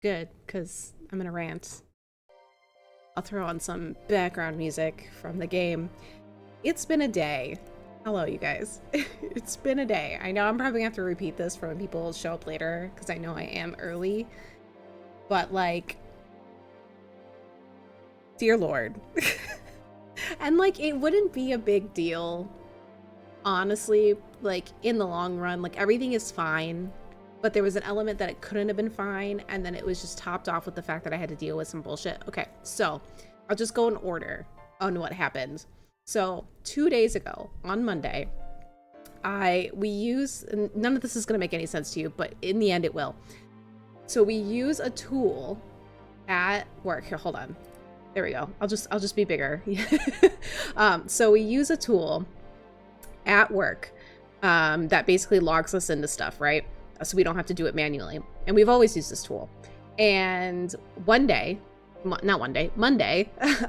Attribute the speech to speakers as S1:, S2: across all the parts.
S1: Good, because I'm gonna rant. I'll throw on some background music from the game. It's been a day. Hello, you guys. It's been a day. I know I'm probably gonna have to repeat this for when people show up later, because I know I am early. But, like, dear Lord. And, like, it wouldn't be a big deal, honestly, like, in the long run. Like, everything is fine. But there was an element that it couldn't have been fine, and then it was just topped off with the fact that I had to deal with some bullshit. Okay, so I'll just go in order on what happened. So 2 days ago, on Monday, we use, and none of this is gonna make any sense to you, but in the end it will. So we use a tool at work. Here, hold on. There we go. I'll just be bigger. So we use a tool at work that basically logs us into stuff, right? So we don't have to do it manually. And we've always used this tool. And Monday,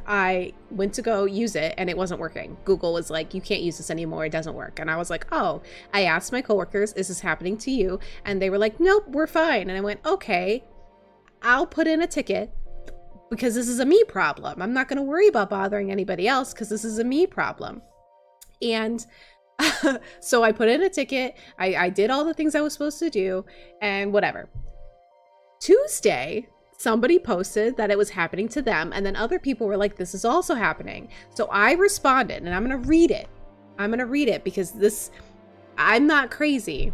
S1: I went to go use it and it wasn't working. Google was like, you can't use this anymore, it doesn't work. And I was like, oh, I asked my coworkers, is this happening to you? And they were like, nope, we're fine. And I went, okay, I'll put in a ticket because this is a me problem. I'm not gonna worry about bothering anybody else because this is a me problem. And so I put in a ticket, I did all the things I was supposed to do, and whatever. Tuesday, somebody posted that it was happening to them, and then other people were like, this is also happening. So I responded, and I'm gonna read it. I'm gonna read it because I'm not crazy.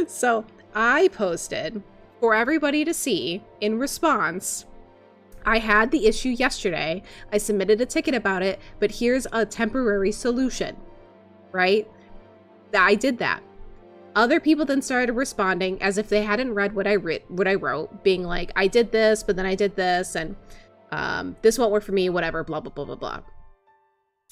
S1: So I posted for everybody to see in response, I had the issue yesterday, I submitted a ticket about it, but here's a temporary solution. Right? I did that. Other people then started responding as if they hadn't read what I wrote, being like, I did this, but then I did this, and this won't work for me, whatever, blah, blah, blah, blah, blah.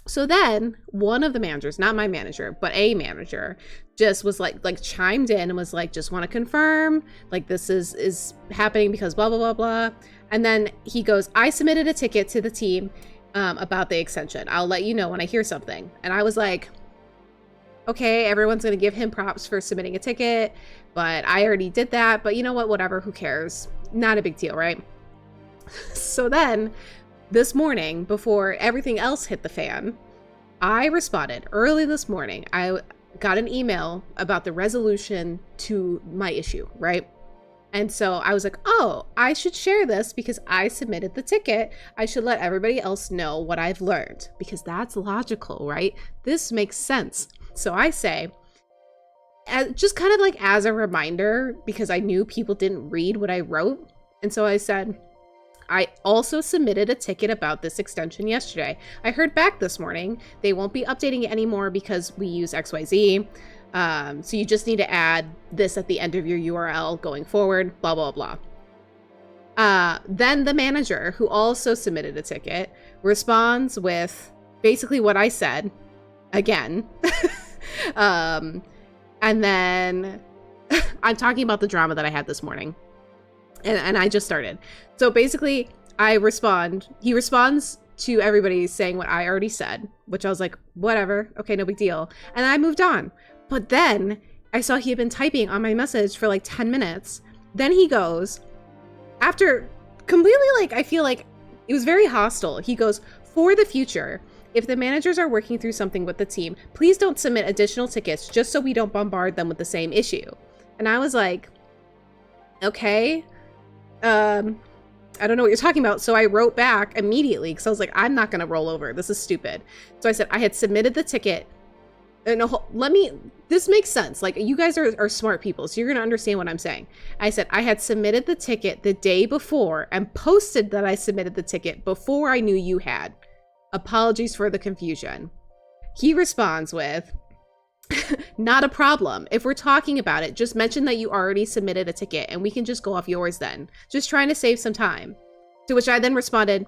S1: So then one of the managers, not my manager, but a manager, just was like chimed in and was like, just want to confirm, like this is happening because blah, blah, blah, blah. And then he goes, I submitted a ticket to the team about the extension. I'll let you know when I hear something. And I was like, okay, everyone's gonna give him props for submitting a ticket, but I already did that, but you know what, whatever, who cares? Not a big deal, right? So then, this morning, before everything else hit the fan, I responded early this morning. I got an email about the resolution to my issue, right? And so I was like, oh, I should share this because I submitted the ticket. I should let everybody else know what I've learned because that's logical, right? This makes sense. So I say, just kind of like as a reminder, because I knew people didn't read what I wrote. And so I said, I also submitted a ticket about this extension yesterday. I heard back this morning. They won't be updating it anymore because we use XYZ. So you just need to add this at the end of your URL going forward, blah, blah, blah. Then the manager, who also submitted a ticket, responds with basically what I said again. And then I'm talking about the drama that I had this morning. And I just started. So basically, he responds to everybody saying what I already said, which I was like, whatever, okay, no big deal. And I moved on. But then I saw he had been typing on my message for like 10 minutes. Then he goes, after completely like, I feel like it was very hostile. He goes, for the future, if the managers are working through something with the team, please don't submit additional tickets just so we don't bombard them with the same issue. And I was like, okay, I don't know what you're talking about. So I wrote back immediately because I was like, I'm not going to roll over. This is stupid. So I said, I had submitted the ticket. And this makes sense. Like, you guys are smart people, so you're going to understand what I'm saying. I said, I had submitted the ticket the day before and posted that I submitted the ticket before I knew you had. Apologies for the confusion. He responds with, not a problem. If we're talking about it, just mention that you already submitted a ticket and we can just go off yours then. Just trying to save some time. To which I then responded,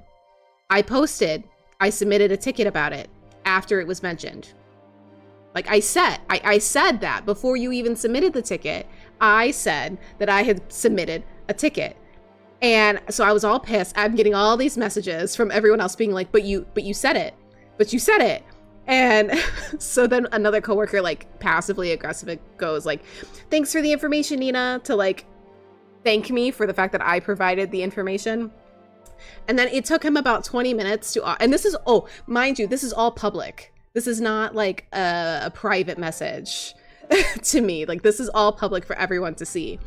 S1: I submitted a ticket about it after it was mentioned. Like I said that before you even submitted the ticket. I said that I had submitted a ticket. And so I was all pissed. I'm getting all these messages from everyone else being like, but you said it. But you said it. And so then another coworker, like, passively aggressive goes like, thanks for the information, Nina, to like thank me for the fact that I provided the information. And then it took him about 20 minutes to, and this is, oh, mind you, this is all public. This is not like a private message to me. Like, this is all public for everyone to see.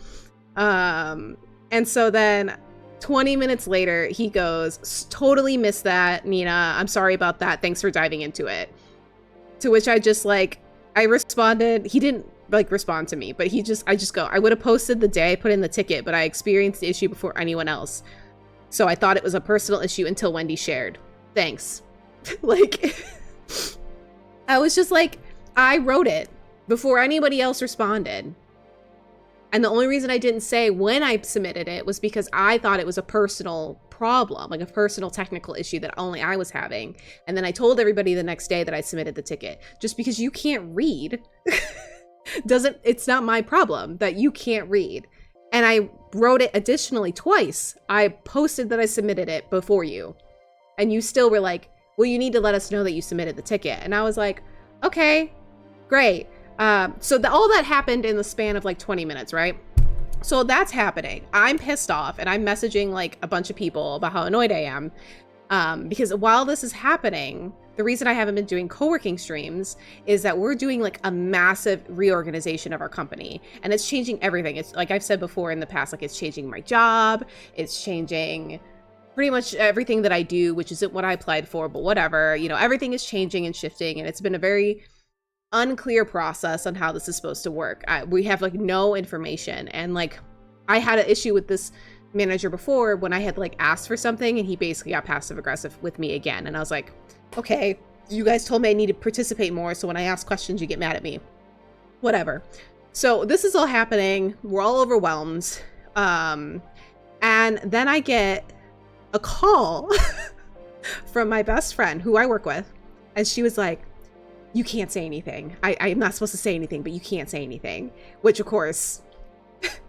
S1: And so then 20 minutes later, he goes, totally missed that, Nina. I'm sorry about that. Thanks for diving into it. To which I just like, I responded. He didn't like respond to me, but I just go, I would have posted the day I put in the ticket, but I experienced the issue before anyone else. So I thought it was a personal issue until Wendy shared. Thanks. Like, I was just like, I wrote it before anybody else responded. And the only reason I didn't say when I submitted it was because I thought it was a personal problem, like a personal technical issue that only I was having. And then I told everybody the next day that I submitted the ticket. Just because you can't read it's not my problem that you can't read. And I wrote it additionally twice. I posted that I submitted it before you. And you still were like, well, you need to let us know that you submitted the ticket. And I was like, okay, great. So all that happened in the span of like 20 minutes, right? So that's happening. I'm pissed off and I'm messaging like a bunch of people about how annoyed I am. Because while this is happening, the reason I haven't been doing co-working streams is that we're doing like a massive reorganization of our company, and it's changing everything. It's like I've said before in the past, like it's changing my job. It's changing pretty much everything that I do, which isn't what I applied for, but whatever, you know, everything is changing and shifting. And it's been a very unclear process on how this is supposed to work. We have like no information. And like, I had an issue with this manager before when I had like asked for something and he basically got passive aggressive with me again. And I was like, okay, you guys told me I need to participate more, so when I ask questions, you get mad at me. Whatever. So this is all happening. We're all overwhelmed. And then I get a call from my best friend who I work with. And she was like, you can't say anything. I'm not supposed to say anything, but you can't say anything. Which, of course,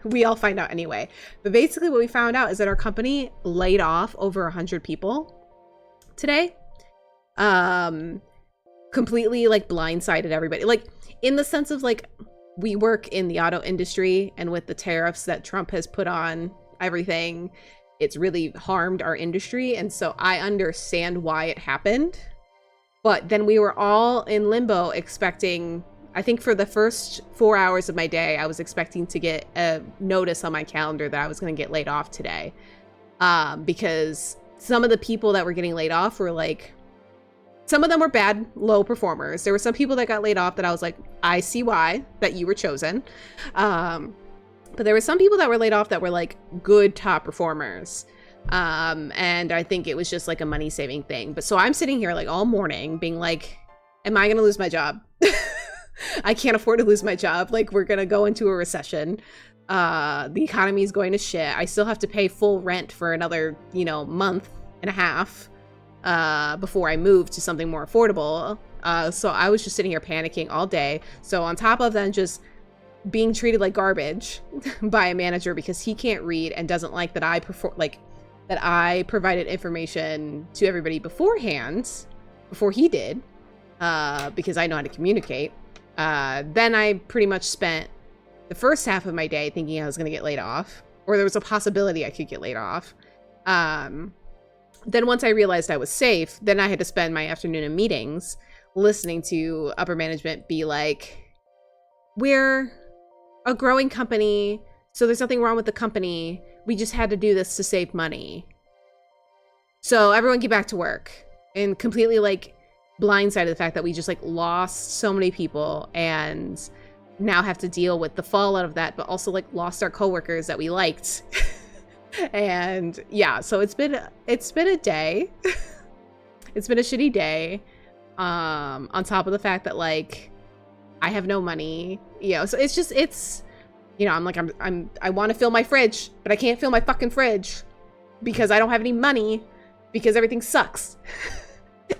S1: we all find out anyway. But basically what we found out is that our company laid off over 100 people today. Completely like blindsided everybody, like in the sense of like, we work in the auto industry, and with the tariffs that Trump has put on everything, it's really harmed our industry. And so I understand why it happened, but then we were all in limbo expecting, I think for the first 4 hours of my day, I was expecting to get a notice on my calendar that I was going to get laid off today. Because some of the people that were getting laid off were like, some of them were bad, low performers. There were some people that got laid off that I was like, I see why that you were chosen. But there were some people that were laid off that were like good top performers. And I think it was just like a money saving thing. But so I'm sitting here like all morning being like, am I going to lose my job? I can't afford to lose my job. Like, we're going to go into a recession. The economy is going to shit. I still have to pay full rent for another, month and a half. Before I moved to something more affordable. So I was just sitting here panicking all day. So on top of then just being treated like garbage by a manager because he can't read and doesn't like that I provided information to everybody beforehand, before he did, because I know how to communicate. Then I pretty much spent the first half of my day thinking I was going to get laid off, or there was a possibility I could get laid off. Then once I realized I was safe, then I had to spend my afternoon in meetings listening to upper management be like, we're a growing company, so there's nothing wrong with the company. We just had to do this to save money. So everyone get back to work, and completely like blindsided the fact that we just like lost so many people and now have to deal with the fallout of that, but also like lost our coworkers that we liked. And yeah, so it's been a day. It's been a shitty day. On top of the fact that like I have no money, so it's I'm like, I want to fill my fridge, but I can't fill my fucking fridge because I don't have any money because everything sucks.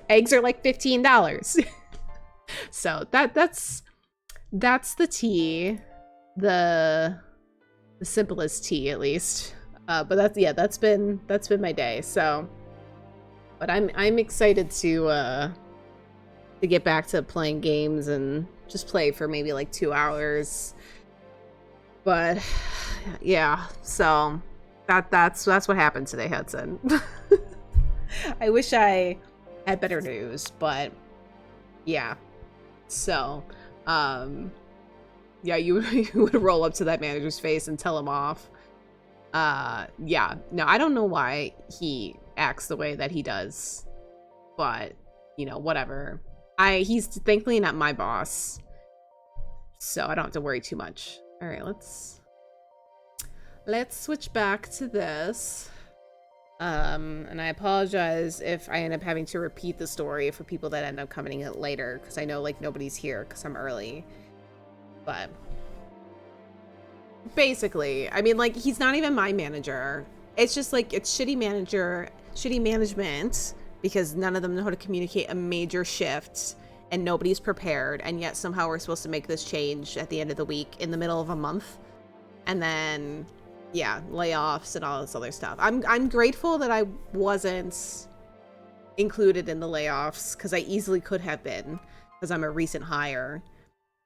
S1: Eggs are like $15. So that's the tea, the simplest tea at least. But that's been my day. So, but I'm excited to get back to playing games and just play for maybe like 2 hours. But yeah, so that's what happened today, Hudson. I wish I had better news, but yeah. So, yeah, you would roll up to that manager's face and tell him off. Yeah, no, I don't know why he acts the way that he does, but you know, whatever. He's thankfully not my boss, so I don't have to worry too much. All right, let's switch back to this. And I apologize if I end up having to repeat the story for people that end up coming in later, because I know like nobody's here because I'm early. But basically, I mean, like, he's not even my manager. It's just like, it's shitty management, because none of them know how to communicate a major shift, and nobody's prepared, and yet somehow we're supposed to make this change at the end of the week in the middle of a month. And then, yeah, layoffs and all this other stuff. I'm grateful that I wasn't included in the layoffs, because I easily could have been, because I'm a recent hire.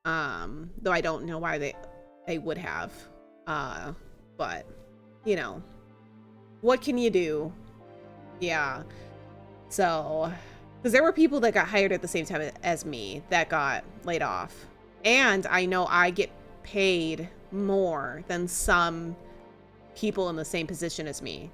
S1: Though I don't know why they would have. But, you know, what can you do? Yeah. So, because there were people that got hired at the same time as me that got laid off. And I know I get paid more than some people in the same position as me.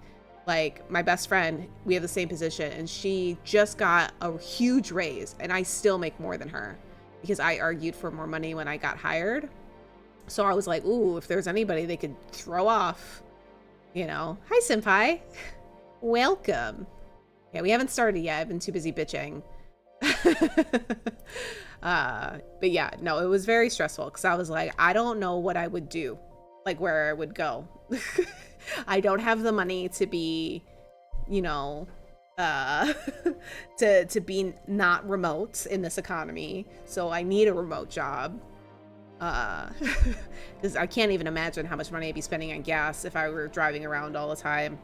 S1: Like, my best friend, we have the same position, and she just got a huge raise, and I still make more than her because I argued for more money when I got hired. So I was like, ooh, if there's anybody they could throw off, you know. Hi, senpai. Welcome. Yeah, we haven't started yet. I've been too busy bitching. But yeah, no, it was very stressful, because I was like, I don't know what I would do, like where I would go. I don't have the money to be, you know, to be not remote in this economy. So I need a remote job. Because I can't even imagine how much money I'd be spending on gas if I were driving around all the time.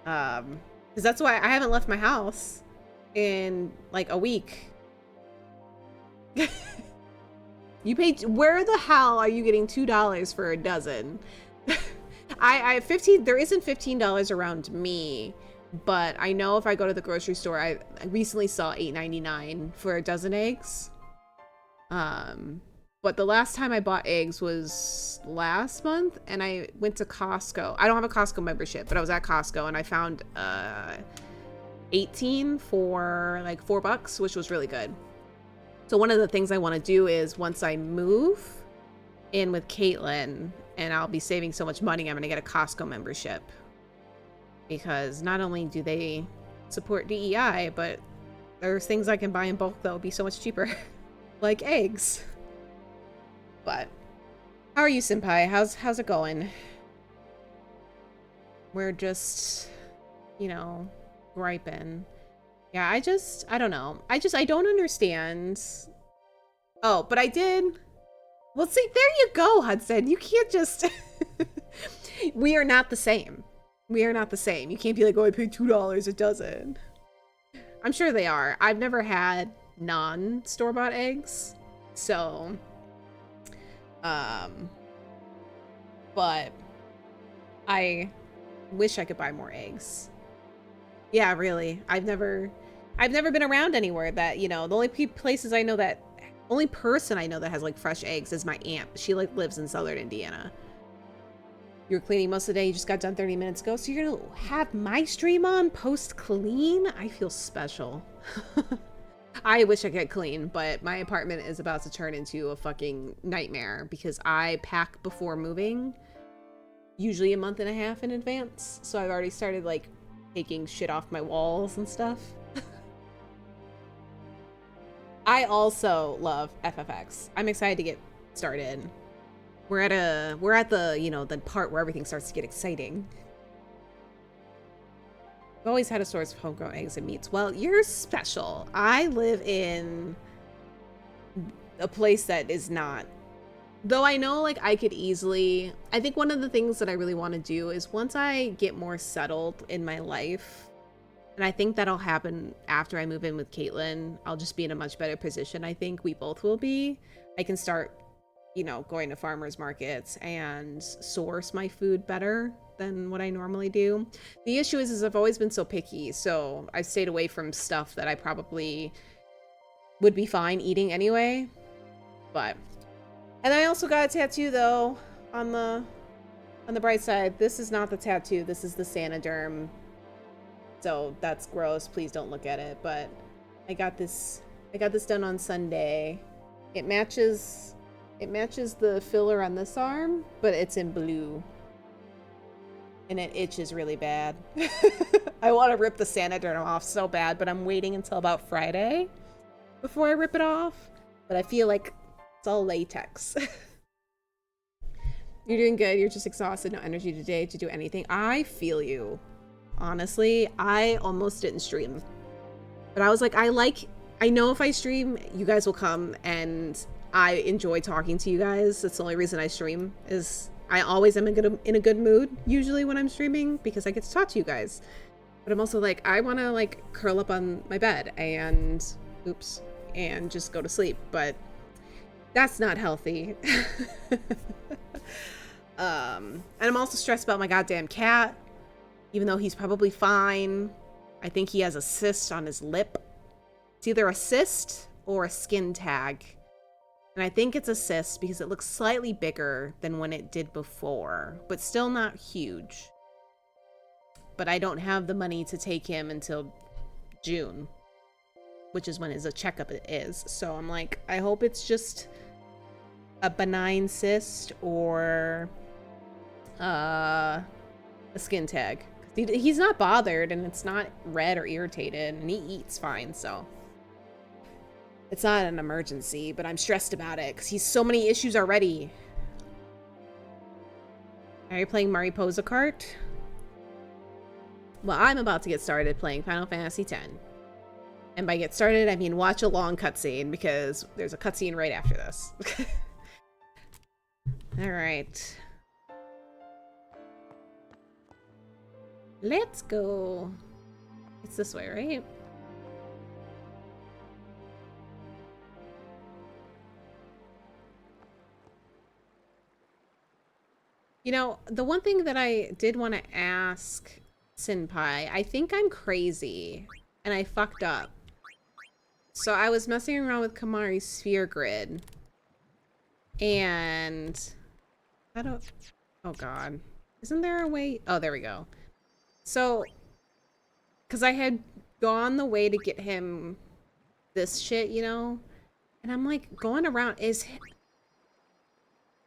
S1: Because that's why I haven't left my house in like a week. You paid, where the hell are you getting $2 for a dozen? There isn't $15 around me, but I know if I go to the grocery store, I recently saw $8.99 for a dozen eggs. But the last time I bought eggs was last month, and I went to Costco. I don't have a Costco membership, but I was at Costco, and I found 18 for like $4, which was really good. So one of the things I want to do is, once I move in with Caitlin, and I'll be saving so much money, I'm going to get a Costco membership. Because not only do they support DEI, but there's things I can buy in bulk that will be so much cheaper. Like eggs. But how are you, senpai? How's it going? We're just, you know, griping. Yeah, I don't know. I don't understand. Oh, but I did. Well, see, there you go, Hudson. You can't just... We are not the same. We are not the same. You can't be like, oh, I paid $2 a dozen. I'm sure they are. I've never had non-store-bought eggs. So... but I wish I could buy more eggs. Yeah, really. I've never been around anywhere that, you know, the only places I know that, only person I know that has like fresh eggs is my aunt. She like lives in Southern Indiana. You were cleaning most of the day. You just got done 30 minutes ago. So you're gonna have my stream on post clean? I feel special. I wish I could clean, but my apartment is about to turn into a fucking nightmare because I pack before moving, usually a month and a half in advance. So I've already started like taking shit off my walls and stuff. I also love FFX. I'm excited to get started. We're at the, you know, the part where everything starts to get exciting. I've always had a source of homegrown eggs and meats. Well, you're special. I live in a place that is not. Though I know, like, I could easily... I think one of the things that I really want to do is once I get more settled in my life, and I think that'll happen after I move in with Caitlin, I'll just be in a much better position. I think we both will be. I can start you know, going to farmers markets and source my food better than what I normally do. The issue is I've always been so picky, so I've stayed away from stuff that I probably would be fine eating anyway. But, and I also got a tattoo though on the bright side. This is not the tattoo. This is the Sanoderm. So that's gross. Please don't look at it. But I got this done on Sunday. It matches the filler on this arm, but it's in blue. And it itches really bad. I want to rip the Sanoderm off so bad, but I'm waiting until about Friday before I rip it off. But I feel like it's all latex. You're doing good. You're just exhausted. No energy today to do anything. I feel you. Honestly, I almost didn't stream. But I was like, I know if I stream, you guys will come, and I enjoy talking to you guys. That's the only reason I stream, is I always am in a good mood, usually when I'm streaming, because I get to talk to you guys. But I'm also like, I want to like curl up on my bed and, oops, and just go to sleep. But that's not healthy. And I'm also stressed about my goddamn cat, even though he's probably fine. I think he has a cyst on his lip. It's either a cyst or a skin tag. And I think it's a cyst because it looks slightly bigger than when it did before, but still not huge. But I don't have the money to take him until June, which is when his checkup is. So I'm like, I hope it's just a benign cyst or a skin tag. He's not bothered, and it's not red or irritated, and he eats fine, so it's not an emergency. But I'm stressed about it because he's so many issues already. Are you playing Mariposa Kart? Well, I'm about to get started playing Final Fantasy X. And by get started, I mean watch a long cutscene, because there's a cutscene right after this. Alright. Let's go. It's this way, right? You know, the one thing that I did want to ask Senpai, I think I'm crazy and I fucked up. So I was messing around with Kamari's sphere grid, and I don't, oh god, isn't there a way? Oh, there we go. So, because I had gone the way to get him this shit, you know, and I'm like going around,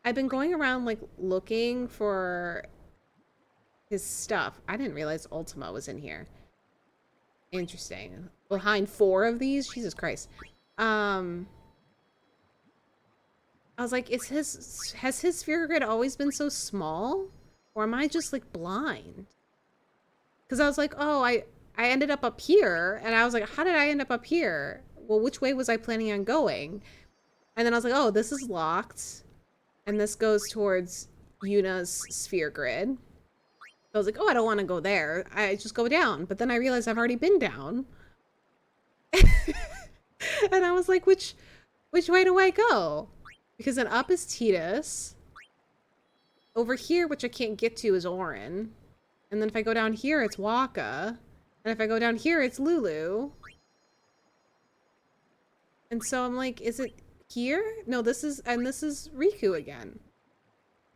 S1: I've been going around like looking for his stuff. I didn't realize Ultima was in here. Interesting. Behind 4 of these? Jesus Christ. I was like, has his sphere grid always been so small? Or am I just like blind? Because I was like, oh, I ended up here, and I was like, how did I end up here? Well, which way was I planning on going? And then I was like, oh, this is locked. And this goes towards Yuna's sphere grid. I was like, oh, I don't want to go there. I just go down. But then I realized I've already been down. And I was like, which way do I go? Because then up is Tidus. Over here, which I can't get to, is Orin. And then if I go down here, it's Waka. And if I go down here, it's Lulu. And so I'm like, is it here? No, this is Riku again.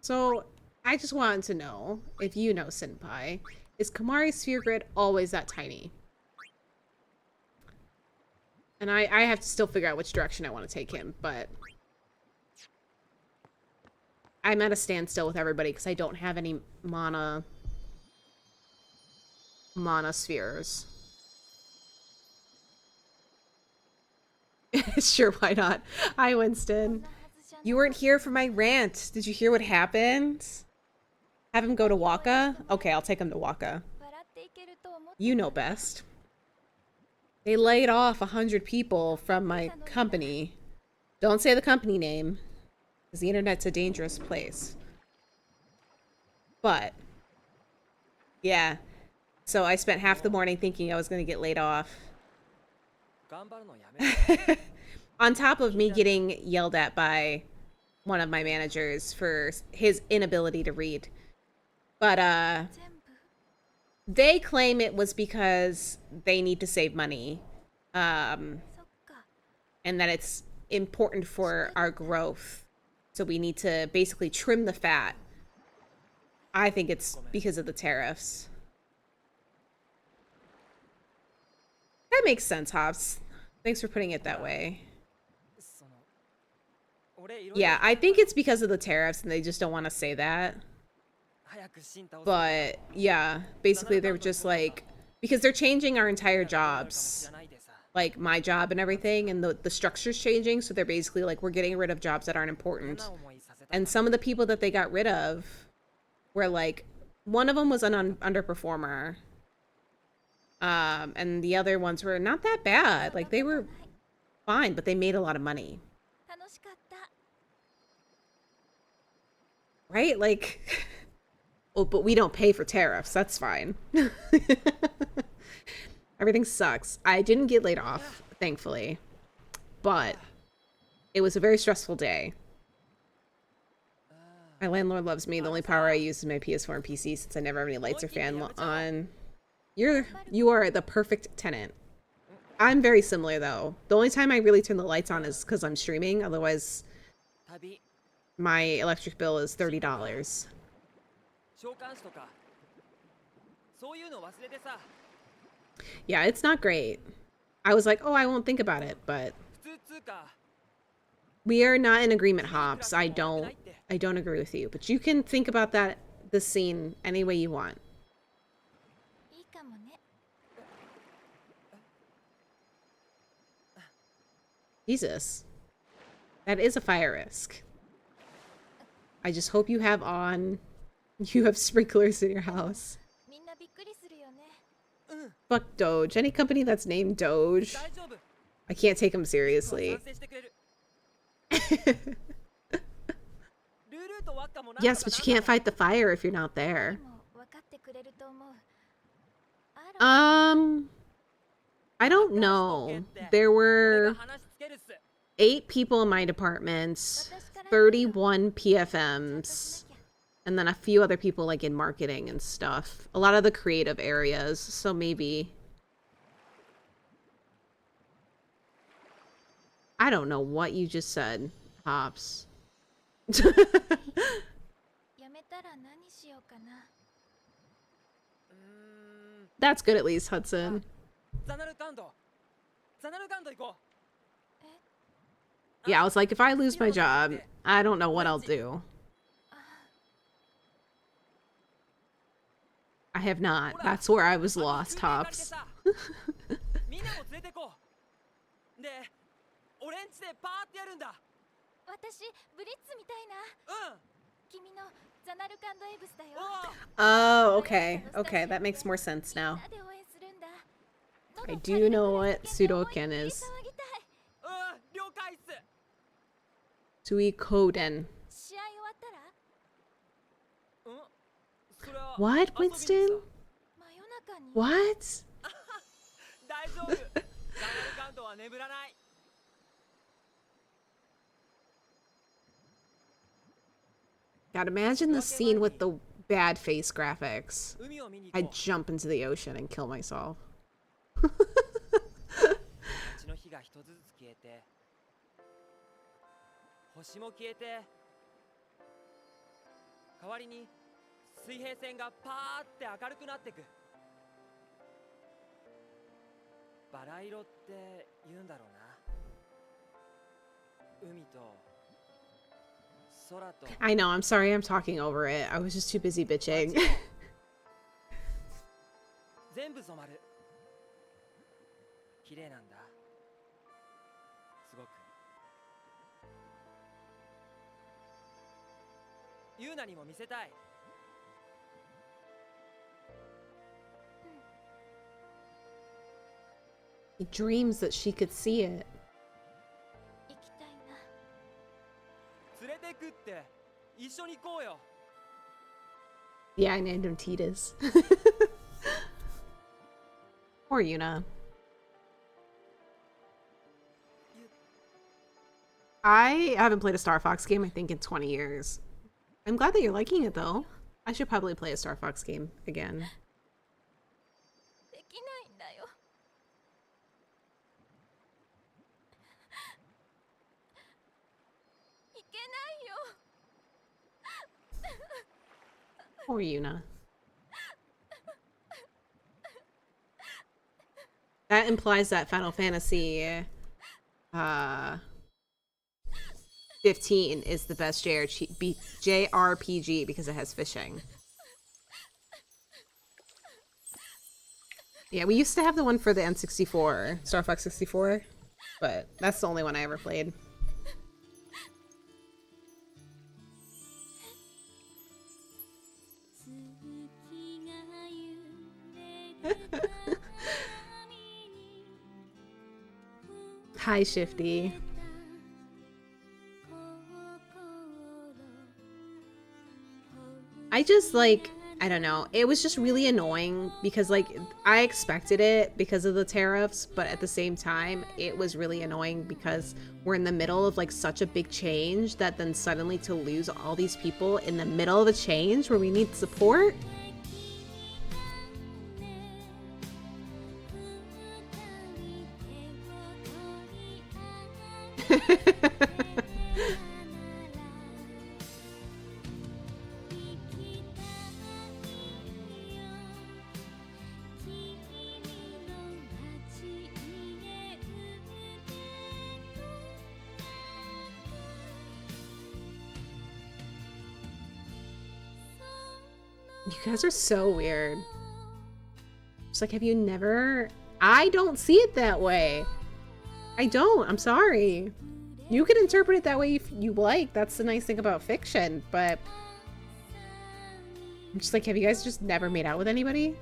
S1: So I just wanted to know if you know, Senpai, is Kamari's sphere grid always that tiny? And I have to still figure out which direction I want to take him, but I'm at a standstill with everybody because I don't have any mana spheres. Sure, why not? Hi, Winston. You weren't here for my rant. Did you hear what happened? Have him go to Waka? Okay, I'll take him to Waka. You know best. They laid off 100 people from my company. Don't say the company name, because the internet's a dangerous place. But, yeah. So I spent half the morning thinking I was going to get laid off. On top of me getting yelled at by one of my managers for his inability to read. But they claim it was because they need to save money. And that it's important for our growth. So we need to basically trim the fat. I think it's because of the tariffs. That makes sense, Hobbs. Thanks for putting it that way. Yeah, I think it's because of the tariffs and they just don't want to say that. But yeah, basically they're just like, because they're changing our entire jobs, like my job and everything, and the structure's changing. So they're basically like, we're getting rid of jobs that aren't important. And some of the people that they got rid of were like, one of them was an underperformer. And the other ones were not that bad. Like they were fine, but they made a lot of money. Right? Like, well, but we don't pay for tariffs. That's fine. Everything sucks. I didn't get laid off, thankfully, but it was a very stressful day. My landlord loves me. The only power I use is my PS4 and PC since I never have any lights or fan on. You are the perfect tenant. I'm very similar though. The only time I really turn the lights on is because I'm streaming. Otherwise, my electric bill is $30. Yeah, it's not great. I was like, oh, I won't think about it, but we are not in agreement, Hops. I don't agree with you, but you can think about this scene any way you want. Jesus. That is a fire risk. I just hope you have sprinklers in your house. Fuck Doge. Any company that's named Doge, I can't take them seriously. Yes, but you can't fight the fire if you're not there. I don't know. There were 8 people in my department, 31 PFMs, and then a few other people like in marketing and stuff. A lot of the creative areas, so maybe. I don't know what you just said, Hops. That's good at least, Hudson. Yeah, I was like, if I lose my job, I don't know what I'll do. I have not. That's where I was lost, Hops. Oh, okay. Okay, that makes more sense now. I do know what Sudoken is. Suikoden. What, Winston? What? God, imagine the scene with the bad face graphics. I'd jump into the ocean and kill myself. I know, I'm sorry I'm talking over it. I was just too busy bitching. He dreams that she could see it. Yeah, I named him Titus. Or Yuna. I haven't played a Star Fox game, I think, in 20 years. I'm glad that you're liking it, though. I should probably play a Star Fox game again.
S2: できないんだよ。いけないよ。
S1: Poor Yuna. That implies that Final Fantasy 15 is the best JRPG because it has fishing. Yeah, we used to have the one for the N64, Star Fox 64, but that's the only one I ever played. Hi, Shifty. I just, like, I don't know. It was just really annoying because, like, I expected it because of the tariffs, but at the same time, it was really annoying because we're in the middle of, like, such a big change that then suddenly to lose all these people in the middle of a change where we need support. You guys are so weird. It's like, have you never... I don't see it that way. I don't. I'm sorry. You can interpret it that way if you like. That's the nice thing about fiction, but... I'm just like, have you guys just never made out with anybody?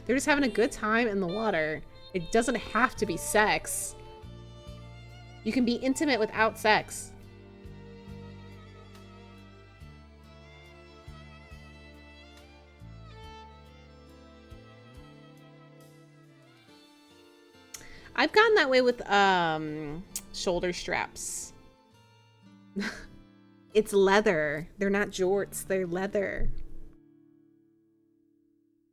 S1: They're just having a good time in the water. It doesn't have to be sex. You can be intimate without sex. I've gotten that way with shoulder straps. It's leather. They're not jorts, they're leather.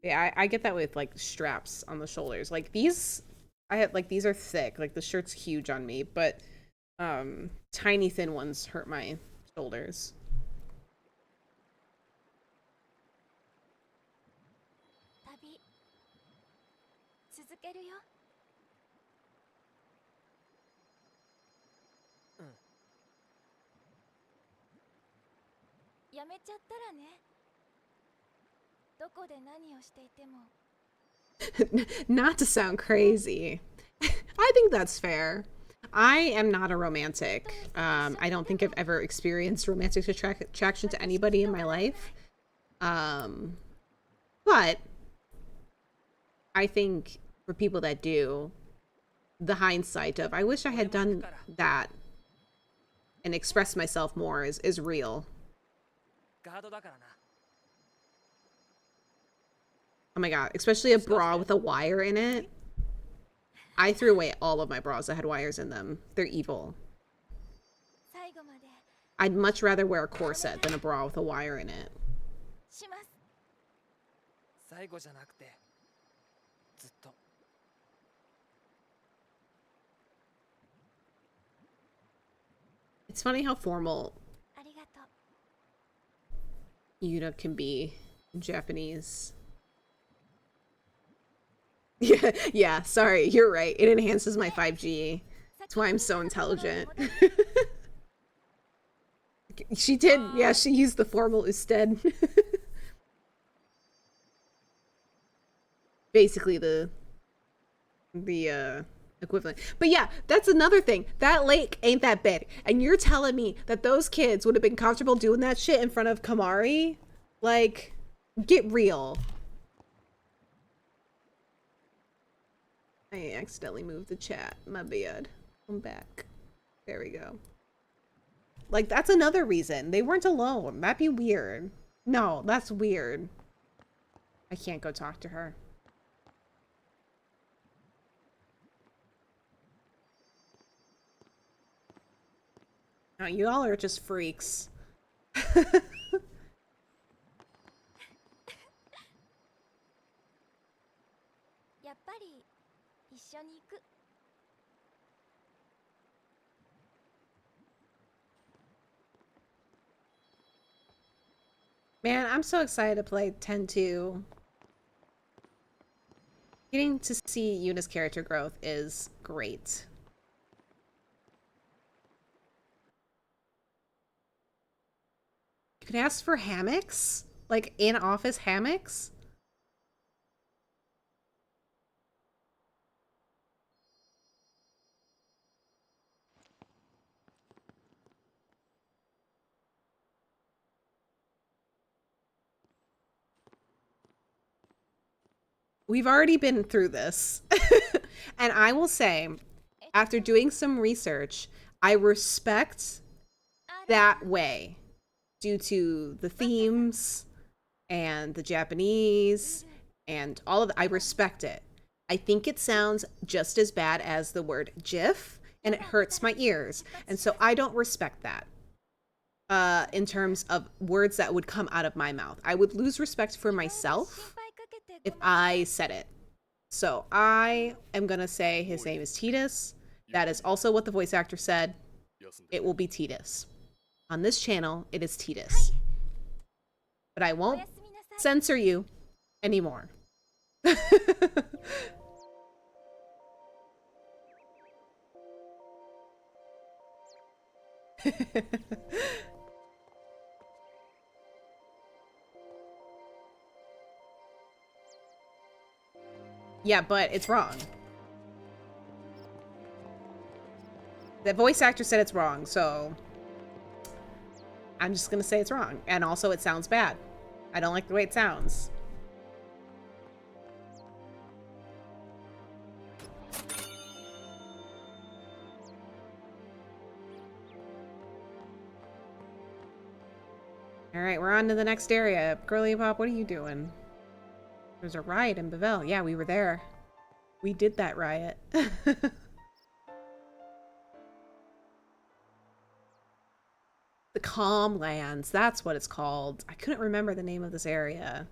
S1: Yeah, I get that with like straps on the shoulders. Like these these are thick. Like the shirt's huge on me, but tiny thin ones hurt my shoulders.
S2: Tabi 続けるよ。やめちゃったらね。どこで何をしていても。
S1: Not to sound crazy. I think that's fair. I am not a romantic. I don't think I've ever experienced romantic attraction to anybody in my life. But I think for people that do, the hindsight of, I wish I had done that and expressed myself more is real. Oh my god, especially a bra with a wire in it. I threw away all of my bras that had wires in them. They're evil. I'd much rather wear a corset than a bra with a wire in it. It's funny how formal Yuna can be in Japanese. Yeah, sorry, you're right. It enhances my 5G. That's why I'm so intelligent. She did, yeah, she used the formal instead. Basically the equivalent. But yeah, that's another thing. That lake ain't that big. And you're telling me that those kids would have been comfortable doing that shit in front of Kamari? Like, get real. I accidentally moved the chat. My bad. I'm back. There we go. Like, that's another reason. They weren't alone. That'd be weird. No, that's weird. I can't go talk to her. Oh, you all are just freaks.
S2: やっぱり一緒に行く。
S1: Man, I'm so excited to play 10-2. Getting to see Yuna's character growth is great. You can ask for hammocks? Like in-office hammocks? We've already been through this. And I will say, after doing some research, I respect that way due to the themes and the Japanese and all of it. I respect it. I think it sounds just as bad as the word GIF and it hurts my ears. And so I don't respect that. In terms of words that would come out of my mouth. I would lose respect for myself if I said it. So I am gonna say his name is Titus. That is also what the voice actor said. It will be Titus. On this channel, it is Titus. But I won't censor you anymore. Yeah, but it's wrong. The voice actor said it's wrong, so I'm just gonna say it's wrong. And also it sounds bad. I don't like the way it sounds. Alright, we're on to the next area. Girly Pop, what are you doing? There's a riot in Bevel. Yeah, we were there. We did that riot. The Calm Lands, that's what it's called. I couldn't remember the name of this area.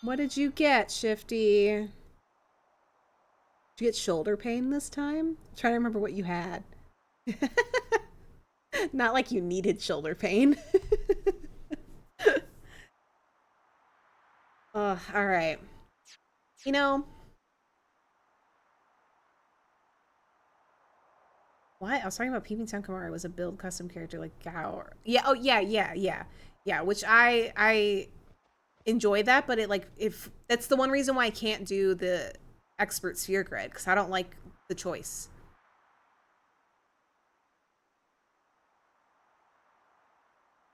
S1: What did you get, Shifty? Did you get shoulder pain this time? I'm trying to remember what you had. Not like you needed shoulder pain. Oh, alright. You know, what? I was talking about Peeping Tom Kamara was a build custom character like Gao. Yeah, oh yeah. Yeah, which I enjoy that, but it like if that's the one reason why I can't do the expert sphere grid, because I don't like the choice.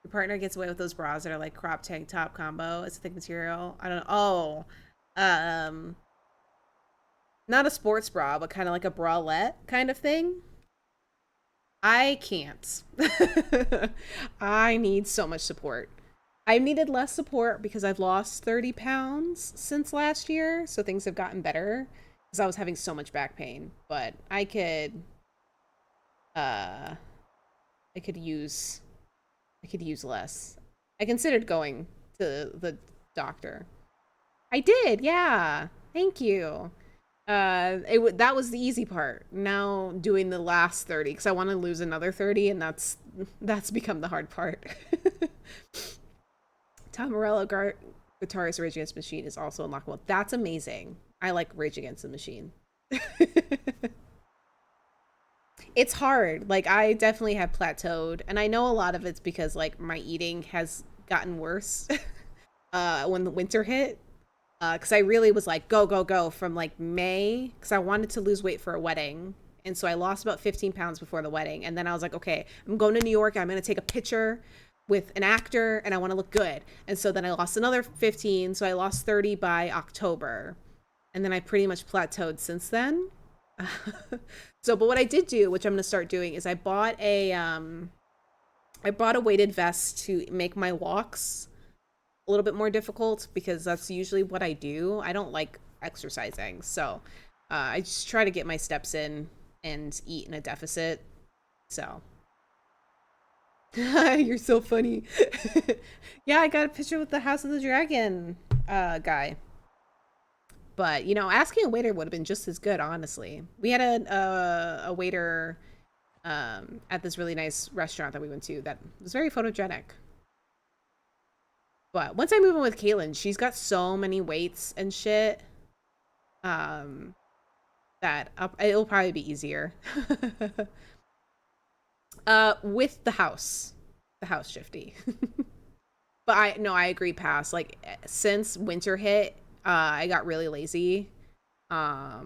S1: Your partner gets away with those bras that are like crop tank top combo. It's a thick material. I don't know. Oh. Not a sports bra, but kind of like a bralette kind of thing. I can't. I need so much support. I've needed less support because I've lost 30 pounds since last year, so things have gotten better because I was having so much back pain. But I could use less. I considered going to the doctor. I did, yeah. Thank you. That was the easy part. Now doing the last 30 because I want to lose another 30, and that's become the hard part. Tom Morello, guitarist Rage Against the Machine, is also unlockable. That's amazing. I like Rage Against the Machine. It's hard. Like, I definitely have plateaued, and I know a lot of it's because like my eating has gotten worse when the winter hit. Because I really was like, go from like May, because I wanted to lose weight for a wedding. And so I lost about 15 pounds before the wedding. And then I was like, okay, I'm going to New York. I'm going to take a picture with an actor and I want to look good. And so then I lost another 15. So I lost 30 by October. And then I pretty much plateaued since then. So, but what I did do, which I'm going to start doing, is I bought a weighted vest to make my walks a little bit more difficult because that's usually what I do. I don't like exercising, so I just try to get my steps in and eat in a deficit. So you're so funny. Yeah, I got a picture with the House of the Dragon guy. But you know, asking a waiter would have been just as good, honestly. We had a waiter at this really nice restaurant that we went to that was very photogenic. But once I move in with Caitlin, she's got so many weights and shit um, that it'll probably be easier. With the house shifty. But I agree. Pass. Like since winter hit, I got really lazy. I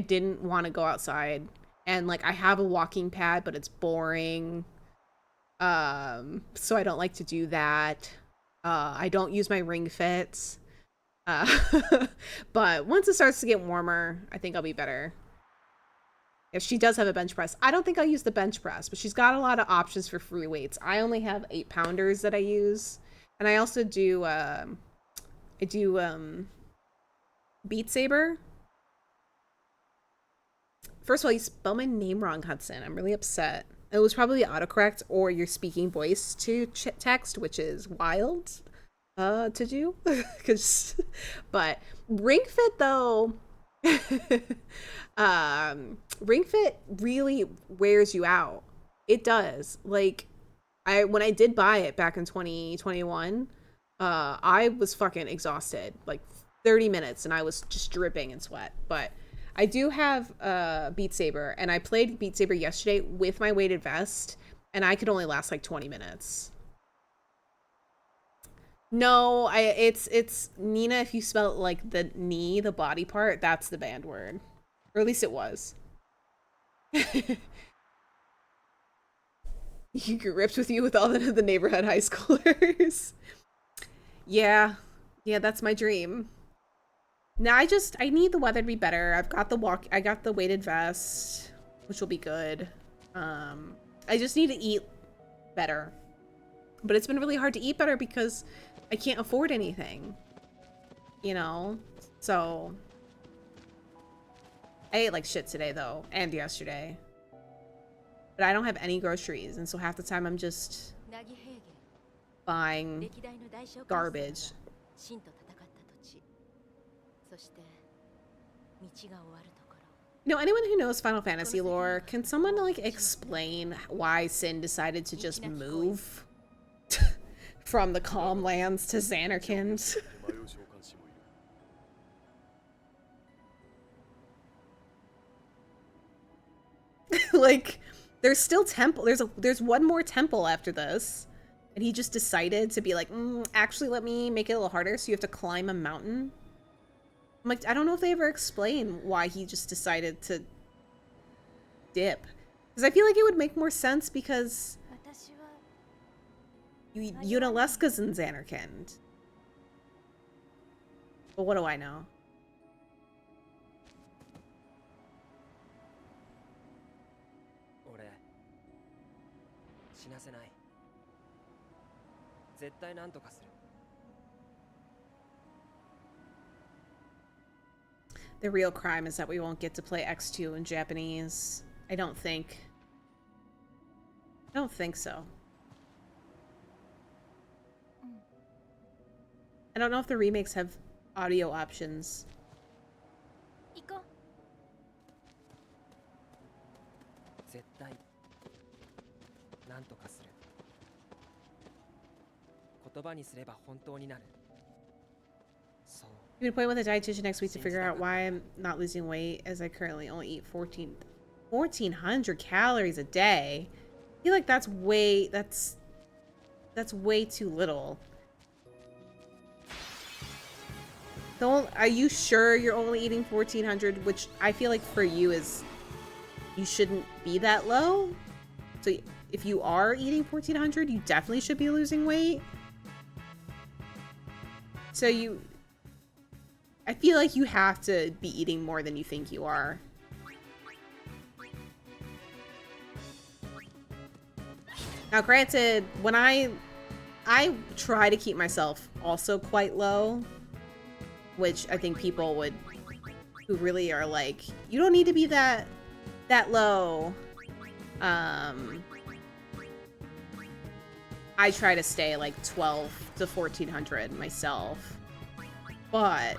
S1: didn't want to go outside, and like I have a walking pad, but it's boring. So I don't like to do that. I don't use my ring fits. But once it starts to get warmer, I think I'll be better. If she does have a bench press, I don't think I'll use the bench press, but she's got a lot of options for free weights. I only have 8-pounders that I use, and I also do Beat Saber. First of all, you spelled my name wrong, Hudson. I'm really upset. It was probably autocorrect or you're speaking voice to text, which is wild to do. But Ring Fit though, Ring Fit really wears you out. It does. Like when I did buy it back in 2021, I was fucking exhausted. Like 30 minutes and I was just dripping in sweat. But I do have Beat Saber, and I played Beat Saber yesterday with my weighted vest, and I could only last like 20 minutes. No, it's Nina. If you spell it like the knee, the body part, that's the banned word, or at least it was. You get ripped with you with all the neighborhood high schoolers. Yeah, that's my dream. Now I need the weather to be better. I got the weighted vest, which will be good. I just need to eat better. But it's been really hard to eat better because I can't afford anything. You know? So I ate like shit today though, and yesterday. But I don't have any groceries, and so half the time I'm just buying garbage. You know, anyone who knows Final Fantasy lore, can someone like explain why Sin decided to just move from the Calm Lands to Xanarkand? Like, there's still temple. There's one more temple after this, and he just decided to be like, actually, let me make it a little harder. So you have to climb a mountain. I'm like, I don't know if they ever explain why he just decided to dip. Because I feel like it would make more sense because Yunalesca's in Xanarkand. But what do I know? The real crime is that we won't get to play X2 in Japanese. I don't think so. I don't know if the remakes have audio options. I'm gonna play with a dietitian next week to figure out why I'm not losing weight, as I currently only eat 1,400 calories a day. I feel like that's way too little. Are you sure you're only eating 1,400? Which I feel like for you is, you shouldn't be that low. So if you are eating 1,400, you definitely should be losing weight. So I feel like you have to be eating more than you think you are. Now, granted, when I I try to keep myself also quite low, which I think people would, who really are like, you don't need to be that low. I try to stay like 12 to 1400 myself, but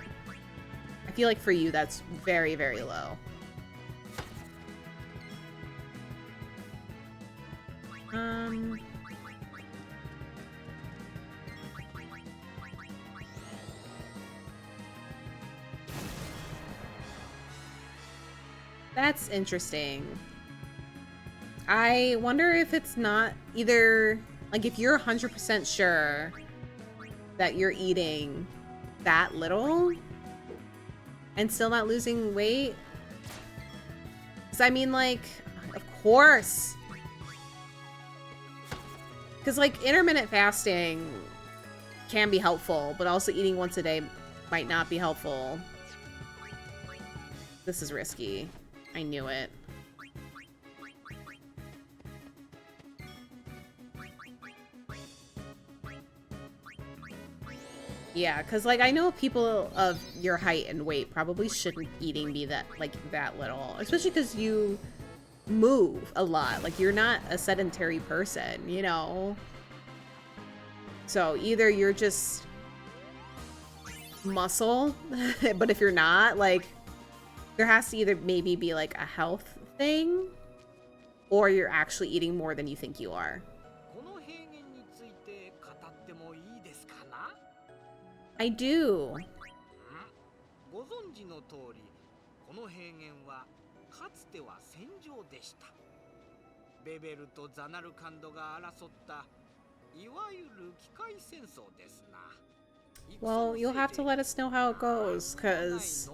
S1: I feel like for you that's very, very low. That's interesting. I wonder if it's not either, like, if you're 100% sure that you're eating that little and still not losing weight. Because I mean, like, of course. Because, like, intermittent fasting can be helpful, but also eating once a day might not be helpful. This is risky. I knew it. Yeah, because, like, I know people of your height and weight probably shouldn't eating be that, like, that little. Especially because you move a lot. Like, you're not a sedentary person, you know? So, either you're just muscle, but if you're not, like, there has to either maybe be, like, a health thing, or you're actually eating more than you think you are. I do.
S3: ご存知の通り、この平原はかつては戦場でした。ベベルとザナルカンドが争ったいわゆる機械戦争ですな。
S1: Well, you'll have to let us know how it goes, cause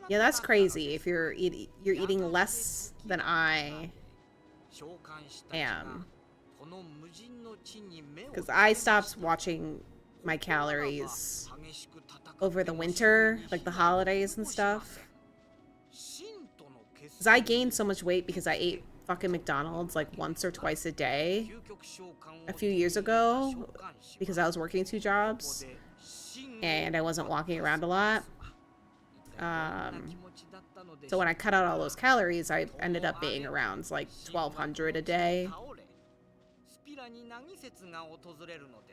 S1: yeah, that's crazy. If you're eating less than I am, because I stopped watching my calories over the winter, like the holidays and stuff. Because I gained so much weight because I ate fucking McDonald's like once or twice a day a few years ago because I was working 2 jobs and I wasn't walking around a lot. So when I cut out all those calories, I ended up being around like 1,200 a day.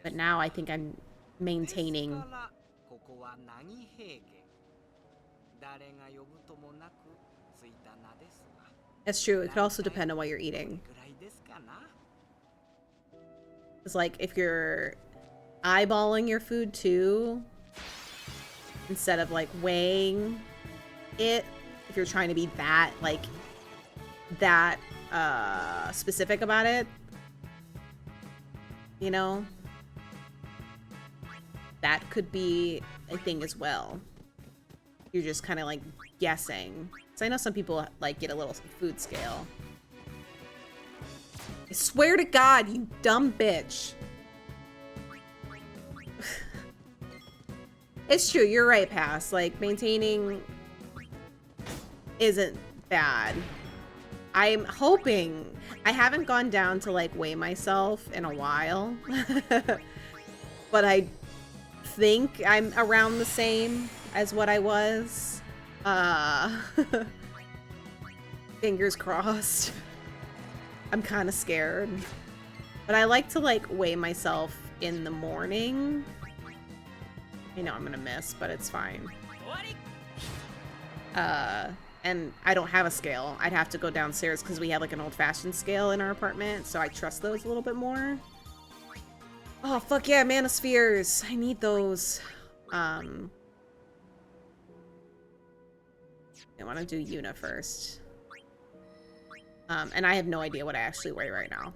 S1: But now I think I'm maintaining. That's true. It could also depend on what you're eating. It's like if you're eyeballing your food too, instead of like weighing it, if you're trying to be that like that specific about it, you know, that could be a thing as well. You're just kind of like guessing. So I know some people like get a little food scale. I swear to God, you dumb bitch. It's true, you're right, Pass. Like, maintaining isn't bad. I'm hoping... I haven't gone down to, like, weigh myself in a while. But I think I'm around the same as what I was. Fingers crossed. I'm kind of scared. But I like to, like, weigh myself in the morning. I know I'm gonna miss, but it's fine. And I don't have a scale. I'd have to go downstairs because we have like an old-fashioned scale in our apartment, so I trust those a little bit more. Oh, fuck yeah, manospheres. I need those. I want to do Yuna first. And I have no idea what I actually weigh right now.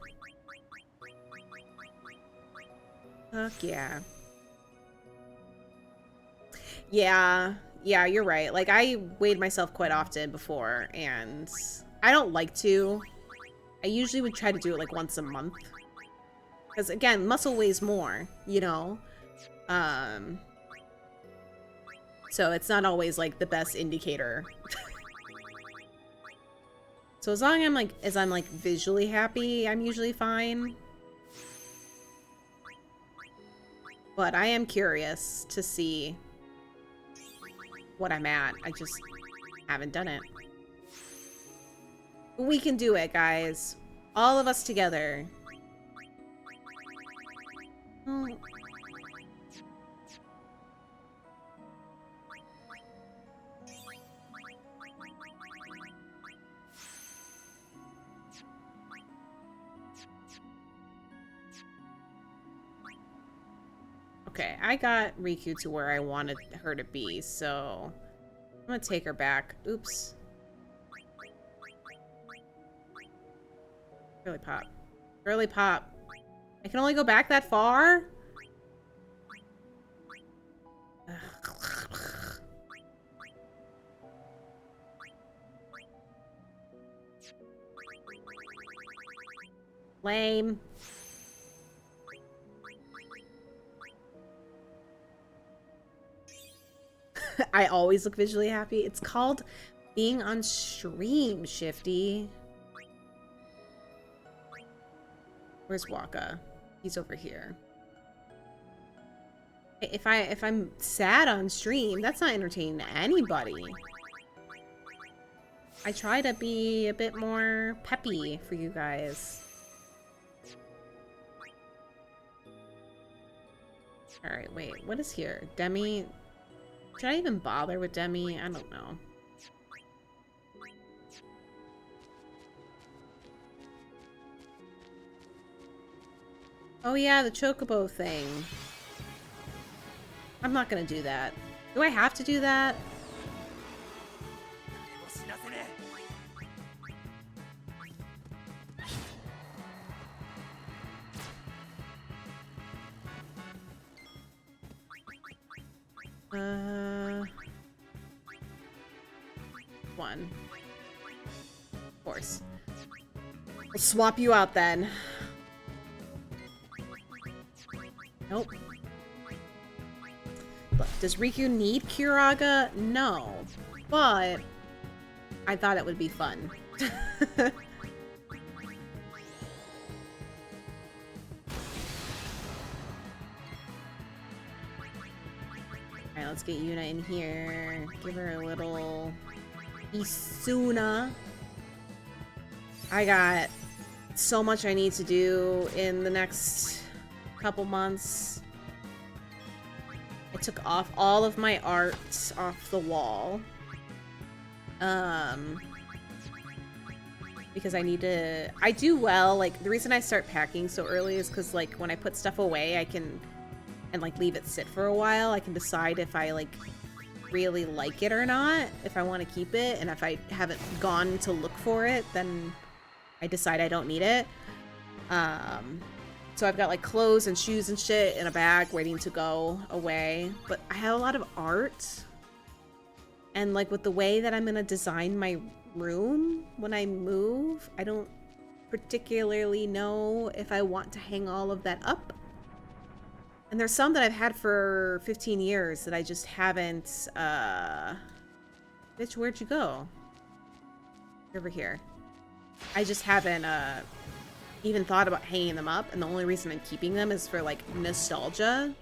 S1: Fuck yeah. Yeah, you're right. Like, I weighed myself quite often before, and I don't like to. I usually would try to do it, like, once a month. Because, again, muscle weighs more, you know? So it's not always, like, the best indicator. So as long as I'm, like, visually happy, I'm usually fine. But I am curious to see what I'm at. I just haven't done it. We can do it, guys. All of us together. Oh. Okay, I got Riku to where I wanted her to be, so I'm gonna take her back. Oops. Girly pop. Girly pop. I can only go back that far? Lame. I always look visually happy. It's called being on stream, Shifty. Where's Waka? He's over here. If I'm sad on stream, that's not entertaining to anybody. I try to be a bit more peppy for you guys. Alright, wait, what is here? Demi? Should I even bother with Demi? I don't know. Oh yeah, the chocobo thing. I'm not gonna do that. Do I have to do that? One. Of course. We'll swap you out then. Nope. Look, does Riku need Kiraga? No. But I thought it would be fun. Alright, let's get Yuna in here. Give her a little Isuna. I got so much I need to do in the next couple months. I took off all of my art off the wall. Because I need to... I do well, like, the reason I start packing so early is because, like, when I put stuff away, I can... and, like, leave it sit for a while. I can decide if I, like, really like it or not, if I want to keep it, and if I haven't gone to look for it, then I decide I don't need it. So I've got like clothes and shoes and shit in a bag waiting to go away, but I have a lot of art, and like with the way that I'm gonna design my room when I move, I don't particularly know if I want to hang all of that up. And there's some that I've had for 15 years that I just haven't, bitch, where'd you go? Over here. I just haven't, even thought about hanging them up, and the only reason I'm keeping them is for, like, nostalgia.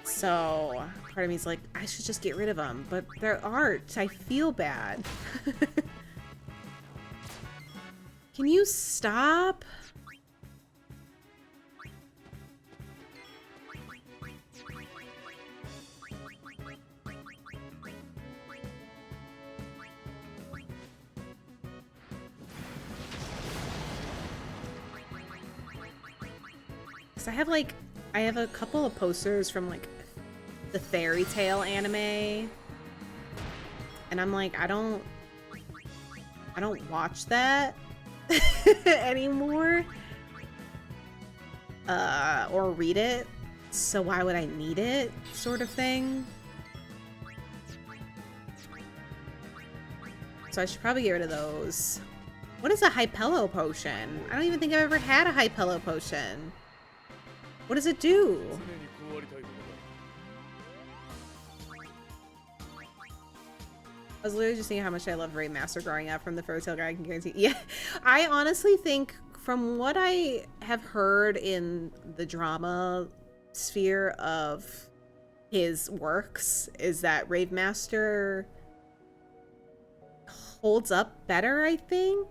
S1: So, part of me is like, I should just get rid of them, but they're art. I feel bad. Can you stop? I have a couple of posters from like the Fairy Tail anime, and I'm like, I don't watch that anymore, or read it, so why would I need it, sort of thing. So I should probably get rid of those. What is a Hypello potion? I don't even think I've ever had a Hypello potion. What does it do? I was literally just seeing how much I loved Raid Master growing up from the Fairy Tail guy. I can guarantee. Yeah, I honestly think from what I have heard in the drama sphere of his works is that Rave Master holds up better, I think.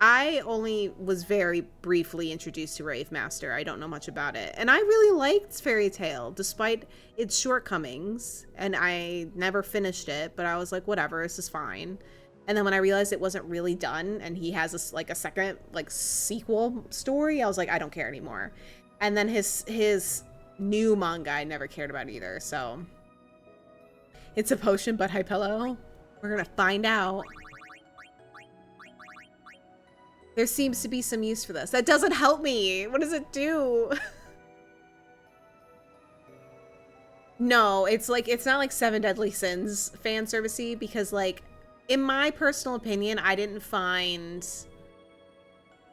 S1: I only was very briefly introduced to Rave Master. I don't know much about it. And I really liked Fairy Tail, despite its shortcomings. And I never finished it, but I was like, whatever, this is fine. And then when I realized it wasn't really done, and he has a second, like, sequel story, I was like, I don't care anymore. And then his new manga I never cared about either, so. It's a potion, but Hypello? We're gonna find out. There seems to be some use for this. That doesn't help me. What does it do? No, it's not like Seven Deadly Sins fan servicey, because like, in my personal opinion, I didn't find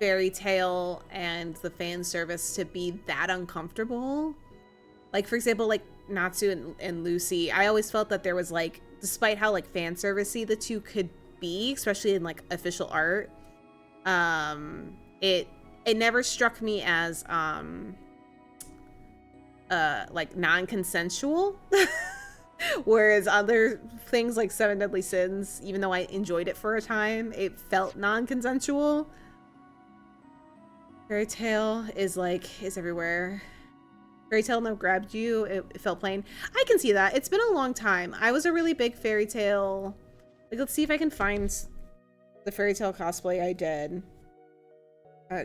S1: Fairy Tail and the fan service to be that uncomfortable. Like, for example, like Natsu and Lucy, I always felt that there was like, despite how like fan servicey the two could be, especially in like official art, it never struck me as like non-consensual. Whereas other things like Seven Deadly Sins, even though I enjoyed it for a time, it felt non-consensual. Fairy Tail is everywhere. Fairy Tail never grabbed you. It felt plain. I can see that. It's been a long time. I was a really big Fairy Tail. Like, let's see if I can find the Fairy Tail cosplay I did.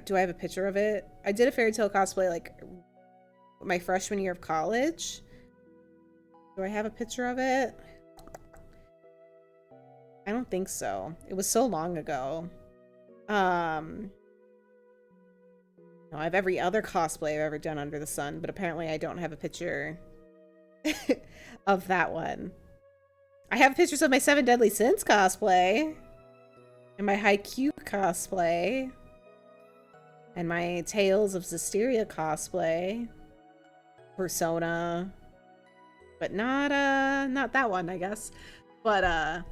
S1: Do I have a picture of it? I did a Fairy Tail cosplay like my freshman year of college. Do I have a picture of it? I don't think so. It was so long ago. No, I have every other cosplay I've ever done under the sun, but apparently I don't have a picture of that one. I have pictures of my Seven Deadly Sins cosplay, and my Haikyuu cosplay, and my Tales of Zestiria cosplay, Persona, but not that one, I guess. But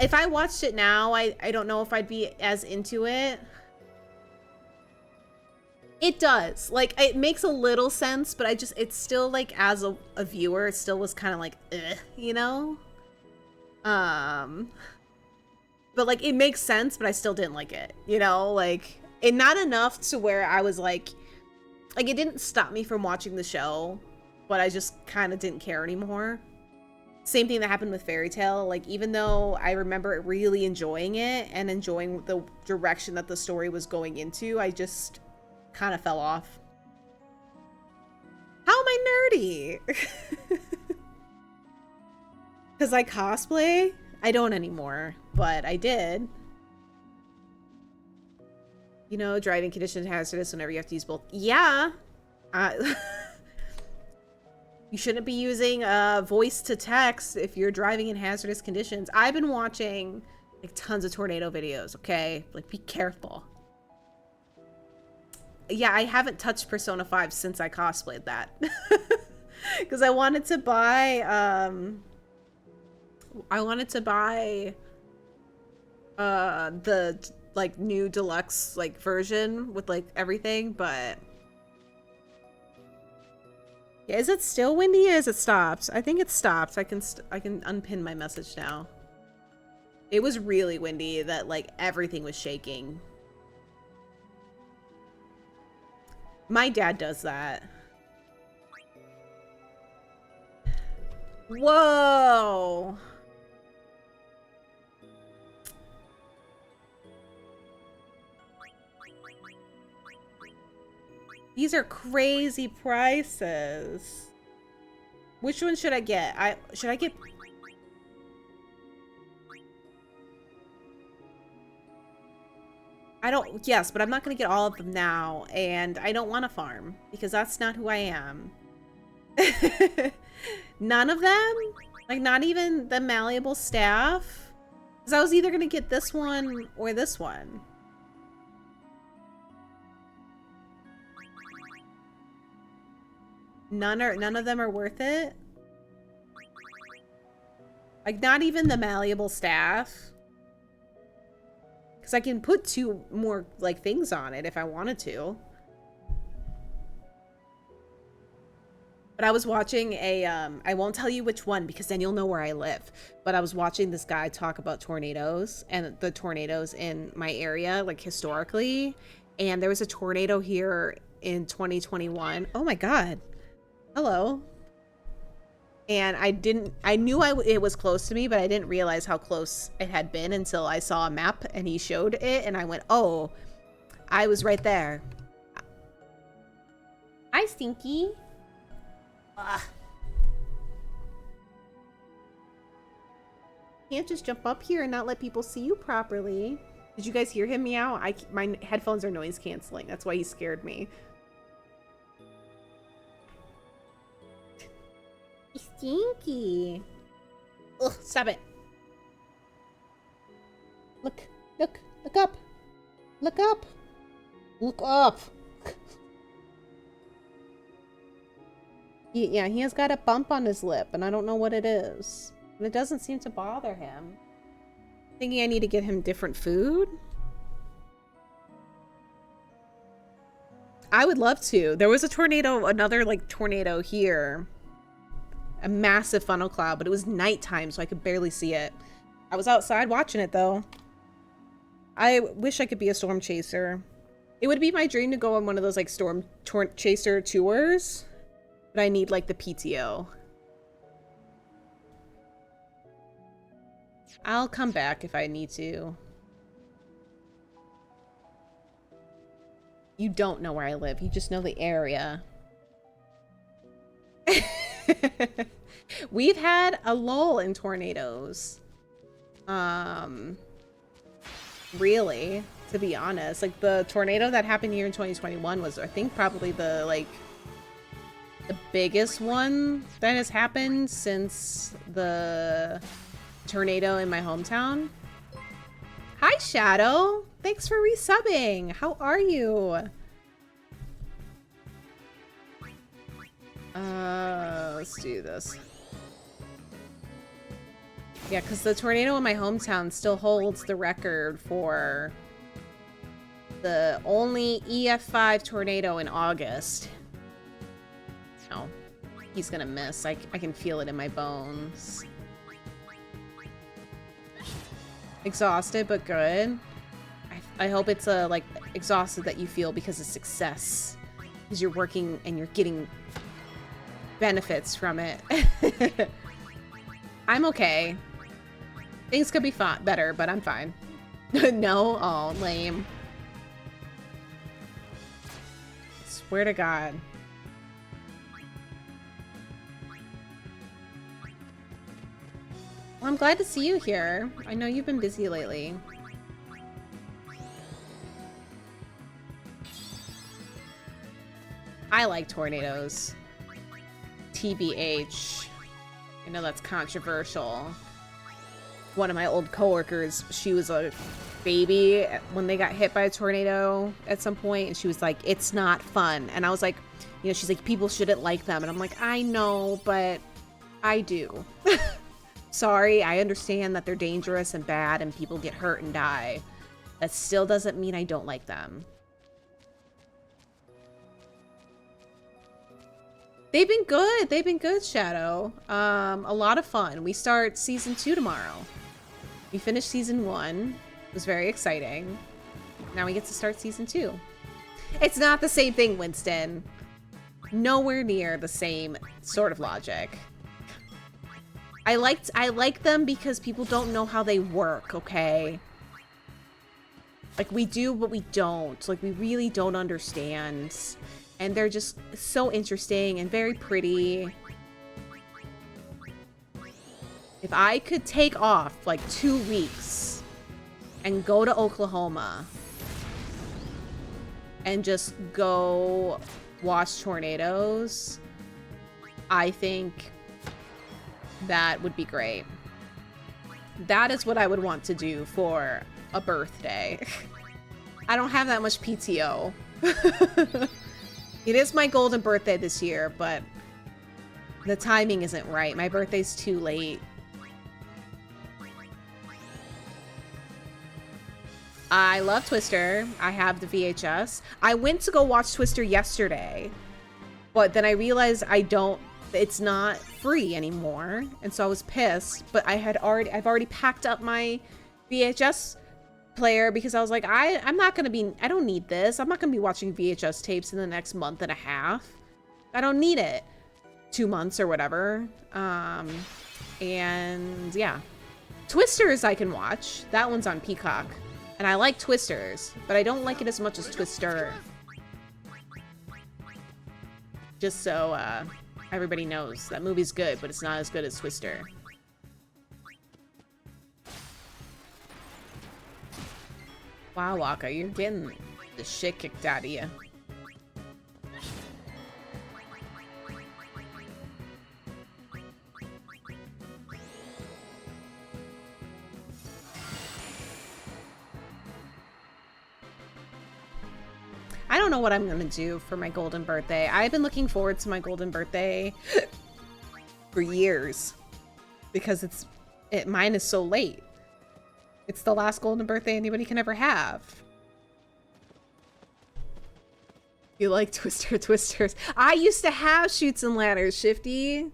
S1: if I watched it now, I don't know if I'd be as into it. It does. Like, it makes a little sense, but it's still, like, as a viewer, it still was kind of like, you know? But, like, it makes sense, but I still didn't like it, you know? Like, and not enough to where I was, like, it didn't stop me from watching the show, but I just kind of didn't care anymore. Same thing that happened with Fairy Tail. Like, even though I remember really enjoying it and enjoying the direction that the story was going into, I just kind of fell off. How am I nerdy? Because I cosplay? I don't anymore, but I did. You know, driving conditions hazardous whenever you have to use both. Yeah. You shouldn't be using voice to text if you're driving in hazardous conditions. I've been watching like tons of tornado videos, okay? Like, be careful. Yeah, I haven't touched Persona 5 since I cosplayed that. Because I wanted to buy the like new deluxe like version with like everything, but yeah, is it still windy or is it stopped? I think it stopped. I can unpin my message now. It was really windy that like everything was shaking. My dad does that. Whoa. These are crazy prices. Which one should I get? Should I get... Yes, but I'm not going to get all of them now, and I don't want to farm, because that's not who I am. None of them? Like, not even the malleable staff? Because I was either going to get this one or this one. None of them are worth it? Like, not even the malleable staff? Because I can put 2 more, like, things on it if I wanted to. But I was watching a, I won't tell you which one because then you'll know where I live. But I was watching this guy talk about tornadoes and the tornadoes in my area, like historically. And there was a tornado here in 2021. Oh my God. Hello. And I knew it was close to me, but I didn't realize how close it had been until I saw a map and he showed it. And I went, oh, I was right there. Hi, Stinky. Ugh. Can't just jump up here and not let people see you properly. Did you guys hear him meow? My headphones are noise canceling. That's why he scared me. Stinky. Ugh, stop it. Look up. Look up. Look up. Yeah, he has got a bump on his lip, and I don't know what it is. And it doesn't seem to bother him. Thinking I need to get him different food? I would love to. There was a tornado, another like tornado here. A massive funnel cloud, but it was nighttime, so I could barely see it. I was outside watching it, though. I wish I could be a storm chaser. It would be my dream to go on one of those like storm chaser tours. But I need, like, the PTO. I'll come back if I need to. You don't know where I live. You just know the area. We've had a lull in tornadoes. Really, to be honest. Like, the tornado that happened here in 2021 was, I think, probably the, like, the biggest one that has happened since the tornado in my hometown. Hi, Shadow. Thanks for resubbing. How are you? Let's do this. Yeah, because the tornado in my hometown still holds the record for the only EF5 tornado in August. No, he's gonna miss. I can feel it in my bones. Exhausted, but good. I hope it's like exhausted that you feel because of success. Because you're working and you're getting benefits from it. I'm okay. Things could be better, but I'm fine. No? Oh, lame. Swear to God. Well, I'm glad to see you here. I know you've been busy lately. I like tornadoes. TBH. I know that's controversial. One of my old coworkers, she was a baby when they got hit by a tornado at some point, and she was like, it's not fun. And I was like, you know, she's like, people shouldn't like them. And I'm like, I know, but I do. Sorry, I understand that they're dangerous and bad and people get hurt and die. That still doesn't mean I don't like them. They've been good. They've been good, Shadow. A lot of fun. We start season 2 tomorrow. We finished season 1. It was very exciting. Now we get to start season 2. It's not the same thing, Winston. Nowhere near the same sort of logic. I like them because people don't know how they work, okay? Like, we do, but we don't. Like, we really don't understand. And they're just so interesting and very pretty. If I could take off, like, 2 weeks and go to Oklahoma and just go watch tornadoes, I think that would be great. That is what I would want to do for a birthday. I don't have that much PTO. It is my golden birthday this year, but the timing isn't right. My birthday's too late. I love Twister. I have the VHS. I went to go watch Twister yesterday, but then I realized I don't it's not free anymore, and so I was pissed. But I've already packed up my VHS player because I was like, I don't need this. I'm not gonna be watching VHS tapes in the next month and a half. I don't need it. 2 months or whatever. And yeah. Twisters I can watch. That one's on Peacock. And I like Twisters, but I don't like it as much as Twister. Just so everybody knows. That movie's good, but it's not as good as Twister. Wow, Waka, you're getting the shit kicked out of you. I don't know what I'm gonna do for my golden birthday. I've been looking forward to my golden birthday for years because mine is so late. It's the last golden birthday anybody can ever have. You like Twisters. I used to have Chutes and Ladders, Shifty.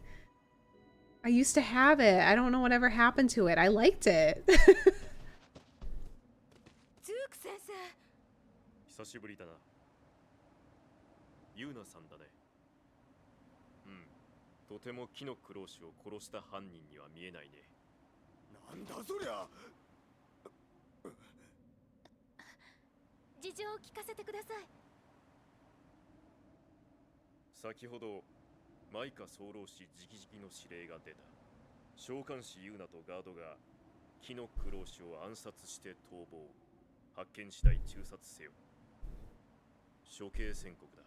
S1: I used to have it. I don't know whatever happened to it. I liked it.
S4: 久しぶりだな。ユーナさんだね。うん。とても木のクローシを殺した犯人には見えないね。
S5: なんだそりゃ。
S2: 事情を聞かせてください。
S4: 先ほどマイカ総老師直々の指令が出た。召喚師ユーナとガードが木のクローシを暗殺して逃亡。発見次第中殺せよ。処刑宣告だ。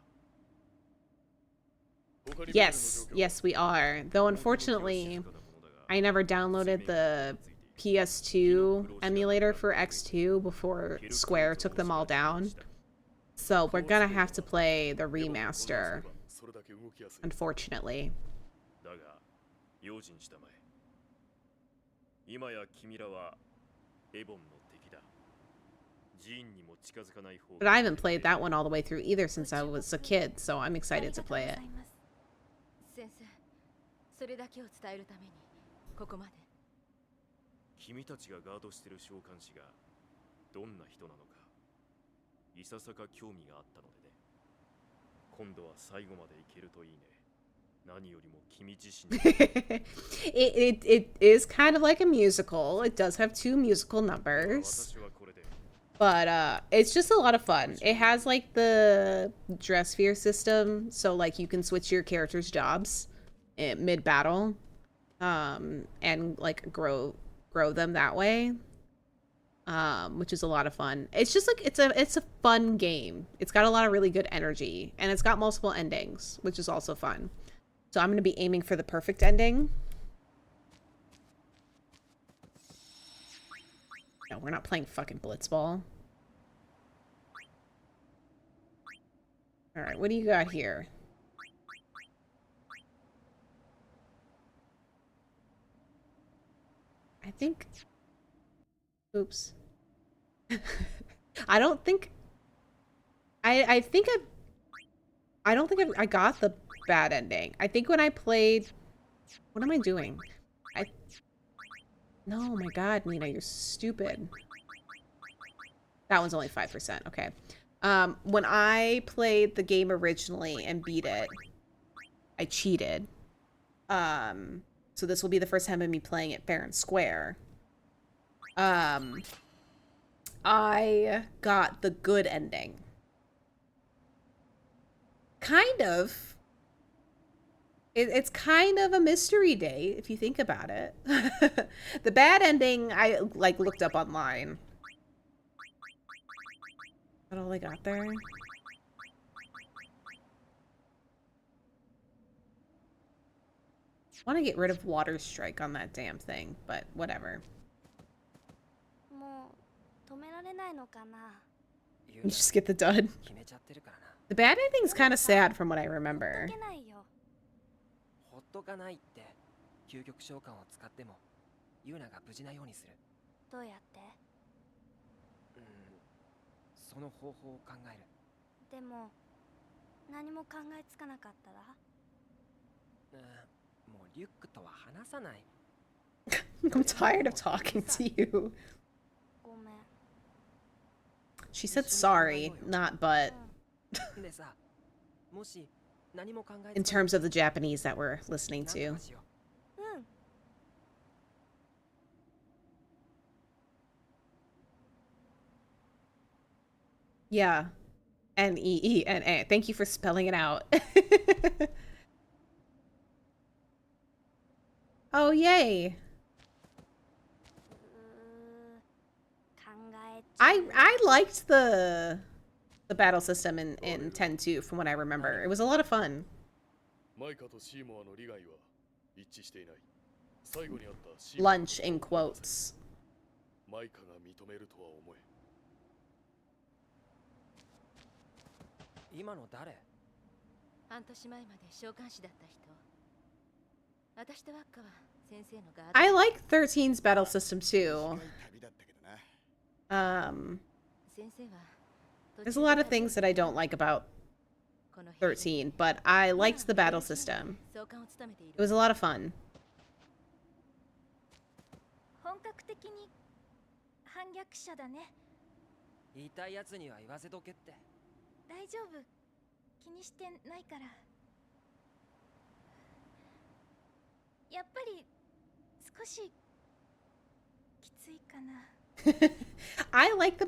S1: Yes, yes, we are. Though unfortunately, I never downloaded the PS2 emulator for X2 before Square took them all down. So we're gonna have to play the remaster, unfortunately. But I haven't played that one all the way through either since I was a kid, so I'm excited to play it.
S2: それだけを伝えるためにここまで。
S4: 君たちがガードしてる召喚師がどんな人なのかいささか興味があったのでね。今度は最後までいけるといいね。何よりも君自身。
S1: It is kind of like a musical. It does have 2 musical numbers. But it's just a lot of fun. It has like the dress sphere system, so like you can switch your character's jobs mid battle, and like grow them that way, which is a lot of fun. It's just like it's a fun game. It's got a lot of really good energy, and it's got multiple endings, which is also fun. So I'm gonna be aiming for the perfect ending. No, we're not playing fucking Blitzball. All right, what do you got here? I think... Oops. I don't think... I think I don't think I got the bad ending. I think when I played... What am I doing? No, my god, Nina, you're stupid. That one's only 5%. Okay. When I played the game originally and beat it, I cheated. So this will be the first time of me playing it fair and square. I got the good ending. Kind of. It's kind of a mystery date, if you think about it. The bad ending, I, like, looked up online. Is that all I got there? I want to get rid of Water Strike on that damn thing, but whatever. You just get the dud. The bad ending's kind of sad from what I remember. I'm tired of talking to you.
S2: ごめん
S1: She said sorry, not but,
S6: でさ、もし何も考え
S1: in
S6: つかない
S1: terms of the Japanese that we're listening
S6: なんと
S1: to.
S6: かしよう。
S2: うん
S1: Yeah. N-E-E-N-A. Thank you for spelling it out. Oh, yay.
S2: 考えちゃう
S1: I liked the battle system in 10-2 from what I remember. It was a lot of fun.
S5: マイカとシーモアの利害は一致していない。最後にあったシーモアの
S1: Lunch in quotes.
S5: マイカが認めるとは思え。
S6: 今の誰？
S7: 半年前まで召喚師だった人。私とワッカは先生のガード。
S1: I like 13's battle system too.
S5: 旅だったけどな。
S7: 先生は
S1: There's a lot of things that I don't like about
S7: この日
S1: 13, but I liked the battle system.
S7: 総監を務めてい
S1: It
S7: る。
S1: was a lot of fun.
S2: 本格的に反逆者だね
S6: 言いたいやつには言わせとけって。
S2: 大丈夫気にしてないからやっぱり少しきついかな
S1: I like the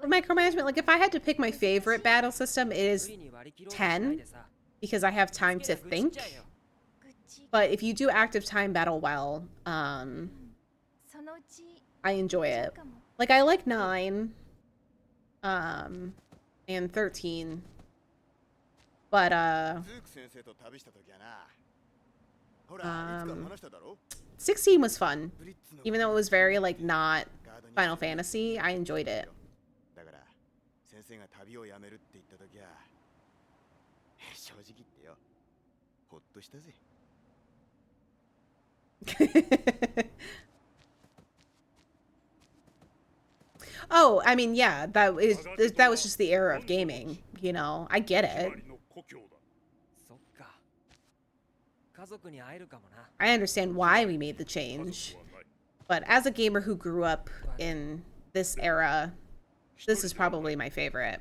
S1: micromanagement. Like, if I had to pick my favorite battle system, it is
S6: 無理に割り切ろうとしないでさ。
S1: because I have time
S6: 好き
S1: to
S6: な愚痴っ
S1: think.
S6: ちゃえよ。
S2: 愚痴
S1: But if you do active time battle well,
S2: そのうち
S1: I enjoy
S2: 言っちゃ
S1: it.
S2: うかも
S1: Like, I like 9, and 13. But,
S5: ズーク先生と旅した時やな。ほら、いつか話しただろ。
S1: 16 was fun.
S5: ブリッツの
S1: Even though it was very, like, not
S5: ガードに
S1: Final Fantasy, I enjoyed it.
S5: だから先生が旅をやめるって言った時は正直言ってよほっとしたぜ。
S1: Oh, I mean, yeah, that was just the era of gaming, you know. I get it.
S6: そっか。家族に会えるかもな。
S1: I understand why we made the change. But as a gamer who grew up in this era, this is probably my favorite.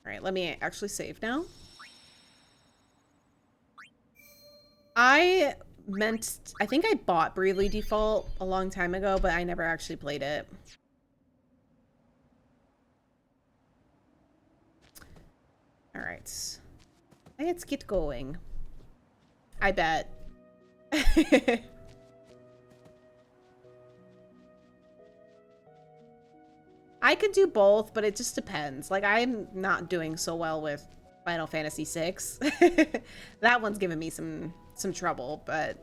S1: Alright, let me actually save now. I think I bought Bravely Default a long time ago, but I never actually played it. Alright. Let's get going. I bet. I could do both, but it just depends. Like, I'm not doing so well with Final Fantasy VI. That one's giving me some trouble, but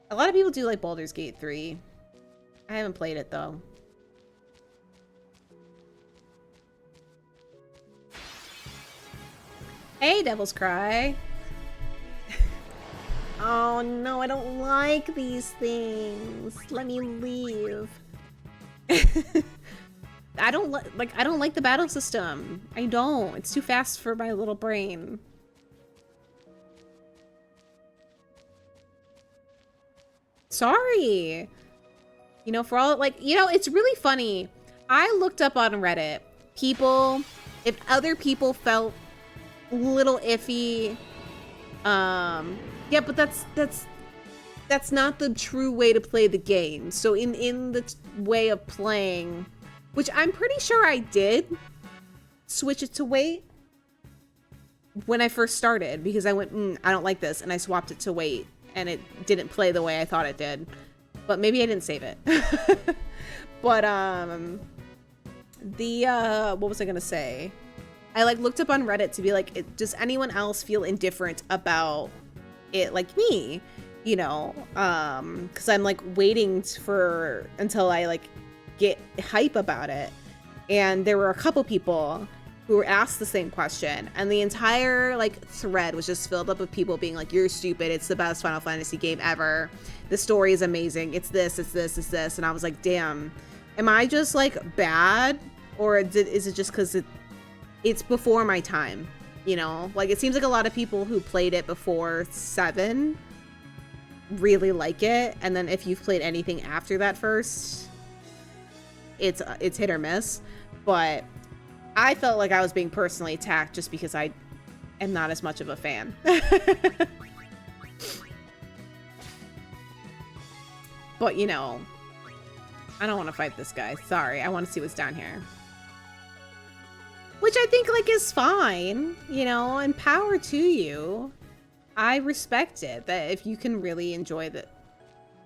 S1: a lot of people do like Baldur's Gate 3. I haven't played it though. Hey, Devil's Cry. Oh no, I don't like these things. Let me leave. I don't like the battle system. I don't. It's too fast for my little brain. Sorry. You know, for all, like, you know, it's really funny. I looked up on Reddit, people, if other people felt a little iffy, yeah, but that's not the true way to play the game. So in the way of playing, which I'm pretty sure I did switch it to wait when I first started, because I went, I don't like this, and I swapped it to wait, and it didn't play the way I thought it did. But maybe I didn't save it. But what was I gonna say? I like looked up on Reddit to be like, does anyone else feel indifferent about it like me? You know, because I'm like waiting until I like get hype about it. And there were a couple people who were asked the same question, and the entire like thread was just filled up with people being like, you're stupid, it's the best Final Fantasy game ever, the story is amazing, it's this, it's this, it's this. And I was like, damn, am I just like bad, or is it just because it's before my time, you know? Like, it seems like a lot of people who played it before 7 really like it, and then if you've played anything after that first, it's hit or miss. But I felt like I was being personally attacked just because I am not as much of a fan. But, you know, I don't want to fight this guy. Sorry, I want to see what's down here. Which I think, like, is fine, you know, and power to you. I respect it, that if you can really enjoy the...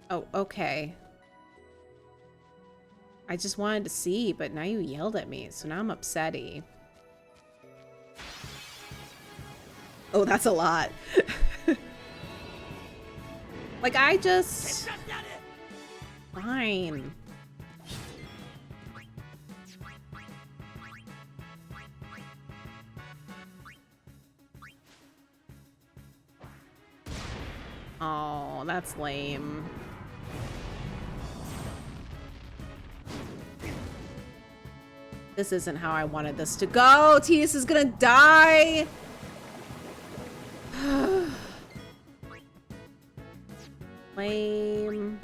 S1: Oh, okay. I just wanted to see, but now you yelled at me, so now I'm upsetty. Oh, that's a lot. Like, I just... Fine. Oh, that's lame. This isn't how I wanted this to go. Titus is gonna die. Lame.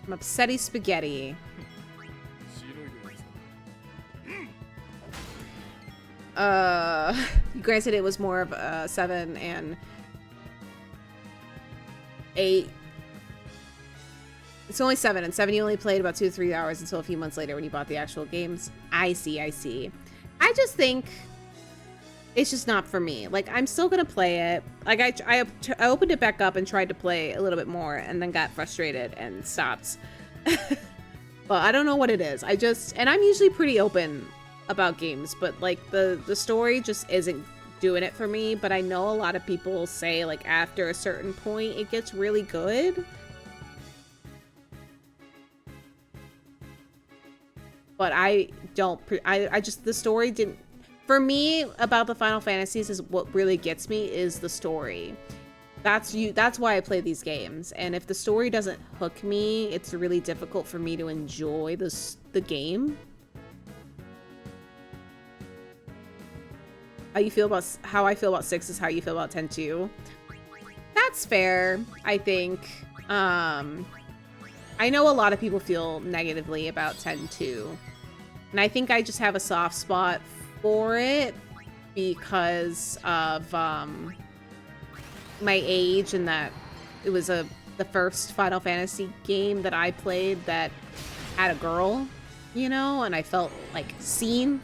S1: I'm upsetty spaghetti. Granted, it was more of 7 and 8. It's only 7, and 7 you only played about 2 to 3 hours until a few months later when you bought the actual games. I see, I see. I just think it's just not for me. Like, I'm still gonna play it. Like, I opened it back up and tried to play a little bit more and then got frustrated and stopped. But I don't know what it is. And I'm usually pretty open about games, but like the story just isn't doing it for me. But I know a lot of people say like after a certain point it gets really good. But I just, the story didn't, for me, about the Final Fantasies is what really gets me is the story. That's why I play these games. And if the story doesn't hook me, it's really difficult for me to enjoy the game. How I feel about 6 is how you feel about 10 too. That's fair, I think. I know a lot of people feel negatively about 10 too. And I think I just have a soft spot for it because of my age, and that it was the first Final Fantasy game that I played that had a girl, you know, and I felt like seen.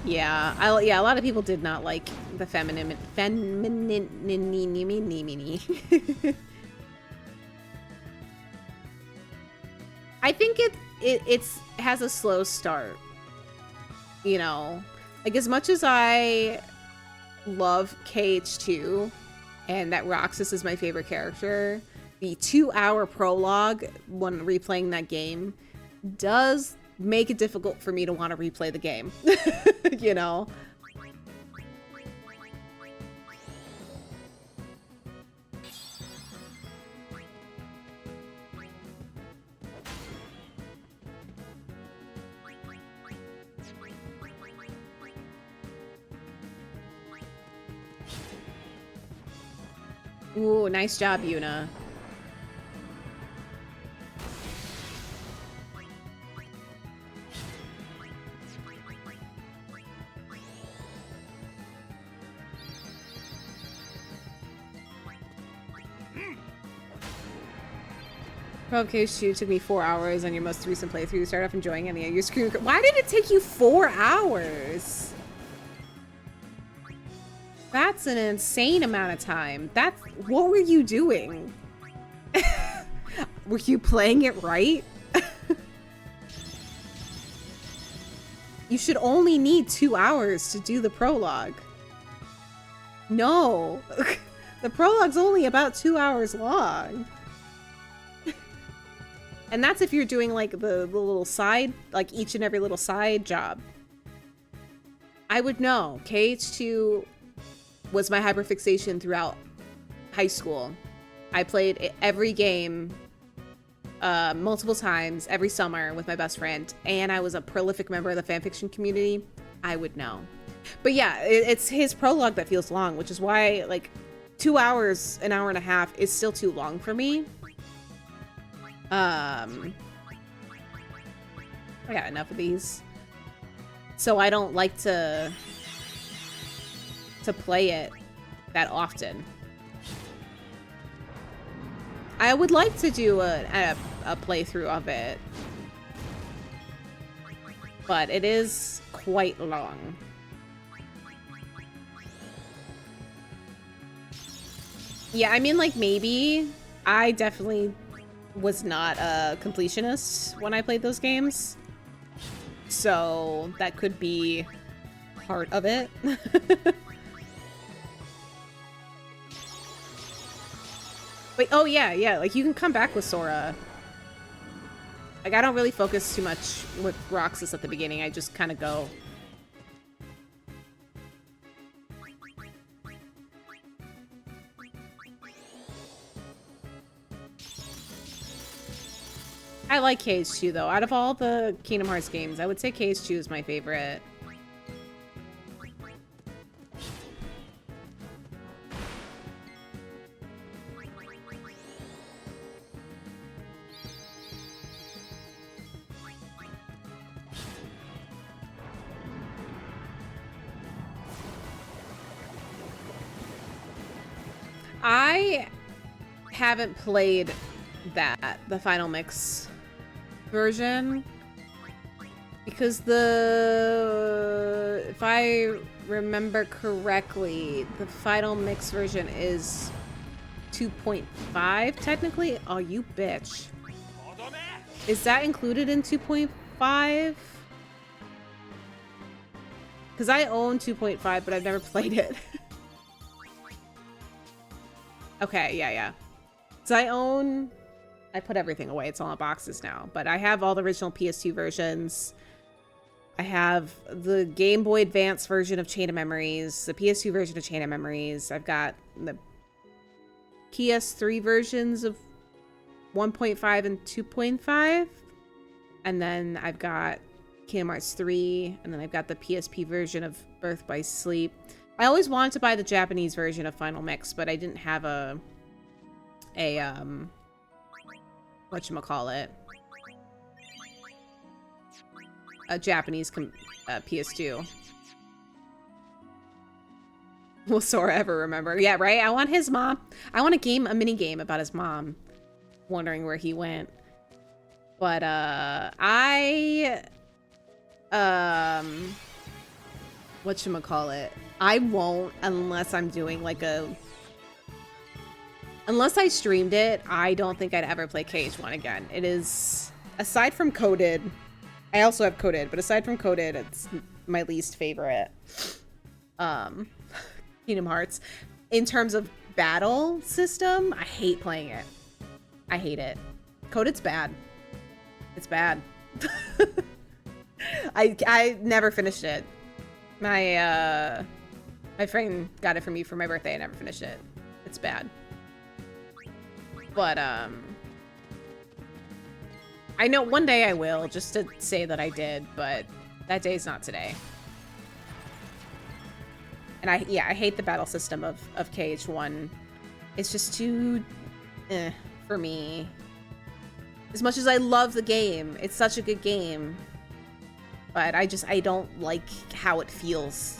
S1: Yeah, a lot of people did not like the feminine. I think it has a slow start, you know, like as much as I love KH2 and that Roxas is my favorite character, the 2-hour prologue when replaying that game does make it difficult for me to want to replay the game, you know. Ooh, nice job, Yuna. Provocation 2 took me 4 hours on your most recent playthrough. You started off enjoying it, and then your screen. Why did it take you 4 hours? That's an insane amount of time. What were you doing? Were you playing it right? You should only need 2 hours to do the prologue. No. The prologue's only about 2 hours long. And that's if you're doing like the little side, like each and every little side job. I would know. KH2 was my hyperfixation throughout high school. I played every game multiple times every summer with my best friend, and I was a prolific member of the fanfiction community. I would know. But yeah, it's his prologue that feels long, which is why like 2 hours, an hour and a half is still too long for me. I got enough of these. So I don't like to play it that often. I would like to do a playthrough of it, but it is quite long. Yeah, I mean, like, maybe I definitely was not a completionist when I played those games, so that could be part of it. But oh yeah, like you can come back with Sora. Like I don't really focus too much with Roxas at the beginning. I just kind of go. I like KH2 though. Out of all the Kingdom Hearts games, I would say KH2 is my favorite. I haven't played the Final Mix version, because if I remember correctly, the Final Mix version is 2.5 technically. Oh, you bitch. Is that included in 2.5? Because I own 2.5, but I've never played it. Okay, yeah. So I put everything away. It's all in boxes now. But I have all the original PS2 versions. I have the Game Boy Advance version of Chain of Memories, the PS2 version of Chain of Memories. I've got the PS3 versions of 1.5 and 2.5. And then I've got Kingdom Hearts 3. And then I've got the PSP version of Birth by Sleep. I always wanted to buy the Japanese version of Final Mix, but I didn't have whatchamacallit, a Japanese PS2. Will Sora ever remember? Yeah, right? I want his mom. I want a mini game about his mom wondering where he went. But whatchamacallit, I won't unless I'm doing like unless I streamed it. I don't think I'd ever play KH1 again. It is, aside from Coded, I also have Coded, but aside from Coded, it's my least favorite Kingdom Hearts. In terms of battle system, I hate playing it. I hate it. Coded's bad. It's bad. I never finished it. My friend got it for me for my birthday. I never finished it. It's bad. But, I know one day I will, just to say that I did, but that day's not today. And I hate the battle system of KH1. It's just too, for me. As much as I love the game, it's such a good game. But I don't like how it feels.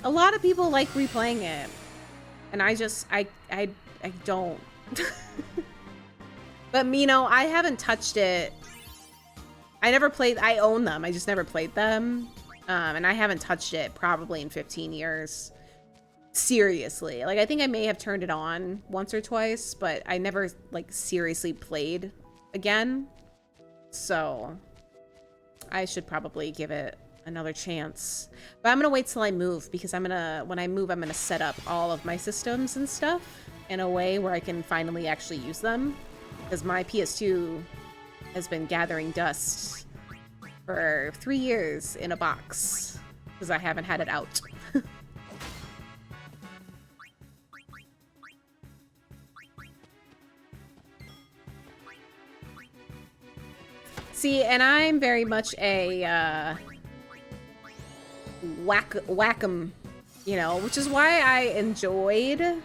S1: A lot of people like replaying it. And I don't. But, you know, I haven't touched it. I own them. I just never played them. And I haven't touched it probably in 15 years. Seriously. Like, I think I may have turned it on once or twice, but I never, like, seriously played again. So, I should probably give it another chance. But I'm gonna wait till I move, because when I move, I'm gonna set up all of my systems and stuff in a way where I can finally actually use them. Because my PS2 has been gathering dust for 3 years in a box, because I haven't had it out. See, and I'm very much a whack-em, you know, which is why I enjoyed,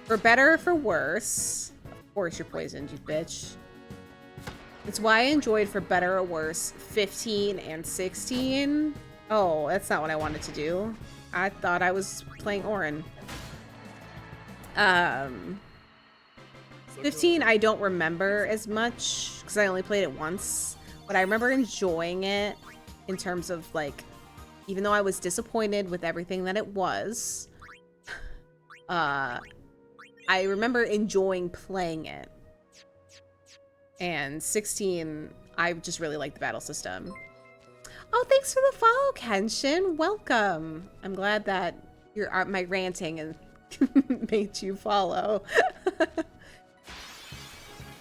S1: for better or for worse, of course you're poisoned, you bitch. It's why I enjoyed, for better or worse, 15 and 16. Oh, that's not what I wanted to do. I thought I was playing Orin. 15 I don't remember as much, because I only played it once, but I remember enjoying it in terms of, like, even though I was disappointed with everything that it was, I remember enjoying playing it. And 16, I just really like the battle system. Oh, thanks for the follow, Kenshin. Welcome. I'm glad that my ranting and made you follow.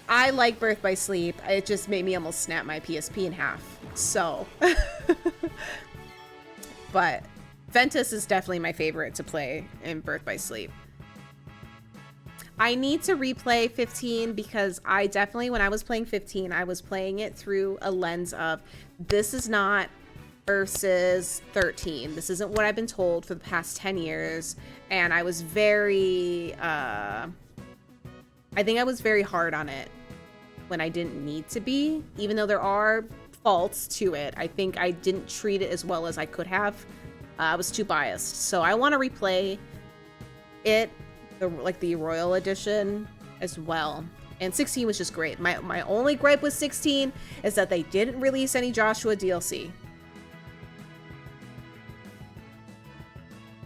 S1: I like Birth by Sleep. It just made me almost snap my PSP in half. So, but Ventus is definitely my favorite to play in Birth by Sleep. I need to replay 15 because I definitely, when I was playing 15, I was playing it through a lens of, this is not versus 13. This isn't what I've been told for the past 10 years. And I was very, I think I was very hard on it when I didn't need to be, even though there are faults to it. I think I didn't treat it as well as I could have. I was too biased. So I want to replay it, like the Royal Edition as well. And 16 was just great. My only gripe with 16 is that they didn't release any Joshua DLC.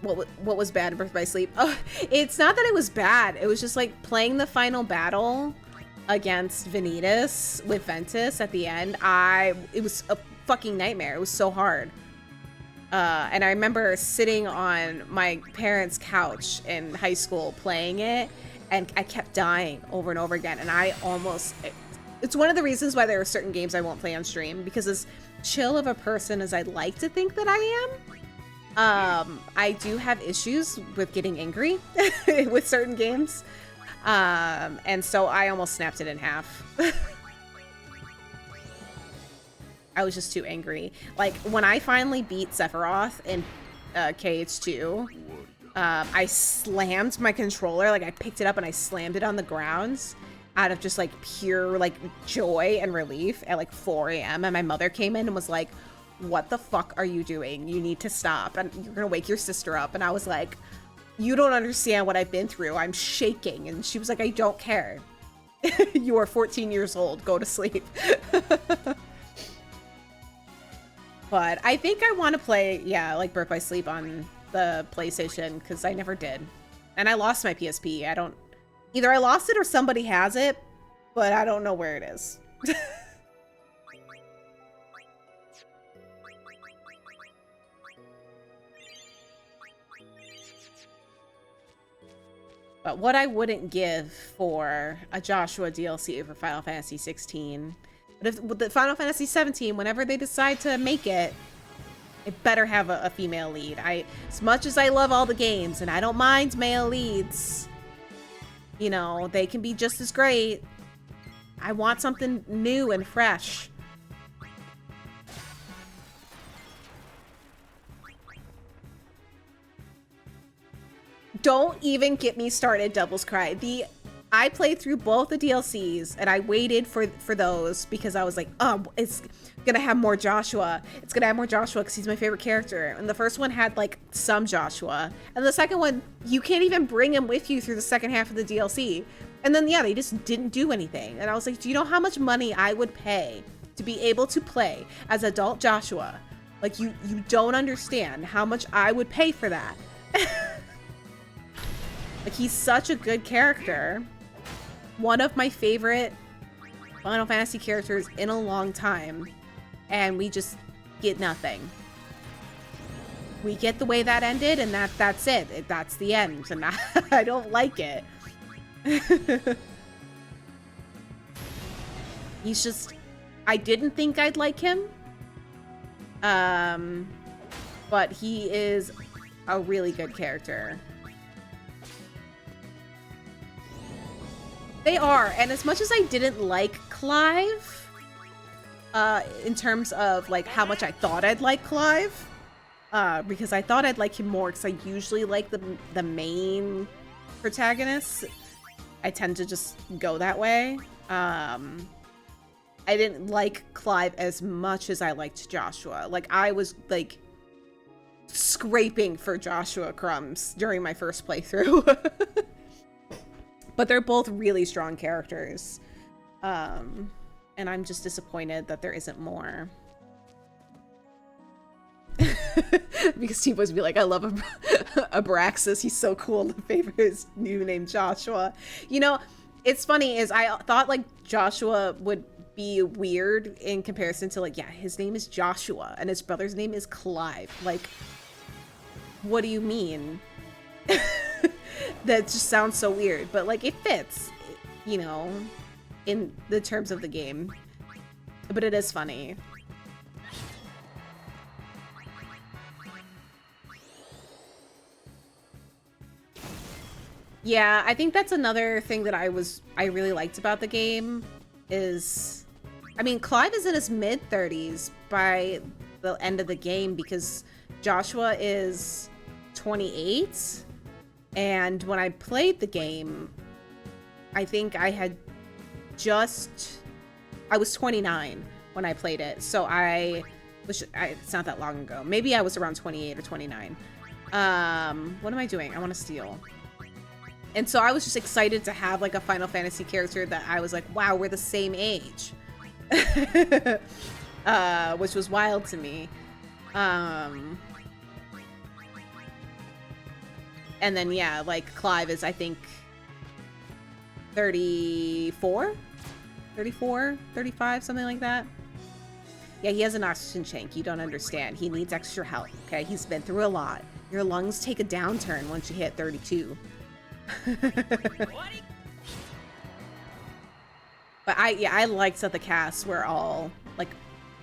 S1: What was bad in Birth by Sleep? Oh, it's not that it was bad. It was just like playing the final battle against Vanitas with Ventus at the end. It was a fucking nightmare. It was so hard. And I remember sitting on my parents' couch in high school playing it, and I kept dying over and over again. And it's one of the reasons why there are certain games I won't play on stream, because as chill of a person as I'd like to think that I am, I do have issues with getting angry with certain games. And so I almost snapped it in half. I was just too angry. Like, when I finally beat Sephiroth in KH2, I slammed my controller. Like, I picked it up and I slammed it on the ground out of just, like, pure, like, joy and relief at, like, 4 a.m. And my mother came in and was like, what the fuck are you doing? You need to stop. And you're gonna wake your sister up. And I was like, you don't understand what I've been through. I'm shaking. And she was like, I don't care. You are 14 years old. Go to sleep. But I think I want to play, yeah, like Birth by Sleep on the PlayStation, because I never did. And I lost my PSP. Either I lost it or somebody has it, but I don't know where it is. But what I wouldn't give for a Joshua DLC for Final Fantasy 16. But if with the Final Fantasy 17, whenever they decide to make it, it better have a female lead. As much as I love all the games, and I don't mind male leads, you know, they can be just as great. I want something new and fresh. Don't even get me started, Devil's Cry. I played through both the DLCs, and I waited for those because I was like, oh, it's gonna have more Joshua. It's gonna have more Joshua because he's my favorite character. And the first one had like some Joshua, and the second one, you can't even bring him with you through the second half of the DLC. And then yeah, they just didn't do anything. And I was like, do you know how much money I would pay to be able to play as adult Joshua? Like, you don't understand how much I would pay for that. Like, he's such a good character. One of my favorite Final Fantasy characters in a long time. And we just get nothing. we get the way that ended, and that's it. That's the end, and I don't like it. He's just, I didn't think I'd like him. But he is a really good character. They are, and as much as I didn't like Clive, in terms of like how much I thought I'd like Clive, because I thought I'd like him more because I usually like the main protagonists. I tend to just go that way. I didn't like Clive as much as I liked Joshua. Like, I was like scraping for Joshua crumbs during my first playthrough. But they're both really strong characters. And I'm just disappointed that there isn't more. Because T-Boys would be like, I love Abraxas. He's so cool to favor his new name Joshua. You know, it's funny is I thought like Joshua would be weird in comparison to like, yeah, his name is Joshua and his brother's name is Clive. Like, what do you mean? That just sounds so weird, but like it fits, you know, in the terms of the game. But it is funny. Yeah, I think that's another thing that I really liked about the game is, I mean, Clive is in his mid-30s by the end of the game because Joshua is 28. And when I played the game, I think I was 29 when I played it. So it's not that long ago. Maybe I was around 28 or 29. What am I doing? I want to steal. And so I was just excited to have like a Final Fantasy character that I was like, wow, we're the same age. Which was wild to me. And then, yeah, like, Clive is, I think, 34? 34? 35? Something like that? Yeah, he has an oxygen tank. You don't understand. He needs extra help, okay? He's been through a lot. Your lungs take a downturn once you hit 32. But I liked that the cast were all, like,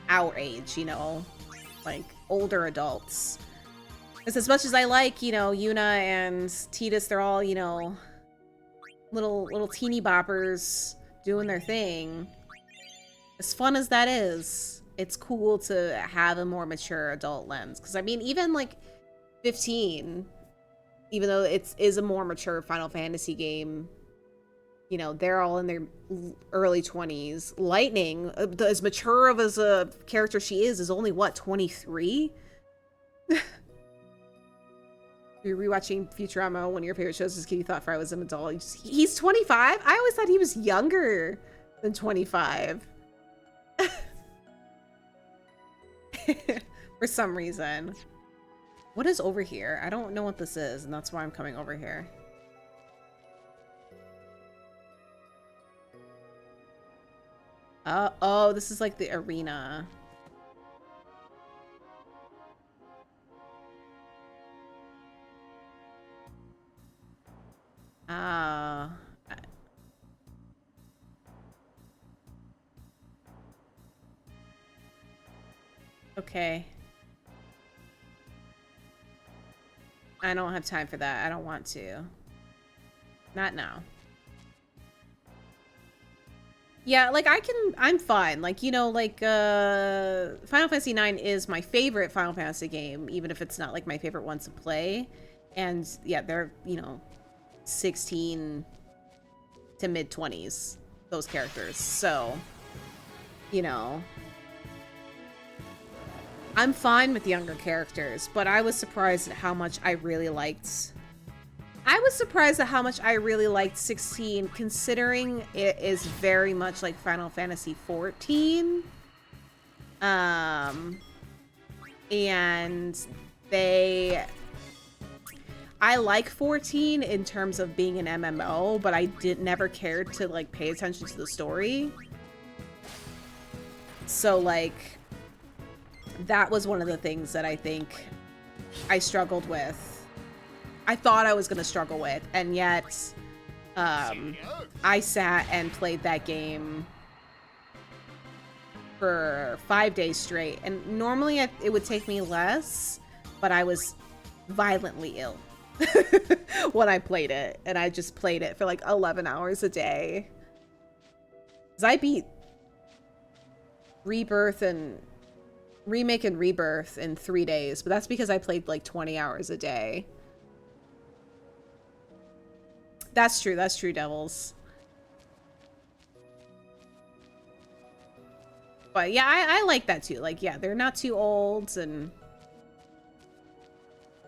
S1: our age, you know? Like, older adults. Because as much as I like, you know, Yuna and Tidus, they're all, you know, little teeny boppers doing their thing. As fun as that is, it's cool to have a more mature adult lens. Because, I mean, even, like, 15, even though it is a more mature Final Fantasy game, you know, they're all in their early 20s. Lightning, as mature of as a character she is only, what, 23? You're rewatching Futurama, one of your favorite shows is Kitty Thought Fry was an adult. He's 25? I always thought he was younger than 25. For some reason. What is over here? I don't know what this is, and that's why I'm coming over here. Oh, this is like the arena. Okay. I don't have time for that. I don't want to. Not now. Yeah, like I'm fine. Like, you know, like Final Fantasy IX is my favorite Final Fantasy game, even if it's not like my favorite one to play. And yeah, they're, you know, 16 to mid-20s, those characters. So, you know, I'm fine with younger characters, but I was surprised at how much I really liked... I was surprised at how much I really liked 16, considering it is very much like Final Fantasy 14. And I like 14 in terms of being an MMO, but I never cared to like pay attention to the story. So like, that was one of the things that I think I struggled with. I thought I was gonna struggle with, and yet I sat and played that game for 5 days straight. And normally it would take me less, but I was violently ill when I played it. And I just played it for like 11 hours a day. 'Cause I beat Rebirth and Remake and Rebirth in 3 days, but that's because I played like 20 hours a day. That's true, Devils. But yeah, I like that too. Like, yeah, they're not too old and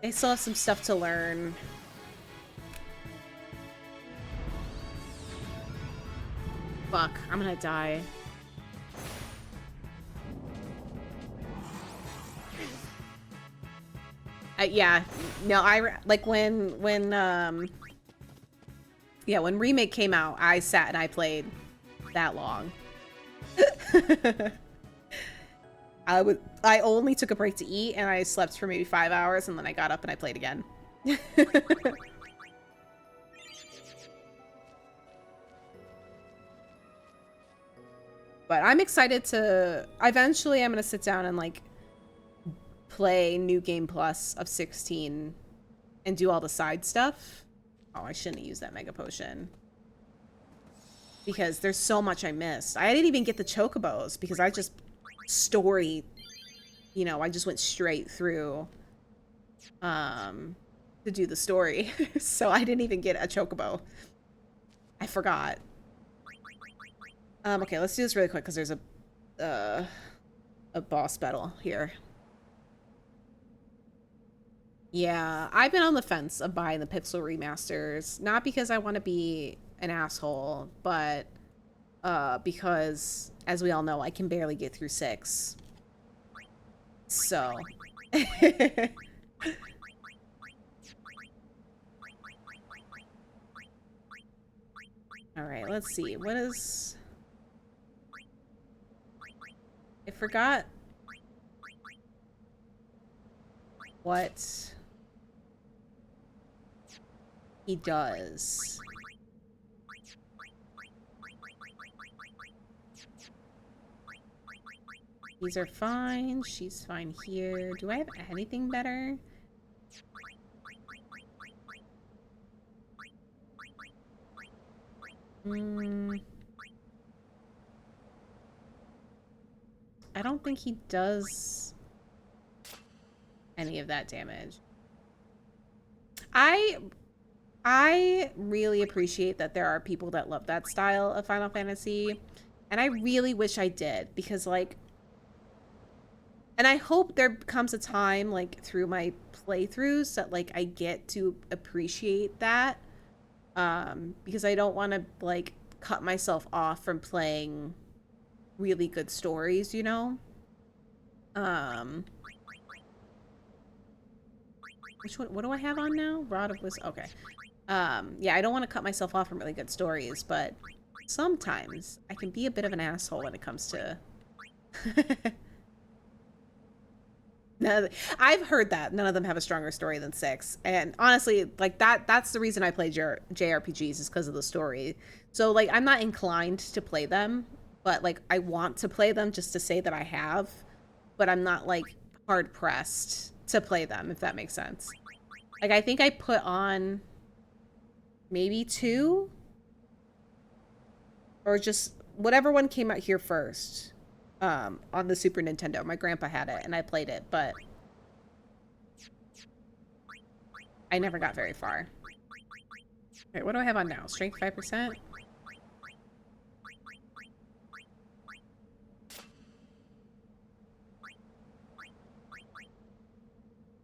S1: they still have some stuff to learn. Fuck, I'm gonna die. Yeah, no, like when Remake came out, I sat and I played that long. I only took a break to eat and I slept for maybe 5 hours and then I got up and I played again. But I'm excited to eventually I'm gonna sit down and like play New Game Plus of 16 and do all the side stuff. Oh, I shouldn't have used that Mega Potion. Because there's so much I missed. I didn't even get the Chocobos because I just story, you know, I just went straight through to do the story. So I didn't even get a Chocobo. I forgot. Okay, let's do this really quick because there's a boss battle here. Yeah, I've been on the fence of buying the Pixel remasters, not because I want to be an asshole, but because, as we all know, I can barely get through 6. So. Alright, let's see. What is... I forgot what he does. These are fine. She's fine here. Do I have anything better? I don't think he does any of that damage. I really appreciate that there are people that love that style of Final Fantasy, and I really wish I did, because like, and I hope there comes a time like through my playthroughs that like I get to appreciate that, because I don't want to like cut myself off from playing really good stories, you know? Which one? What do I have on now? Rod of Wisdom. Okay. Yeah, I don't want to cut myself off from really good stories, but sometimes I can be a bit of an asshole when it comes to... I've heard that none of them have a stronger story than 6, and honestly, like that's the reason I play JRPGs, is because of the story. So like, I'm not inclined to play them, but like I want to play them just to say that I have, but I'm not like hard pressed to play them, if that makes sense. Like, I think I put on maybe 2, or just whatever one came out here first, on the Super Nintendo. My grandpa had it and I played it, but I never got very far. Alright, what do I have on now? Strength 5%?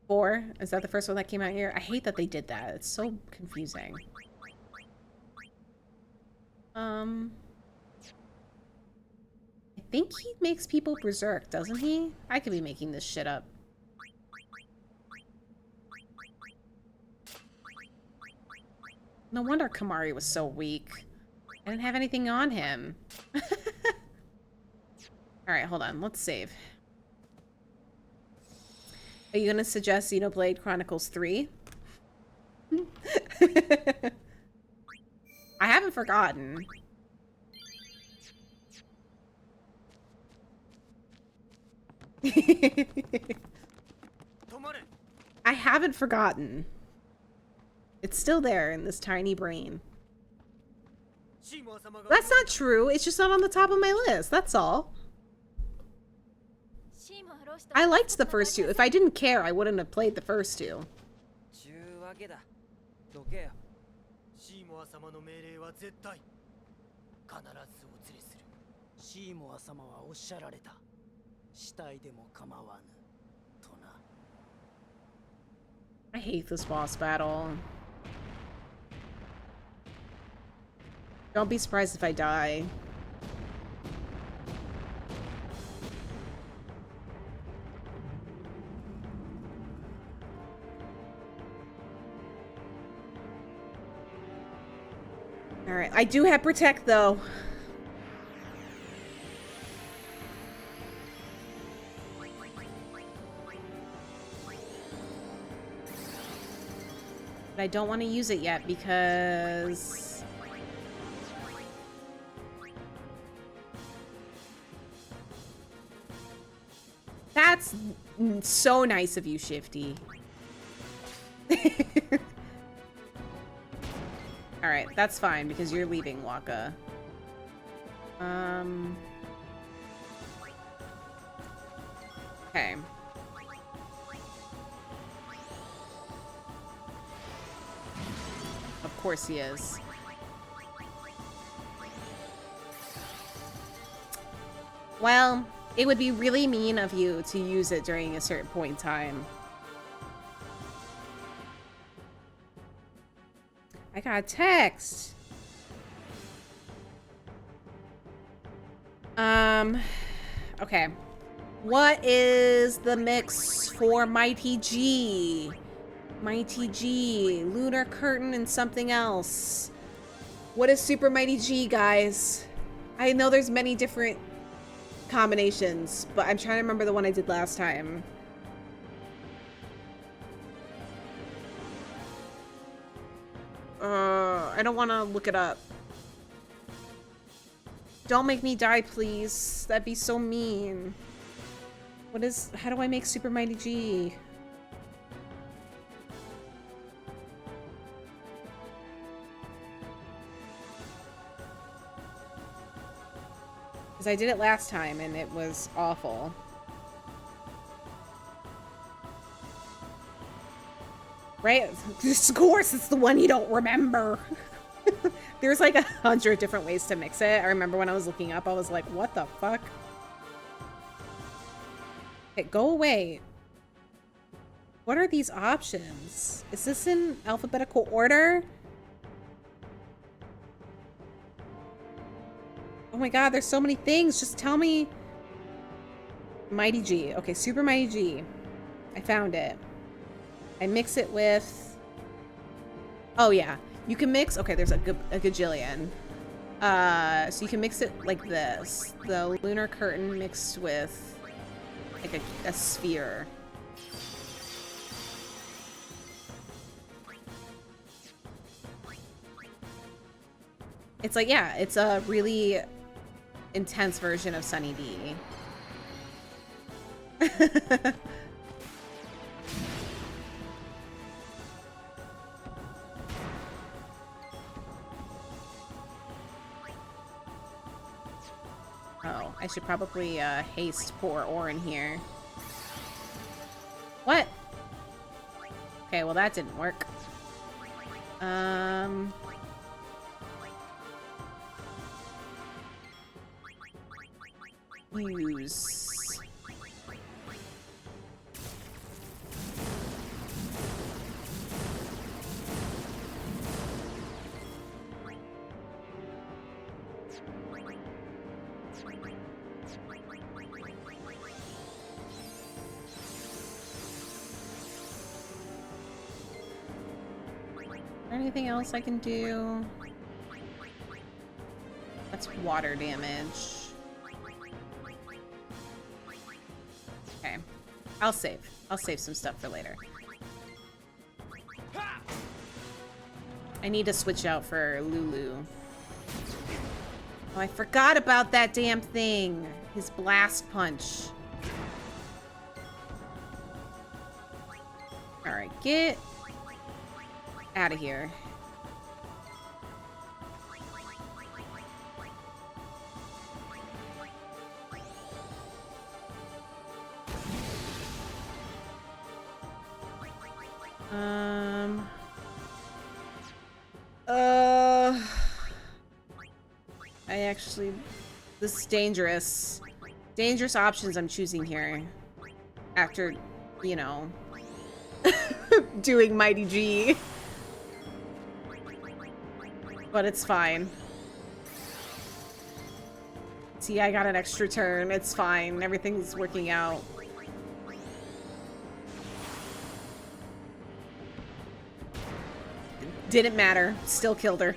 S1: Four? Is that the first one that came out here? I hate that they did that. It's so confusing. I think he makes people berserk, doesn't he? I could be making this shit up. No wonder Kamari was so weak. I didn't have anything on him. Alright, hold on. Let's save. Are you gonna suggest Xenoblade Chronicles 3? I haven't forgotten. I haven't forgotten. It's still there in this tiny brain. That's not true. It's just not on the top of my list. That's all. I liked the first two. If I didn't care, I wouldn't have played the first two.
S6: ちゅうわけだ。どけよ。
S8: シーモア様の命令は絶対。必ずお連れする。シーモア様はおっしゃられた。死体でも構わぬ。とな。
S1: I hate this boss battle. Don't be surprised if I die. Alright, I do have Protect, though. But I don't want to use it yet because... That's so nice of you, Shifty. Alright, that's fine, because you're leaving, Waka. Okay. Of course he is. Well, it would be really mean of you to use it during a certain point in time. I got a text. Okay. What is the mix for Mighty G? Mighty G, Lunar Curtain, and something else. What is Super Mighty G, guys? I know there's many different combinations, but I'm trying to remember the one I did last time. I don't want to look it up. Don't make me die, please. That'd be so mean. What is... How do I make Super Mighty G? Because I did it last time and it was awful. Right? Of course, it's the one you don't remember. There's like 100 different ways to mix it. I remember when I was looking up, I was like, what the fuck? Okay, go away. What are these options? Is this in alphabetical order? Oh my god, there's so many things. Just tell me. Mighty G. Okay, Super Mighty G. I found it. I mix it with... Oh, yeah. You can mix... Okay, there's a gajillion. So you can mix it like this. The Lunar Curtain mixed with like a sphere. It's like, yeah, it's a really intense version of Sunny D. Oh, I should probably haste pour ore in here. What? Okay, well that didn't work. Use. Anything else I can do? That's water damage. Okay. I'll save. I'll save some stuff for later. I need to switch out for Lulu. Oh, I forgot about that damn thing. His blast punch. Alright, get out of here. This is dangerous. Dangerous options I'm choosing here. After, you know, doing Mighty G. But it's fine. See, I got an extra turn. It's fine. Everything's working out. Didn't matter. Still killed her.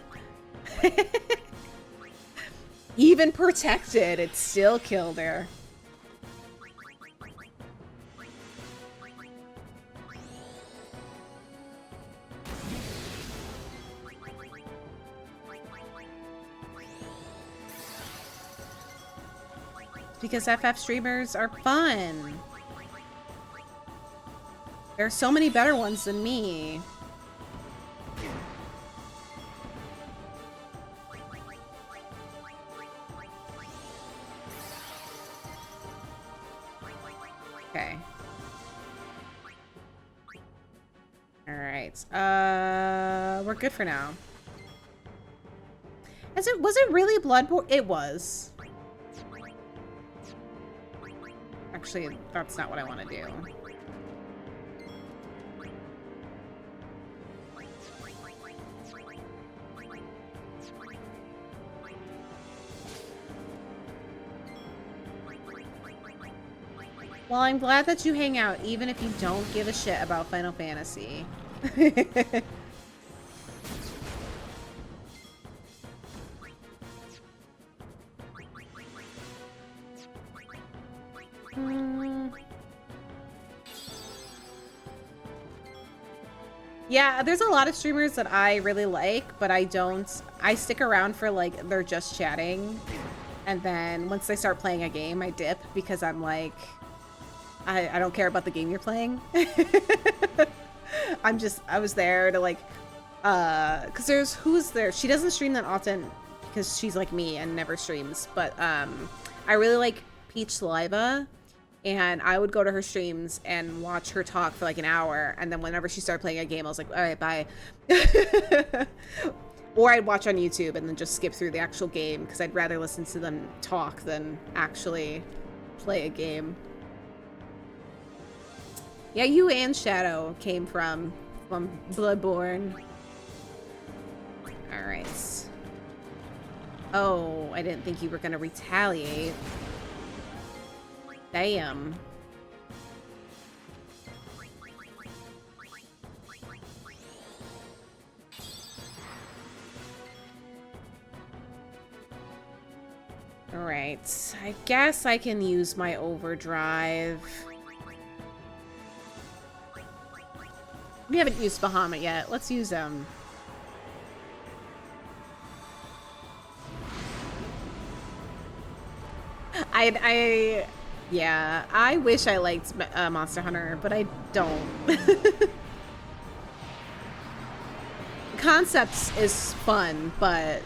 S1: Even protected, it still killed her. Because FF streamers are fun. There are so many better ones than me. Okay. Alright. We're good for now. Was it really Bloodborne? It was. Actually, that's not what I want to do. Well, I'm glad that you hang out, even if you don't give a shit about Final Fantasy. Yeah, there's a lot of streamers that I really like, but I stick around for like, they're just chatting. And then once they start playing a game, I dip because I'm like, I don't care about the game you're playing. I was there to like, cause who's there? She doesn't stream that often because she's like me and never streams. But I really like Peach Saliva, and I would go to her streams and watch her talk for like an hour. And then whenever she started playing a game, I was like, all right, bye. Or I'd watch on YouTube and then just skip through the actual game because I'd rather listen to them talk than actually play a game. Yeah, you and Shadow came from Bloodborne. Alright. Oh, I didn't think you were gonna retaliate. Damn. Alright, I guess I can use my overdrive. We haven't used Bahamut yet. Let's use him. Yeah, I wish I liked Monster Hunter, but I don't. Concepts is fun, but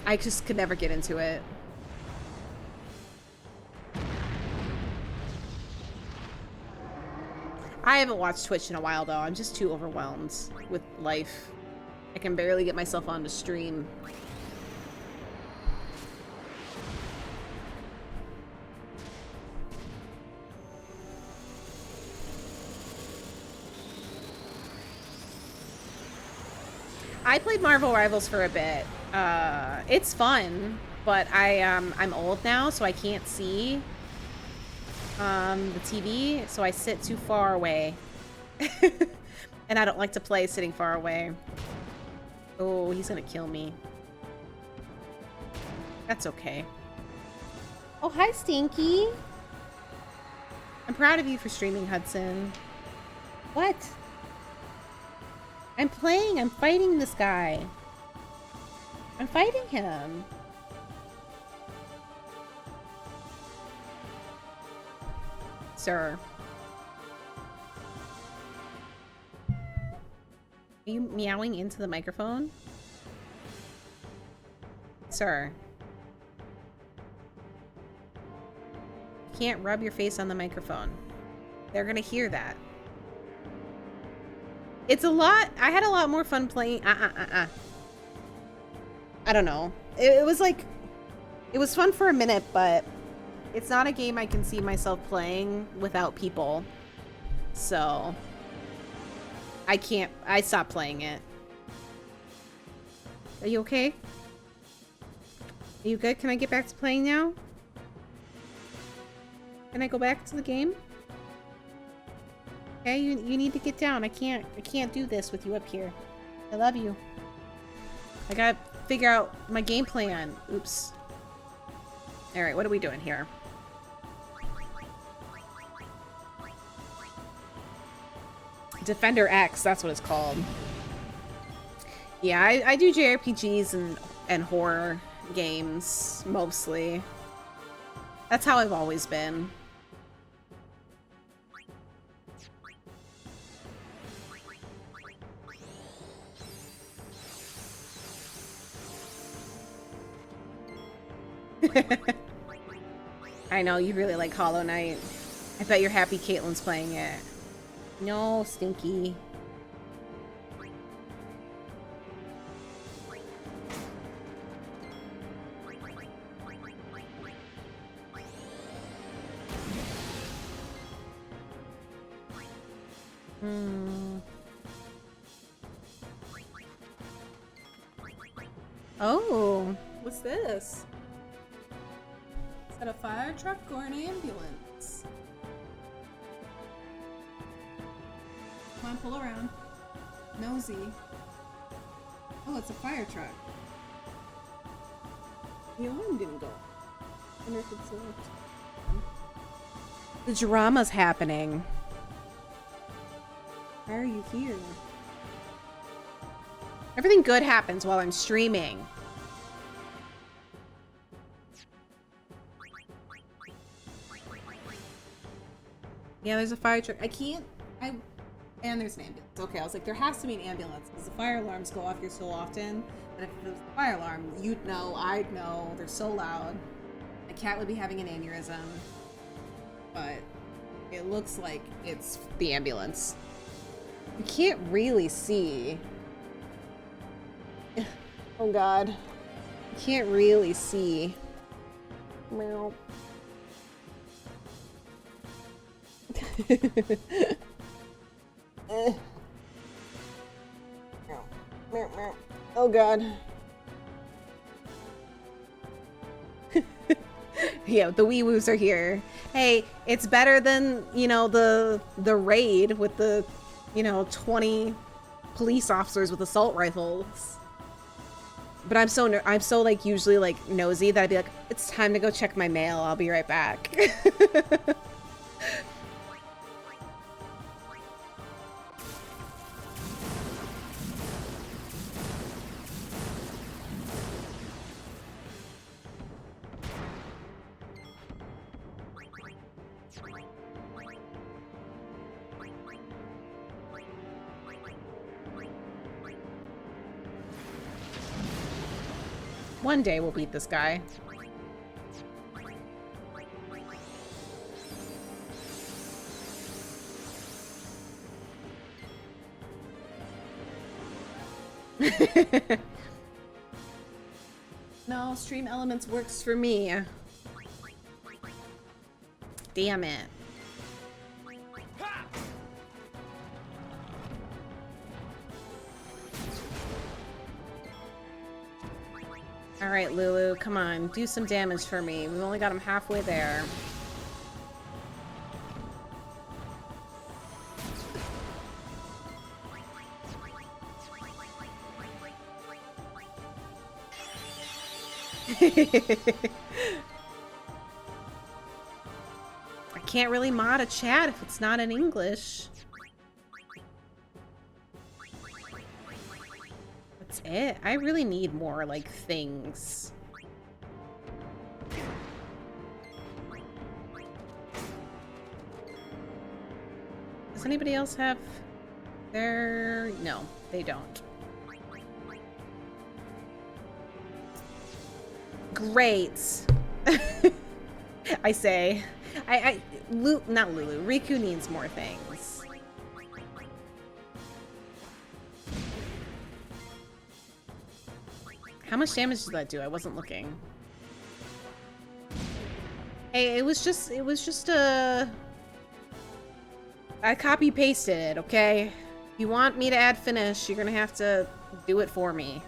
S1: I just could never get into it. I haven't watched Twitch in a while, though. I'm just too overwhelmed with life. I can barely get myself on to stream. I played Marvel Rivals for a bit. It's fun, but I'm old now, so I can't see the TV, so I sit too far away. And I don't like to play sitting far away. Oh, he's gonna kill me. That's okay. Oh, hi, Stinky. I'm proud of you for streaming, Hudson. What? I'm playing. I'm fighting this guy. I'm fighting him. Sir. Are you meowing into the microphone? Sir. You can't rub your face on the microphone. They're gonna hear that. It's a lot. I had a lot more fun playing. I don't know. It was like, it was fun for a minute, but it's not a game I can see myself playing without people. So I stopped playing it. Are you okay? Are you good? Can I get back to playing now? Can I go back to the game? Okay, you need to get down. I can't do this with you up here. I love you. I gotta figure out my game plan. Oops. Alright, what are we doing here? Defender X, that's what it's called. Yeah, I do JRPGs and horror games, mostly. That's how I've always been. I know, you really like Hollow Knight. I bet you're happy Caitlin's playing it. No, Stinky. Oh, what's this? Is that a fire truck or an ambulance? Come on, pull around. Nosy. Oh, it's a fire truck. The alarm didn't go. I wonder if it's the drama's happening. Why are you here? Everything good happens while I'm streaming. Yeah, there's a fire truck. And there's an ambulance. Okay, I was like, there has to be an ambulance because the fire alarms go off here so often that if it was a fire alarm, you'd know, I'd know. They're so loud. My cat would be having an aneurysm. But it looks like it's the ambulance. You can't really see. Oh god. You can't really see. Meow. Oh god. Yeah, the wee woos are here. Hey, it's better than, you know, the raid with the, you know, 20 police officers with assault rifles. But I'm so like usually like nosy that I'd be like, it's time to go check my mail. I'll be right back. One day we'll beat this guy. No, Stream Elements works for me. Damn it. Alright, Lulu, come on. Do some damage for me. We've only got him halfway there. I can't really mod a chat if it's not in English. That's it. I really need more, like, things. Does anybody else have their... No, they don't. Great. I say. Not Lulu. Riku needs more things. How much damage did that do? I wasn't looking. Hey, it was just I copy pasted it, okay? If you want me to add finish, you're gonna have to do it for me.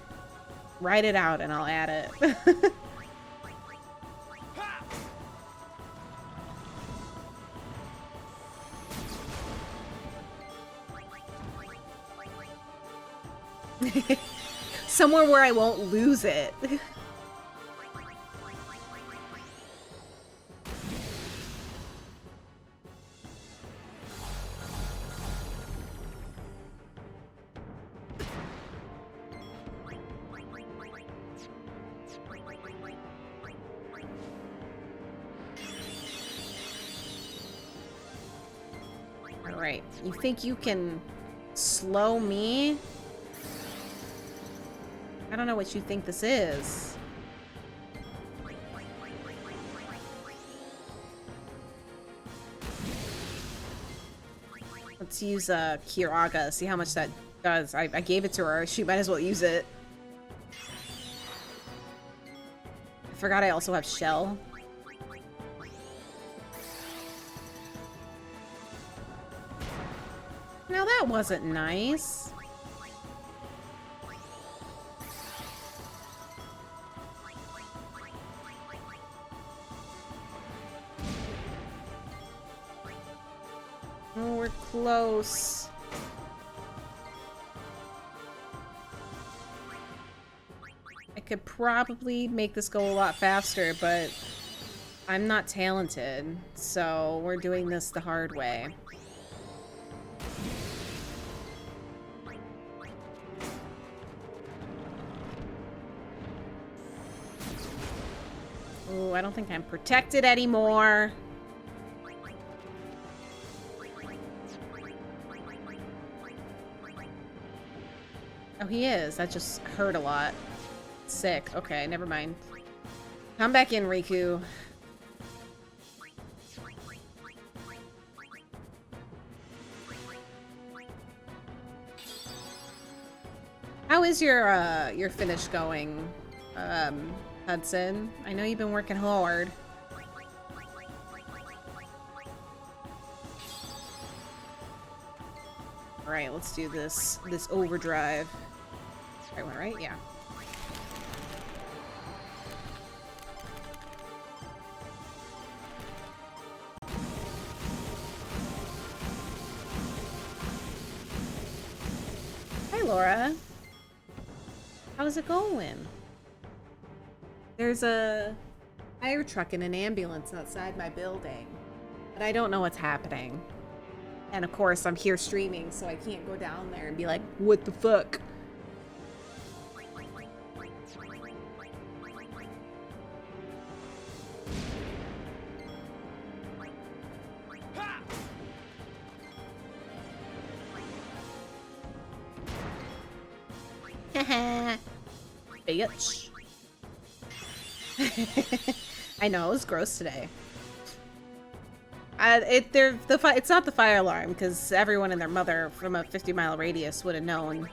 S1: Write it out and I'll add it. Somewhere where I won't lose it. Alright, you think you can slow me? I don't know what you think this is. Let's use Kiraga, see how much that does. I gave it to her. She might as well use it. I forgot I also have Shell. Now that wasn't nice. Oh, we're close. I could probably make this go a lot faster, but I'm not talented, so we're doing this the hard way. Ooh, I don't think I'm protected anymore. Oh, he is. That just hurt a lot. Sick. Okay, never mind. Come back in, Riku. How is your finish going, Hudson? I know you've been working hard. Alright, let's do this overdrive. Right one, right? Yeah. Hi, Laura. How's it going? There's a fire truck and an ambulance outside my building, but I don't know what's happening. And of course, I'm here streaming, so I can't go down there and be like, what the fuck? Haha. Bitch. I know, it was gross today. It's not the fire alarm, because everyone and their mother from a 50-mile radius would have known.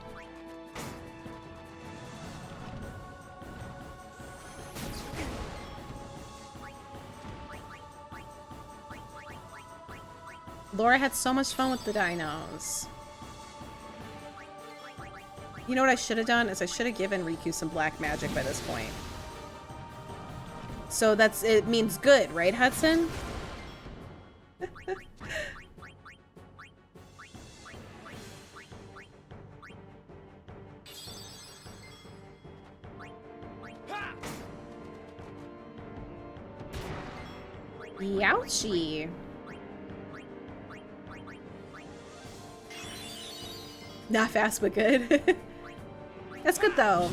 S1: Laura had so much fun with the dinos. You know what I should have done? Is I should have given Riku some black magic by this point. So it means good, right, Hudson? Youchie. Not fast, but good. That's good, though.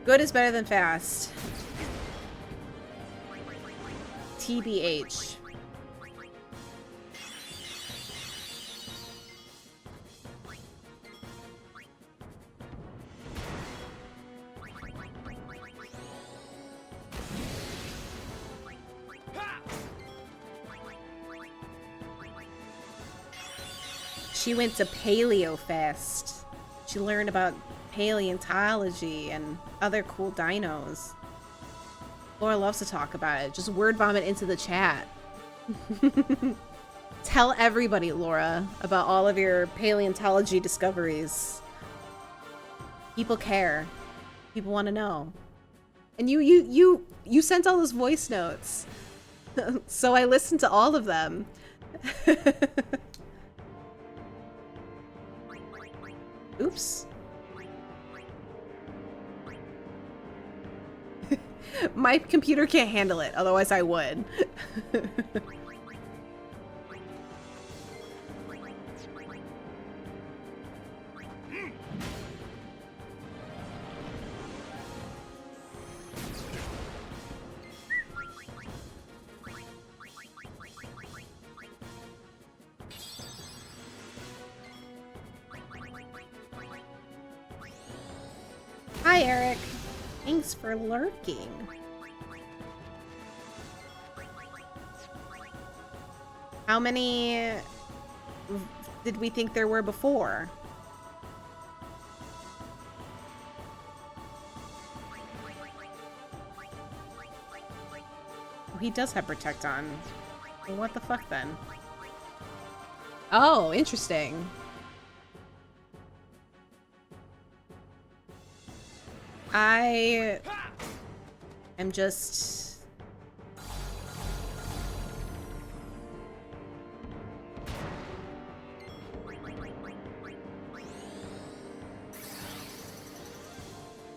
S1: Good is better than fast. TBH. She went to Paleo Fest. She learned about paleontology and other cool dinos. Laura loves to talk about it. Just word vomit into the chat. Tell everybody, Laura, about all of your paleontology discoveries. People care. People want to know. And you sent all those voice notes. So I listened to all of them. Oops. My computer can't handle it, otherwise I would. Hi, Eric. Thanks for lurking. How many did we think there were before? Oh, he does have Protect on. Well, what the fuck then? Oh, interesting. I am just...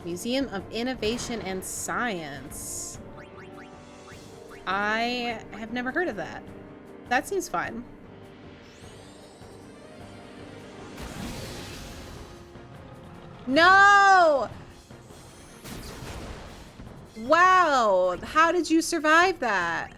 S1: Museum of Innovation and Science. I have never heard of that. That seems fun. No! Wow, how did you survive that?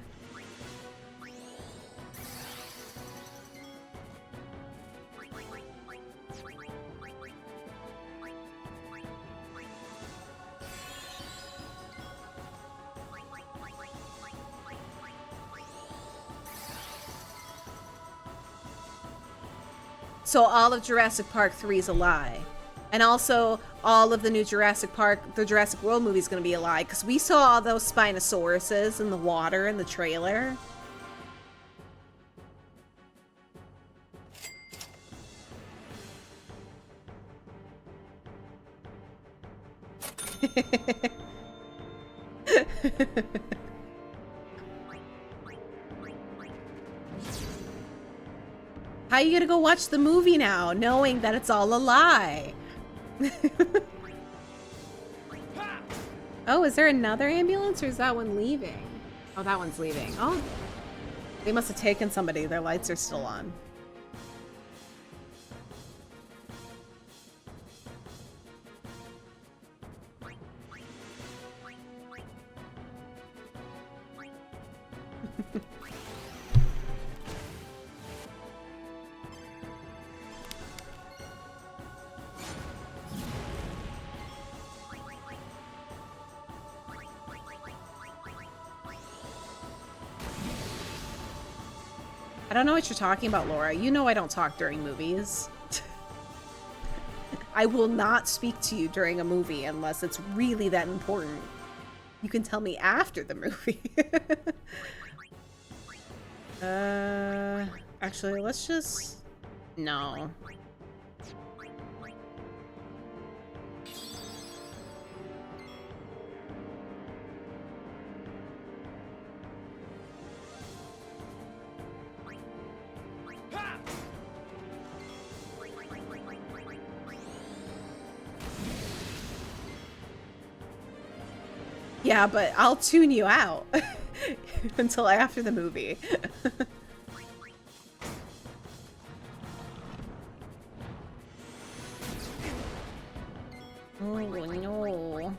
S1: So all of Jurassic Park 3 is a lie. And also, all of the new Jurassic Park, the Jurassic World movie is going to be a lie. Because we saw all those Spinosauruses in the water in the trailer. How are you going to go watch the movie now, knowing that it's all a lie? Oh, is there another ambulance or is that one leaving? Oh, that one's leaving. Oh, they must have taken somebody. Their lights are still on. I don't know what you're talking about, Laura. You know I don't talk during movies. I will not speak to you during a movie unless it's really that important. You can tell me after the movie. Actually, let's just... No. Yeah, but I'll tune you out until after the movie. Oh no.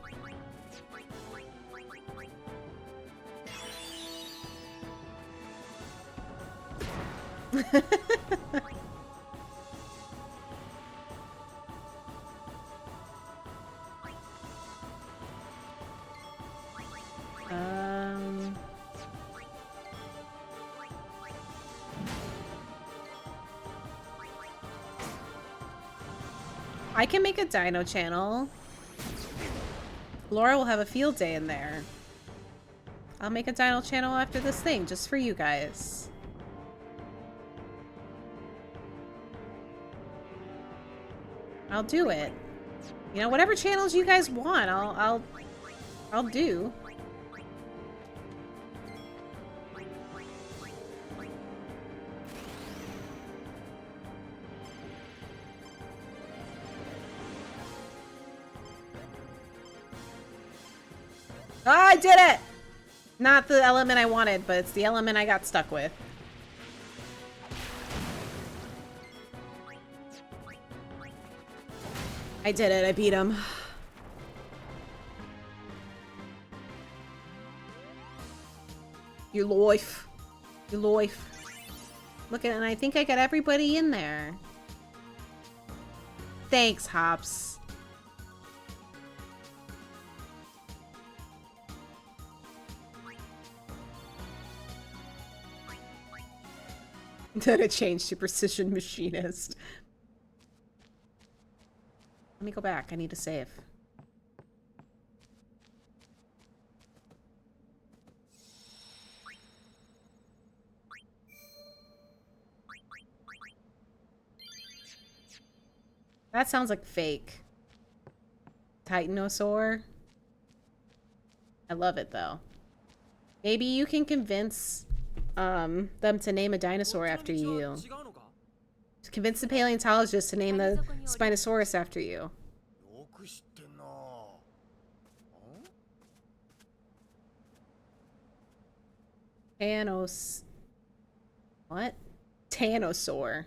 S1: Um, I can make a dino channel. Laura will have a field day in there. I'll make a dino channel after this thing, just for you guys. I'll do it. You know, whatever channels you guys want, I'll do. Oh, I did it! Not the element I wanted, but it's the element I got stuck with. I did it. I beat him. You life. You life. Look at it, and I think I got everybody in there. Thanks, Hops. Then it changed to Precision Machinist. Let me go back. I need to save. That sounds like fake. Titanosaur. I love it though. Maybe you can convince them to name a dinosaur after you. Convince the paleontologist to name the Spinosaurus after you. Thanos. What? Tanosaur.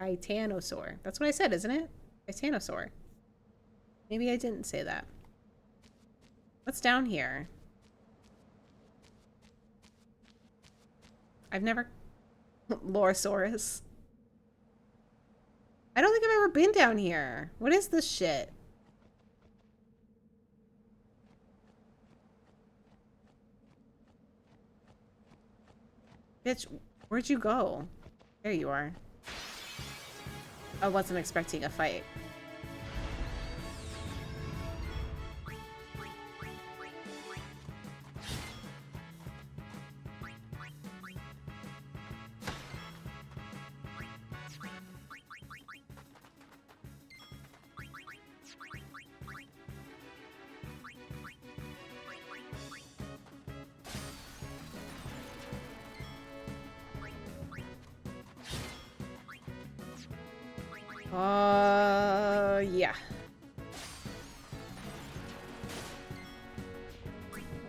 S1: Titanosaur. That's what I said, isn't it? Titanosaur. Maybe I didn't say that. What's down here? I've never... Lorosaurus. I don't think I've ever been down here. What is this shit? Bitch, where'd you go? There you are. I wasn't expecting a fight. Yeah.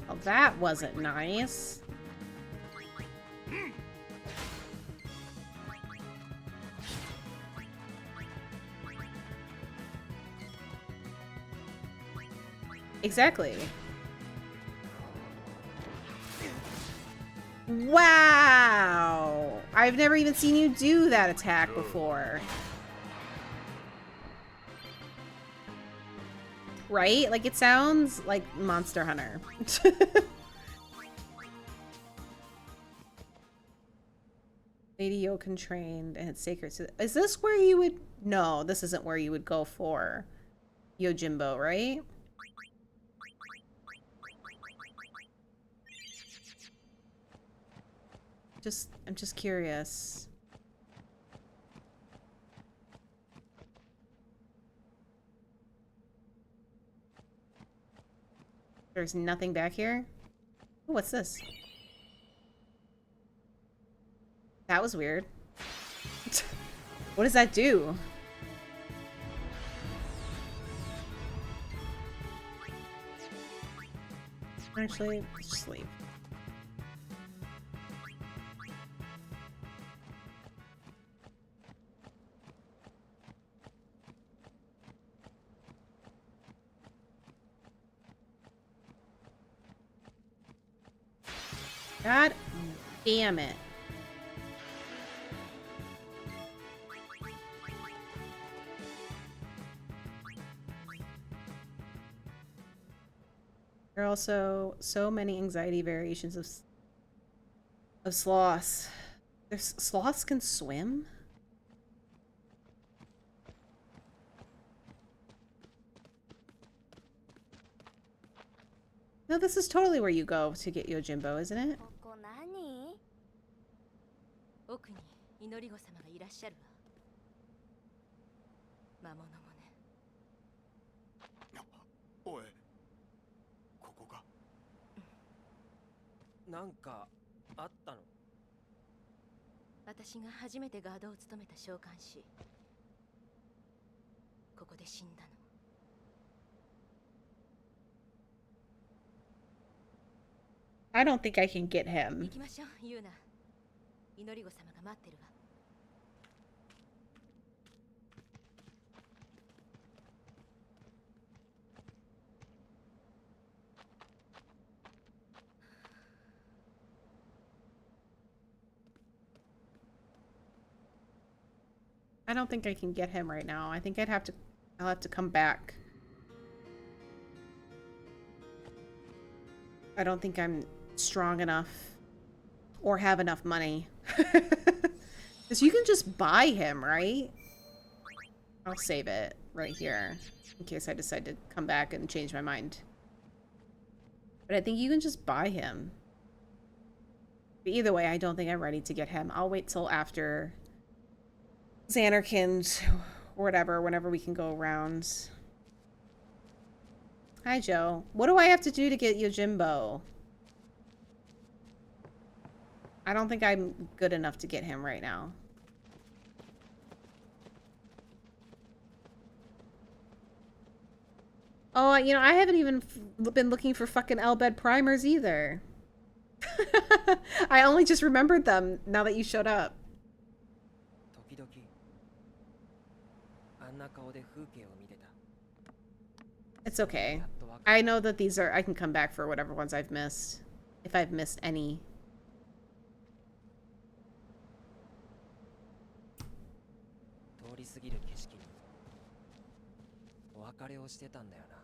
S1: Well, that wasn't nice. Exactly. Wow! I've never even seen you do that attack before. Right? Like, it sounds like Monster Hunter. Lady Yokan trained and it's sacred. So is this where you would... No, this isn't where you would go for Yojimbo, right? I'm just curious. There's nothing back here? Ooh, what's this? That was weird. What does that do? Actually, let's just leave. God damn it. There are also so many anxiety variations of sloths. There's sloths can swim? No, this is totally where you go to get Yojimbo, isn't it?
S2: ここ何？
S7: 奥に祈り子様がいらっしゃるわ。魔物もね。
S5: おい、ここか。
S6: なんかあったの？
S7: 私が初めてガードを務めた召喚師。ここで死んだの。
S1: I don't think I can get
S7: 行
S1: him.
S7: きましょう、ユーナ。祈り子様が待ってるわ。
S1: I don't think I can get him right now. I think I'll have to come back. I don't think I'm strong enough or have enough money. Because you can just buy him, right? I'll save it right here in case I decide to come back and change my mind. But I think you can just buy him. But either way, I don't think I'm ready to get him. I'll wait till after Xanarkand or whatever, whenever we can go around. Hi, Joe. What do I have to do to get Yojimbo? I don't think I'm good enough to get him right now. Oh, you know, I haven't even been looking for fucking Elbed primers either. I only just remembered them now that you showed up.
S6: 時々あんな顔で風景を見てた。
S1: It's okay.
S6: やっとわかる。
S1: I know that these are... I can come back for whatever ones I've missed. If I've missed any.
S6: 通り過ぎる景色にお別れをしてたんだよな。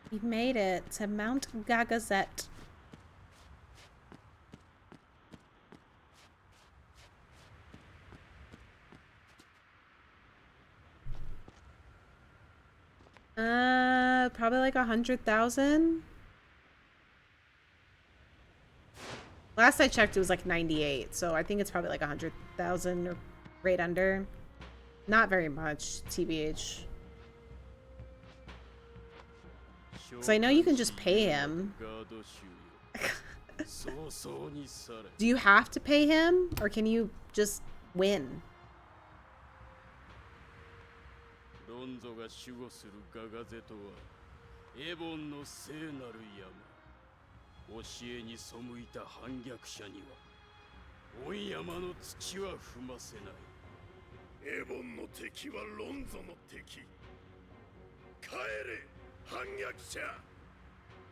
S1: We made it to Mount Gagazet. Probably like 100,000. Last I checked, it was like 98, so I think it's probably like 100,000 or right under. Not very much, TBH. So I know you can just pay him. Do you have to pay him, or can you just win?
S9: ロンゾが守護するガガゼとはエボンの聖なる山。教えに背いた反逆者には御山の土は踏ませない。エボンの敵はロンゾの敵。帰れ反逆者。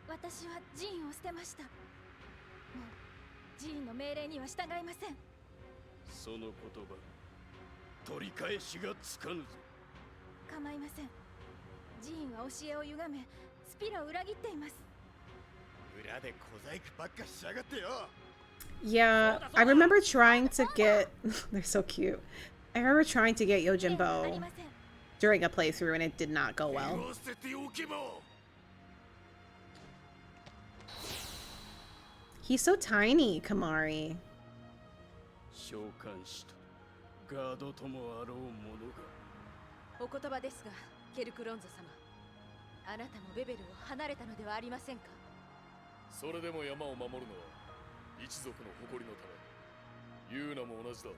S2: 私はジーンを捨てました。もうジーンの命令には従いません。
S9: その言葉取り返しがつかぬぞ。
S2: 構いません。ジーンは教えを歪めスピラを裏切っています。
S5: 裏で小細工ばっかしやがってよ。
S1: Yeah, I remember trying to get... They're so cute. I remember trying to get Yojimbo during a playthrough and it did not go well. He's so tiny, Kamari.
S9: 召喚師とガードともあろう者が。
S7: お言葉ですが、ケルクロンゾ様。あなたもベベルを離れたのではありませんか。
S4: それでも山を守るのは一族の誇りのため。ユーナも同じだ。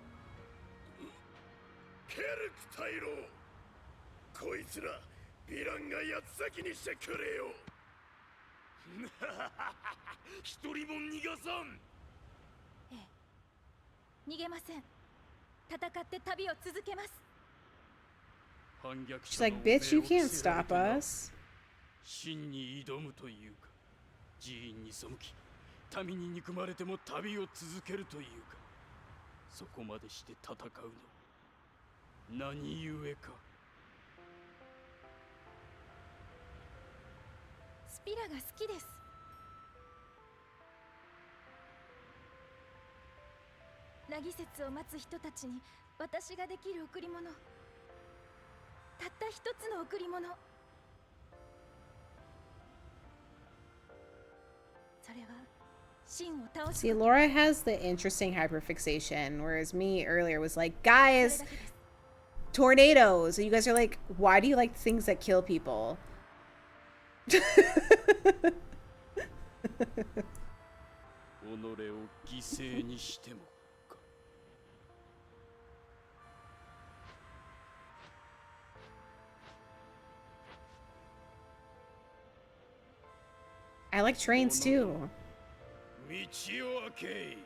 S9: ケルク大老、こいつらヴィランが八つ先にしてくれよ。一人も逃がさん。
S2: 逃げません。戦って旅を続けます。
S1: She's like, bitch, you can't stop us.
S9: 真に挑むというか、寺院に背き、民に憎まれても旅を続けるというか、そこまでして戦うの何故か。
S2: スピラが好きです。凪節を待つ人たちに私ができる贈り物、たった一つの贈り物、それは真を倒す。
S1: See, Laura has the interesting hyperfixation, whereas me earlier was like, guys, tornadoes. And you guys are like, why do you like things that kill people?
S9: 己を犠牲にしてもか。
S1: I like trains too.
S9: 道を開け。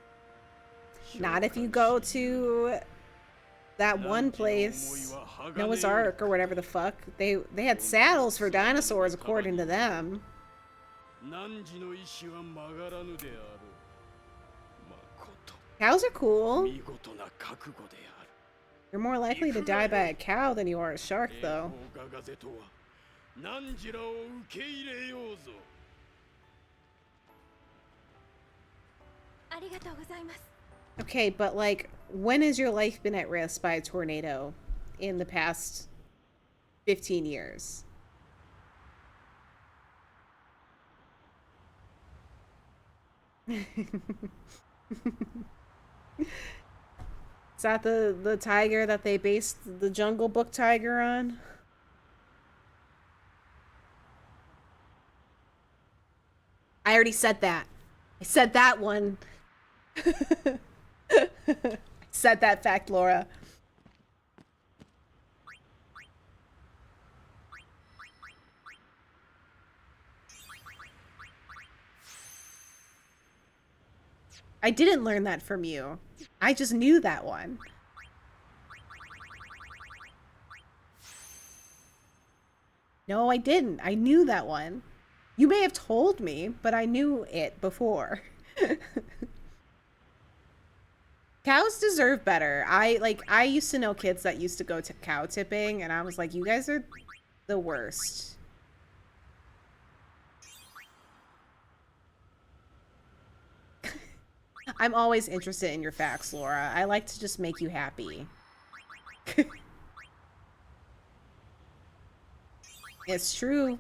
S1: Not if you go to that one place, Noah's Ark or whatever the fuck. They had saddles for dinosaurs according to them.
S9: 汝の意志は曲がらぬであろう。まこと。
S1: Cows are cool.
S9: 見事な覚悟である。
S1: You're more likely to die by a cow than you are a shark, though.
S9: ガガゼとは汝らを受け入れようぞ。
S2: ありがとうございます。
S1: Okay, but like, when has your life been at risk by a tornado in the past 15 years? Is that the tiger that they based the Jungle Book tiger on? I already said that. I said that one. I said that fact, Laura. I didn't learn that from you. I just knew that one. No, I didn't. I knew that one. You may have told me, but I knew it before. Cows deserve better. I used to know kids that used to go to cow tipping, and I was like, you guys are the worst. I'm always interested in your facts, Laura. I like to just make you happy. It's true.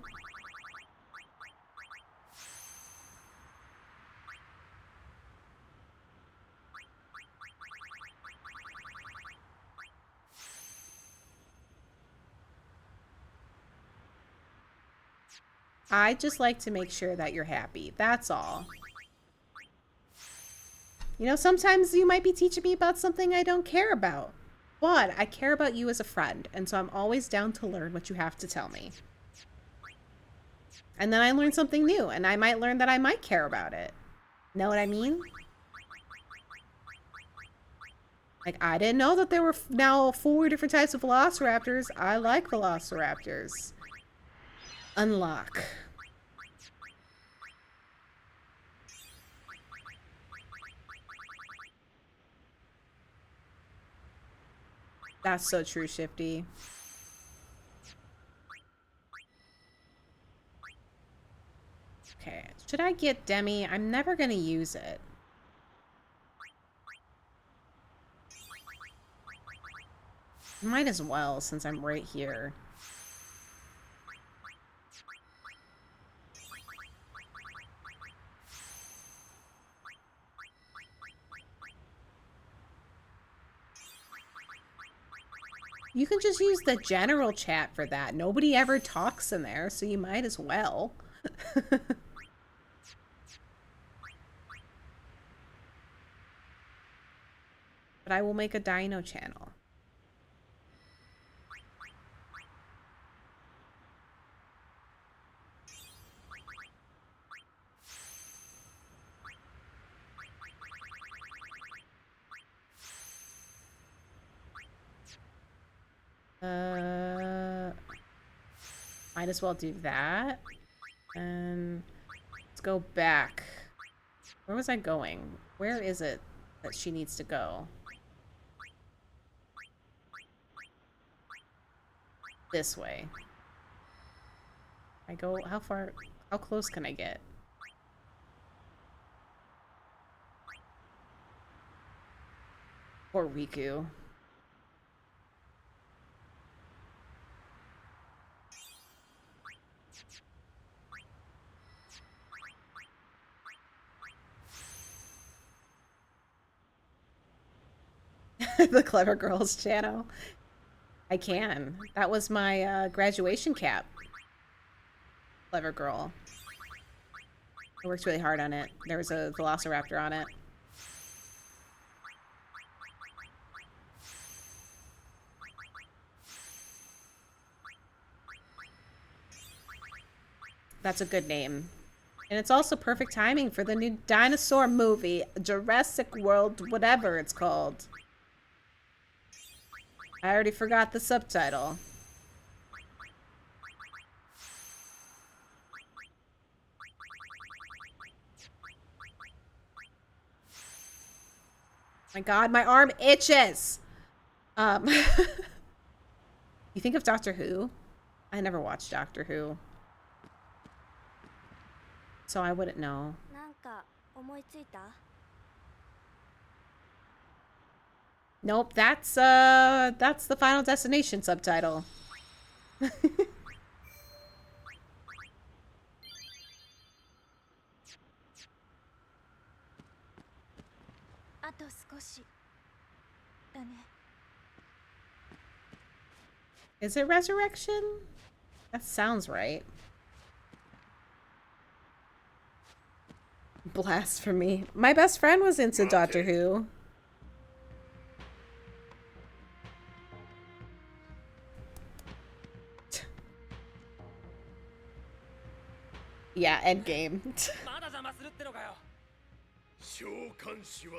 S1: I just like to make sure that you're happy. That's all. You know, sometimes you might be teaching me about something I don't care about. But I care about you as a friend, and so I'm always down to learn what you have to tell me. And then I learn something new, and I might learn that I might care about it. Know what I mean? Like, I didn't know that there were now 4 different types of velociraptors. I like velociraptors. Unlock. That's so true, Shifty. Okay, should I get Demi? I'm never gonna use it. Might as well, since I'm right here. You can just use the general chat for that. Nobody ever talks in there, so you might as well. But I will make a dino channel. Might as well do that. And let's go back. Where was I going? Where is it that she needs to go? This way. I go, how far, how close can I get? Poor Riku. The Clever Girls channel. I can. That was my graduation cap. Clever Girl. I worked really hard on it. There was a Velociraptor on it. That's a good name. And it's also perfect timing for the new dinosaur movie, Jurassic World, whatever it's called. I already forgot the subtitle. My God, my arm itches! You think of Doctor Who? I never watched Doctor Who. So I wouldn't know. Nope, that's the Final Destination subtitle.
S2: あと少しだね。
S1: Is it Resurrection? That sounds right. Blasphemy. My best friend was into Doctor Who. Yeah, endgame.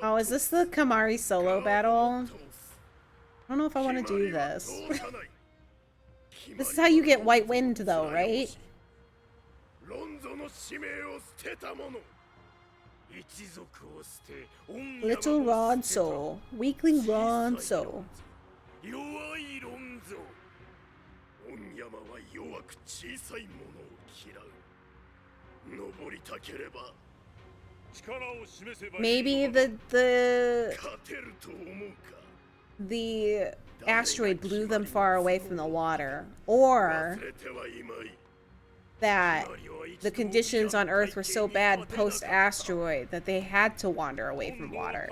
S1: Oh, is this the Kamari solo battle? I don't know if I want to do this. This is how you get White Wind, though, right? Little Ronso. Weakling Ronso. 登りたければ Maybe the asteroid blew them far away from the water, or that the conditions on Earth were so bad post-asteroid that they had to wander away from water.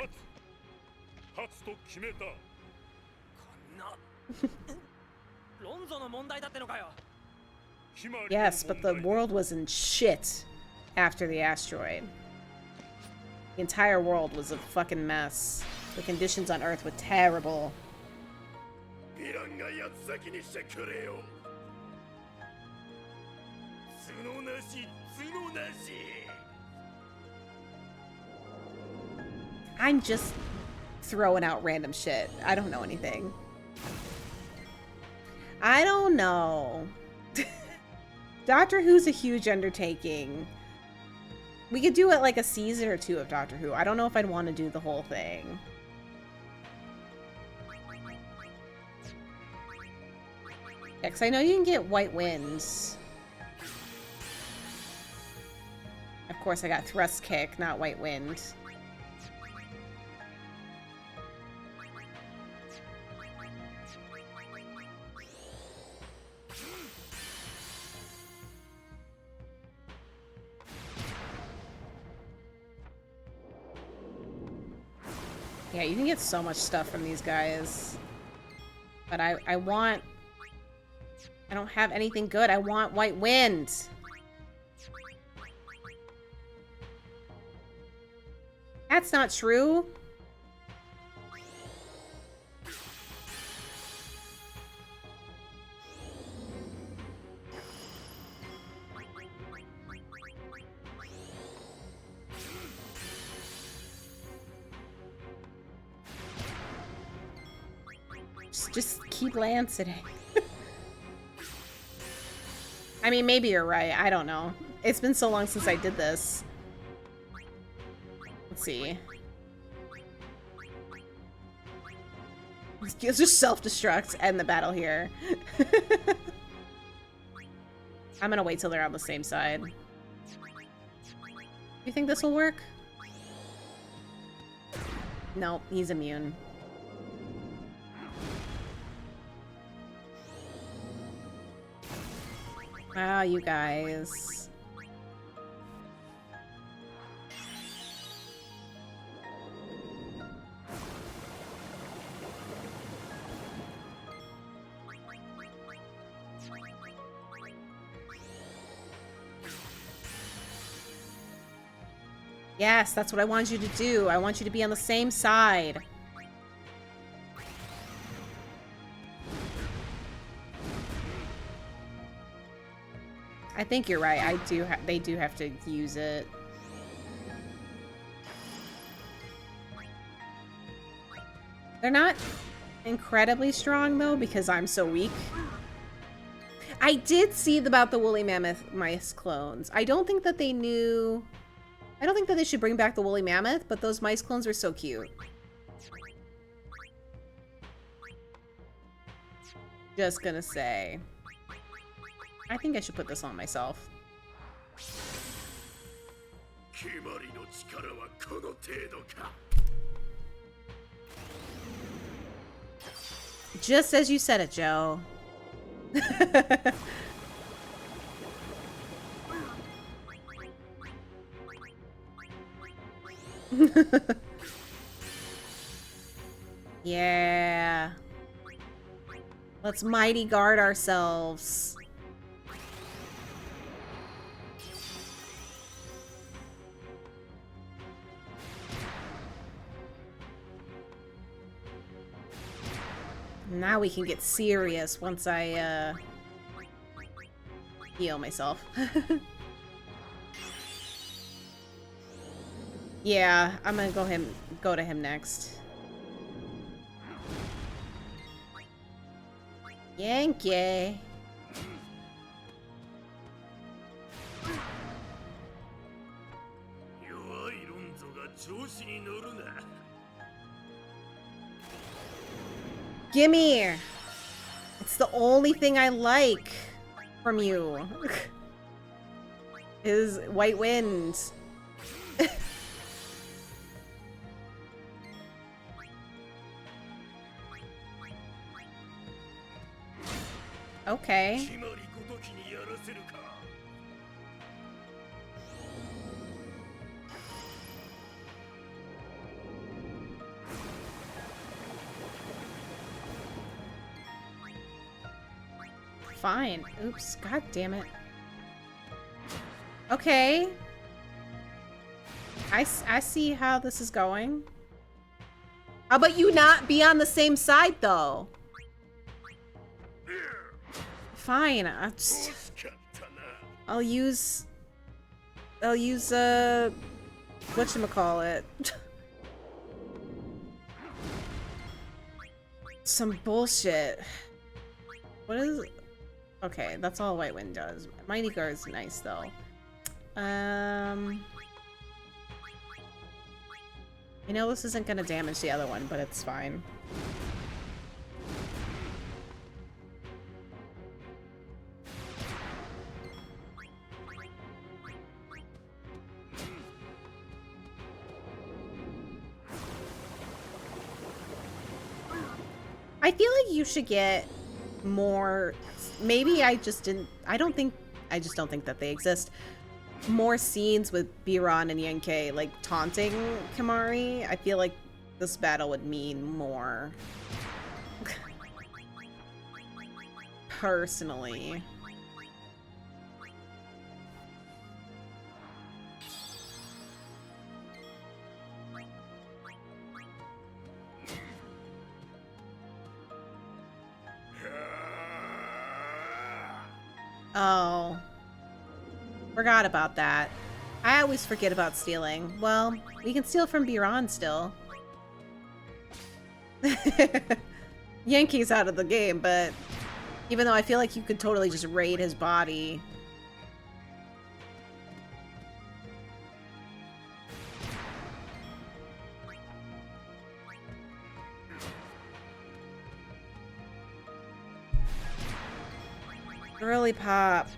S1: Yes, but the world was in shit after the asteroid. The entire world was a fucking mess. The conditions on Earth were terrible. I'm just throwing out random shit. I don't know anything. I don't know. Doctor Who's a huge undertaking. We could do it like a season or two of Doctor Who. I don't know if I'd want to do the whole thing. Yeah, because I know you can get White Winds. Of course, I got Thrust Kick, not White Wind. Yeah, you can get so much stuff from these guys. But I don't have anything good. I want White Wind. That's not true. Just keep lancing. mean, maybe you're right. I don't know. It's been so long since I did this. Let's see. Let's just self-destruct, end the battle here. I'm gonna wait till they're on the same side. You think this will work? Nope, he's immune. Wow, you guys. Yes, that's what I want you to do. I want you to be on the same side. I think you're right. They do have to use it. They're not incredibly strong though because I'm so weak. I did see about the woolly mammoth mice clones. I don't think that they knew. I don't think that they should bring back the woolly mammoth, but those mice clones are so cute. Just gonna say. I think I should put this on myself. Just as you said it, Joe. Yeah. Let's mighty guard ourselves. Now we can get serious once I heal myself. Yeah, I'm gonna go to him next. Yankee. Gimme! It's the only thing I like from you. Is White Wind. Okay. Fine. Oops. God damn it. Okay. I see how this is going. How about you not be on the same side, though? Fine. I'll use whatchamacallit. Some bullshit. What is... Okay, that's all White Wind does. Mighty Guard's nice, though. I know this isn't gonna damage the other one, but it's fine. I feel like you should get more... Maybe I just didn't... I just don't think that they exist. More scenes with Biran and Yankee, like, taunting Kimahri. I feel like this battle would mean more. Personally. Oh. Forgot about that. I always forget about stealing. Well, we can steal from Biran still. Yankee's out of the game, but even though I feel like you could totally just raid his body Girly pop.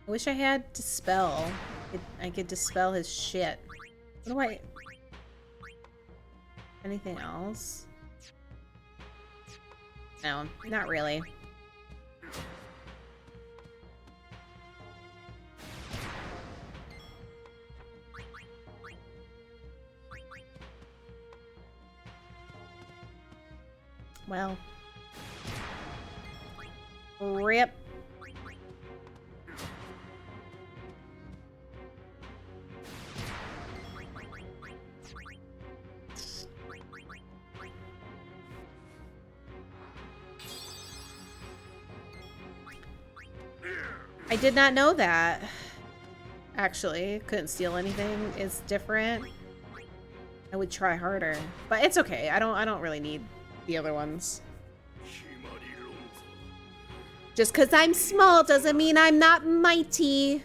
S1: I wish I had Dispel. I could dispel his shit. What do I... Anything else? No, not really. Well. Rip. I did not know that. Actually, couldn't steal anything is different. I would try harder, but it's okay. I don't really need the other ones. Just because I'm small doesn't mean I'm not mighty.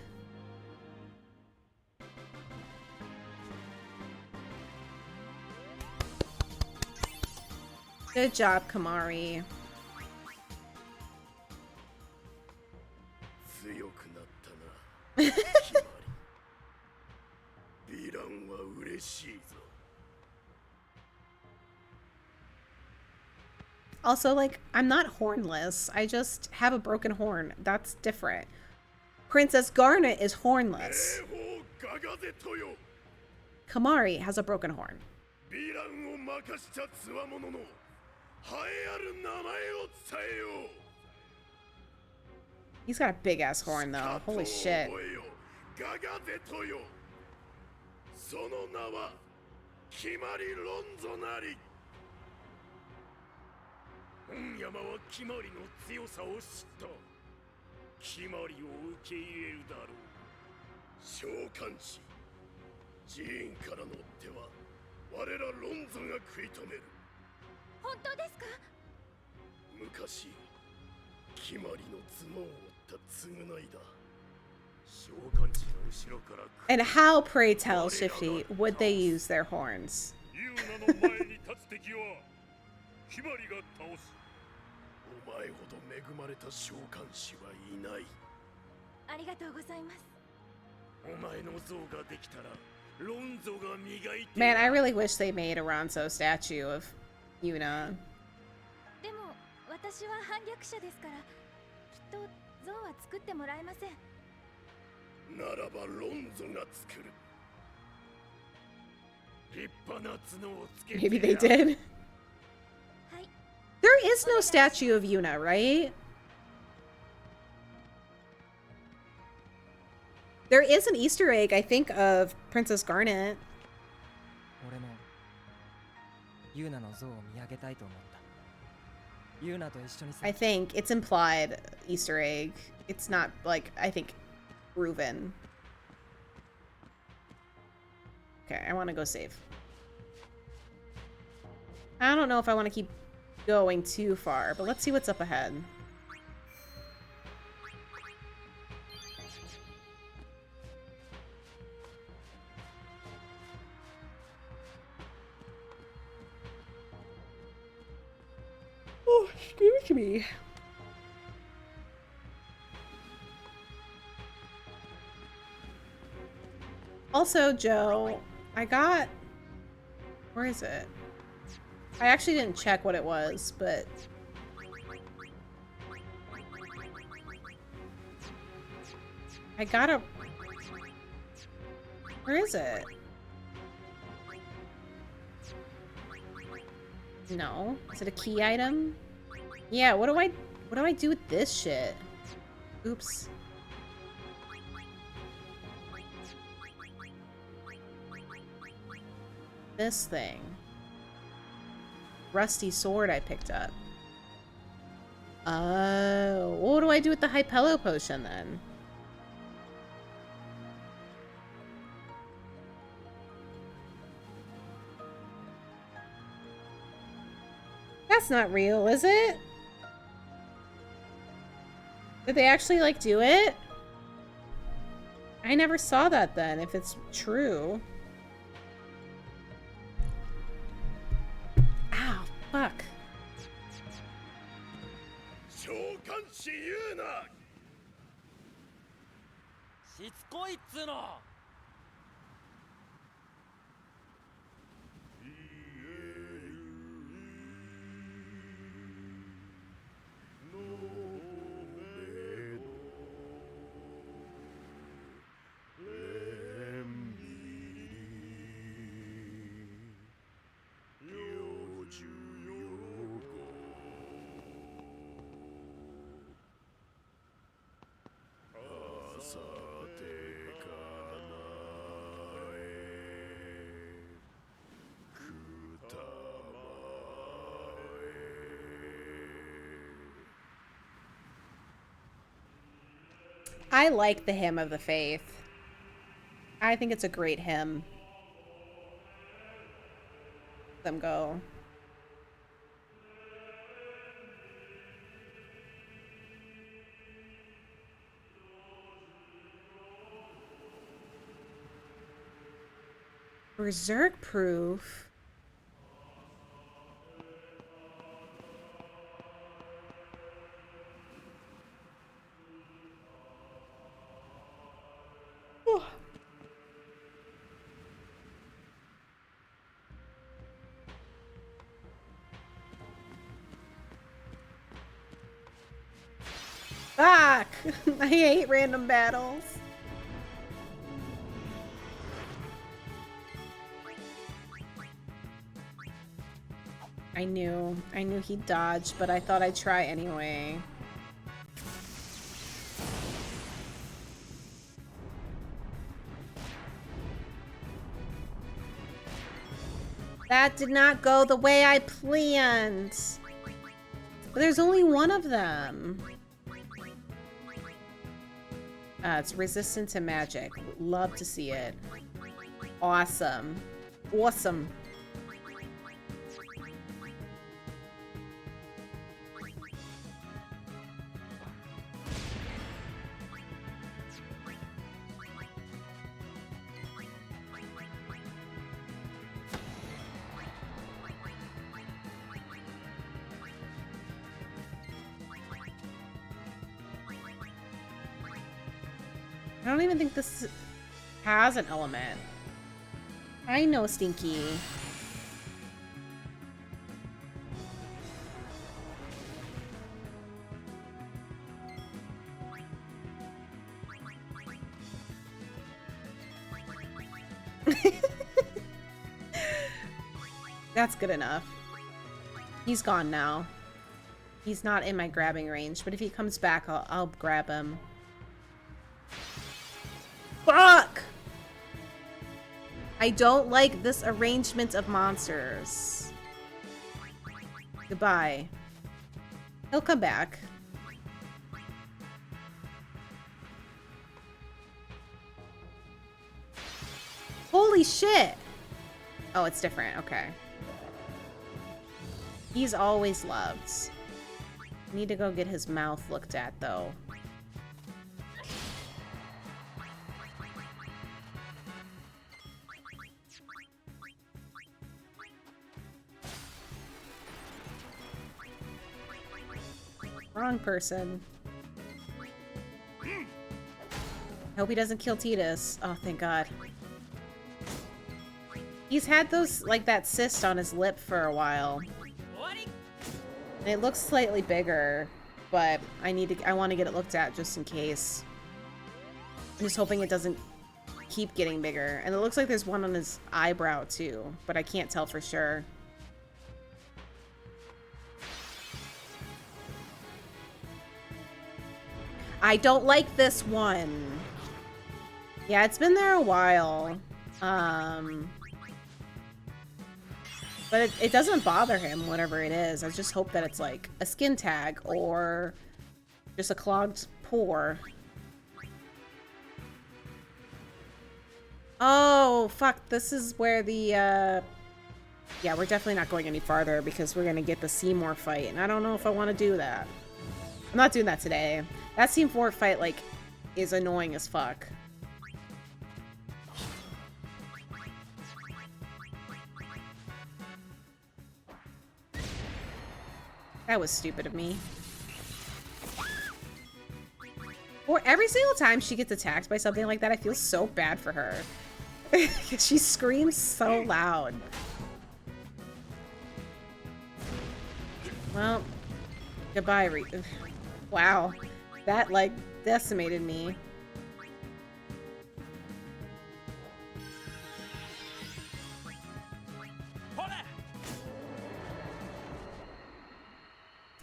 S1: Good job, Kamari. Also, like, I'm not hornless. I just have a broken horn. That's different. Princess Garnet is hornless. Kamari has a broken horn. He's got a big ass horn though. Holy shit. And how, pray tell, Shifty, would they use their horns? Man, I really wish they made a Ronso statue of Yuna. Maybe they did. There is no statue of Yuna, right? There is an Easter egg, I think, of Princess Garnet. I think it's implied Easter egg. It's not, like, I think, proven. Okay, I want to go save. I don't know if I want to keep going too far, but let's see what's up ahead. Oh, excuse me. Also, Joe, I got... Where is it? I actually didn't check what it was, but... I got a... Where is it? No. Is it a key item? Yeah, what do I do with this shit? Oops. This thing. Rusty sword I picked up. Oh, what do I do with the Hypello potion then? That's not real, is it? Did they actually, like, do it? I never saw that then, if it's true. Ow, fuck.
S9: 召喚士言うな。
S6: しつこいっつーの。
S1: I like the Hymn of the Faith. I think it's a great hymn. Let them go. Berserk proof. Fuck! I hate random battles. I knew he'd dodge, but I thought I'd try anyway. That did not go the way I planned. But there's only one of them. It's resistant to magic. Love to see it. Awesome. Awesome. I don't even think this has an element. I know, Stinky. That's good enough. He's gone now. He's not in my grabbing range, but if he comes back, I'll grab him. Fuck! I don't like this arrangement of monsters. Goodbye. He'll come back. Holy shit! Oh, it's different. Okay. He's always loved. Need to go get his mouth looked at, though. Wrong person. Hope he doesn't kill Titus. Oh, thank God. He's had those, like, that cyst on his lip for a while. And it looks slightly bigger, but I want to get it looked at just in case. I'm just hoping it doesn't keep getting bigger. And it looks like there's one on his eyebrow too, but I can't tell for sure. I don't like this one. Yeah, it's been there a while. But it doesn't bother him, whatever it is. I just hope that it's like a skin tag or just a clogged pore. Oh, fuck. This is where the, yeah, we're definitely not going any farther because we're gonna get the Seymour fight, and I don't know if I want to do that. I'm not doing that today. That Seymour fight, like, is annoying as fuck. That was stupid of me. Or every single time she gets attacked by something like that, I feel so bad for her. She screams so loud. Well, goodbye, wow. That, like, decimated me.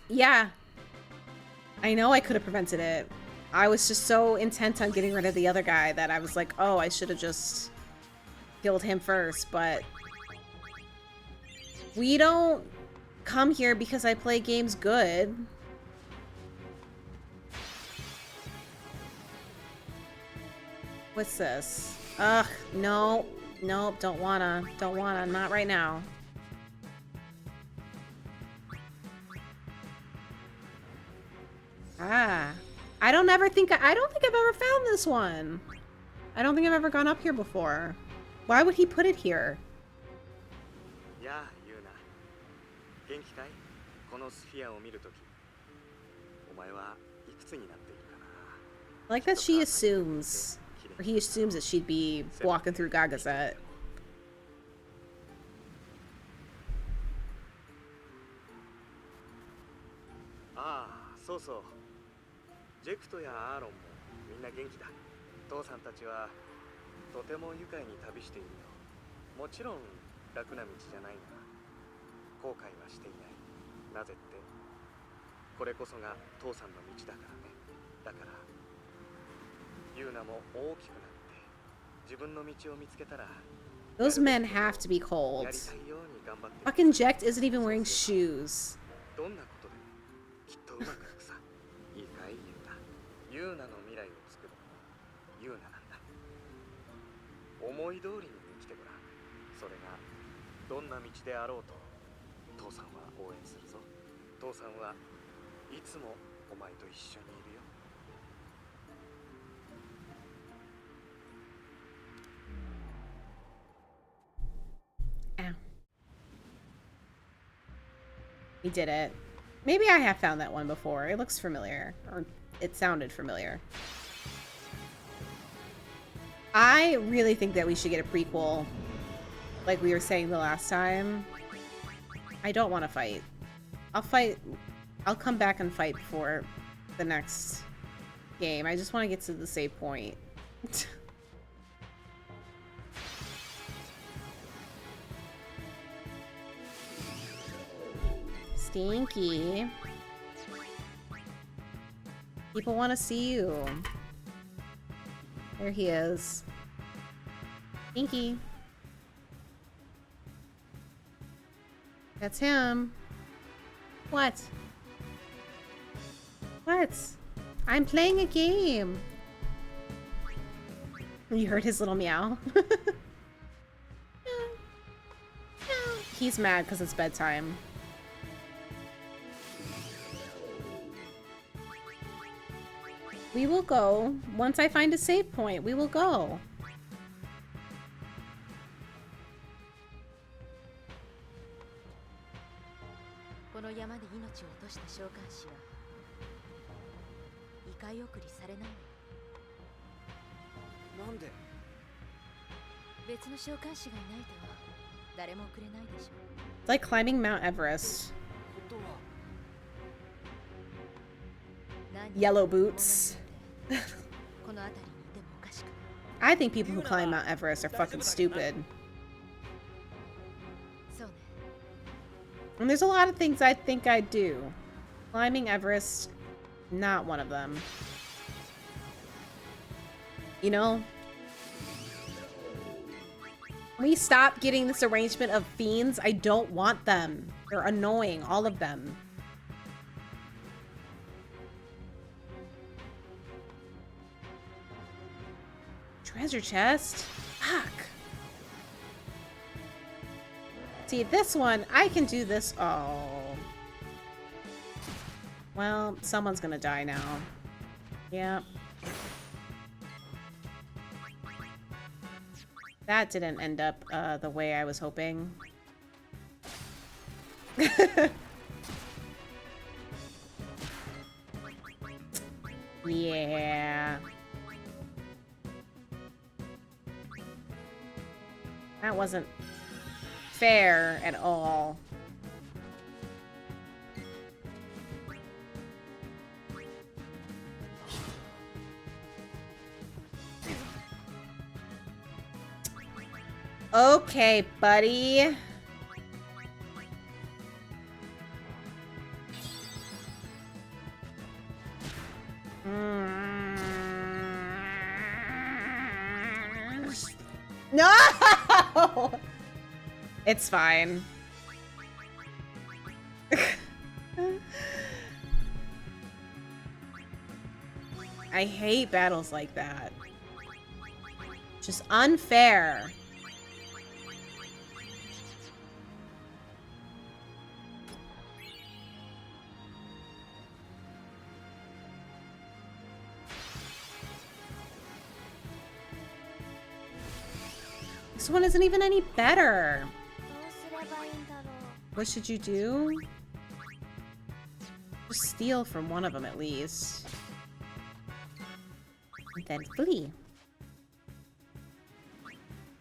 S1: Yeah. I know I could have prevented it. I was just so intent on getting rid of the other guy that I was like, oh, I should have just killed him first, but we don't come here because I play games good. What's this? Ugh, no. Nope, don't wanna, not right now. Ah. I don't think I've ever found this one. I don't think I've ever gone up here before. Why would he put it here?
S5: Yeah, Yuna. 元気かい? このスフィアを見るとき、お前はいくつになっているかな?
S1: I like that she assumes, or he assumes that she'd be walking through Gagazet.
S5: ああ、そうそう。ジェクトやアーロンもみんな元気だ。父さんたちはとても愉快に旅しているよ。もちろん楽な道じゃないが、後悔はしていない。なぜって、これこそが父さんの道だからね。だから、ユーナも大きくなって自分の道を見つけたら。
S1: Those men have to be cold. Fucking Jekt isn't even wearing shoes.
S5: どんなことでもきっとうまくいくさ。いいかい、ユーナの未来を作るのもユーナなんだ。思い通りに生きてごらん。それがどんな道であろうと父さんは応援するぞ。父さんはいつもお前と一緒にいるよ。
S1: Ow. We did it. Maybe I have found that one before. It looks familiar. Or it sounded familiar. I really think that we should get a prequel. Like we were saying the last time. I don't want to fight. I'll come back and fight before the next game. I just want to get to the save point. Stinky. People want to see you. There he is. Stinky. That's him. What? What? I'm playing a game. You heard his little meow? He's mad because it's bedtime. We will go. Once I find a save point, we will go. It's like climbing Mount Everest. Yellow boots. I think people who climb Mount Everest are fucking stupid. And there's a lot of things I think I'd do. Climbing Everest, not one of them. You know? We stop getting this arrangement of fiends. I don't want them. They're annoying, all of them. Treasure chest? Fuck. See, this one, I can do this. Oh. Well, someone's gonna die now. Yep. That didn't end up the way I was hoping. Yeah. That wasn't fair at all. Okay, buddy. No! It's fine. I hate battles like that. Just unfair. This one isn't even any better. What should you do? Just steal from one of them at least. And then flee.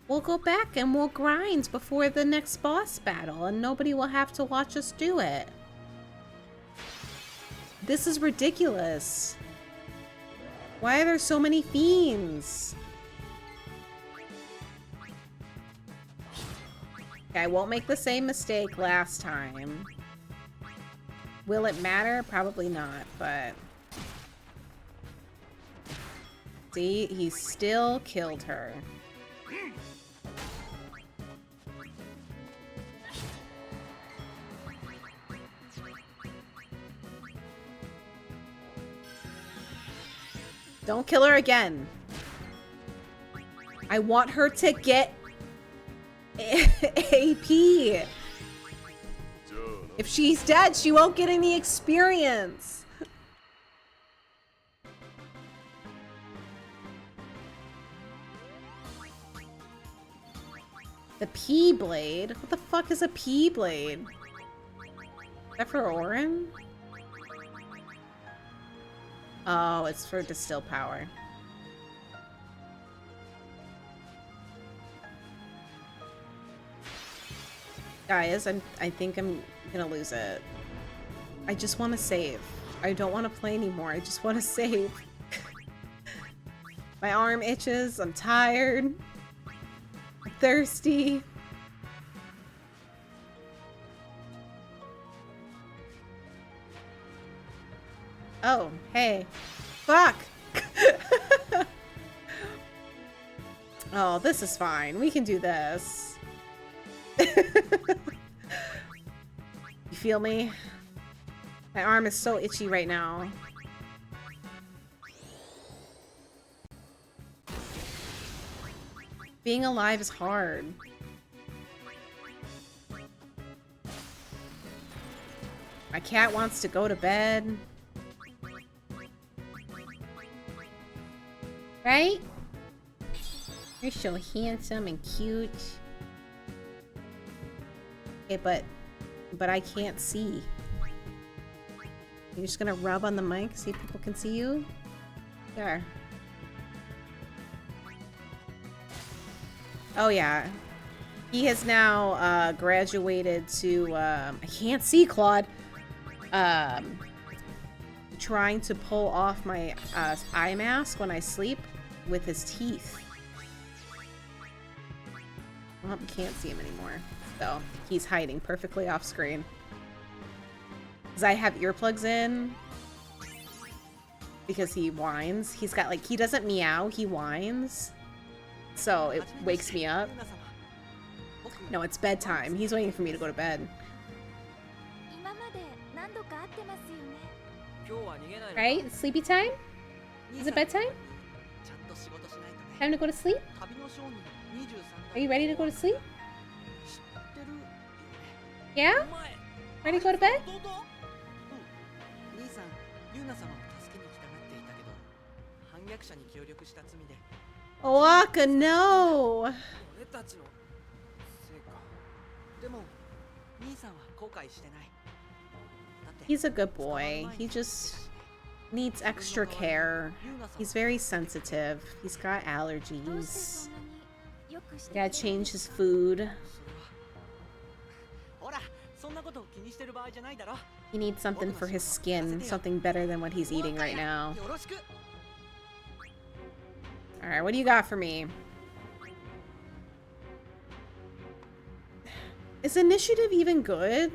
S1: We'll go back and we'll grind before the next boss battle and nobody will have to watch us do it. This is ridiculous. Why are there so many fiends? Okay, I won't make the same mistake last time. Will it matter? Probably not, but... See, he still killed her. Don't kill her again. I want her to get AP. If she's dead, she won't get any experience. The P blade? What the fuck is a P blade? Is that for Orin? Oh, it's for distill power. Guys, I think I'm gonna lose it. I just want to save. I don't want to play anymore. I just want to save. My arm itches. I'm tired. I'm thirsty. Oh, hey. Fuck! Oh, this is fine. We can do this. You feel me? My arm is so itchy right now. Being alive is hard. My cat wants to go to bed. Right? You're so handsome and cute. Okay, but I can't see. You're just gonna rub on the mic, see if people can see you? There. Oh yeah. He has now graduated to I can't see, Claude. Trying to pull off my eye mask when I sleep with his teeth. Well, you can't see him anymore. So he's hiding perfectly off screen. Because I have earplugs in. Because he whines. He's got like, he doesn't meow, he whines. So it wakes me up. No, it's bedtime. He's waiting for me to go to bed. Right? It's sleepy time? Is it bedtime? Time to go to sleep? Are you ready to go to sleep? Yeah? Ready to go to bed? Waka, no! He's a good boy. He just... Needs extra care. He's very sensitive. He's got
S2: どうして
S1: allergies.
S2: そんなによくしてく
S1: Gotta
S2: れるん
S1: change
S2: ですか
S1: his food.
S8: ほらそんなこと気にしてる場合じゃないだろ
S1: He needs something for his skin, something better than what he's eating right now.
S8: よろしく
S1: Alright, what do you got for me? Is initiative even good?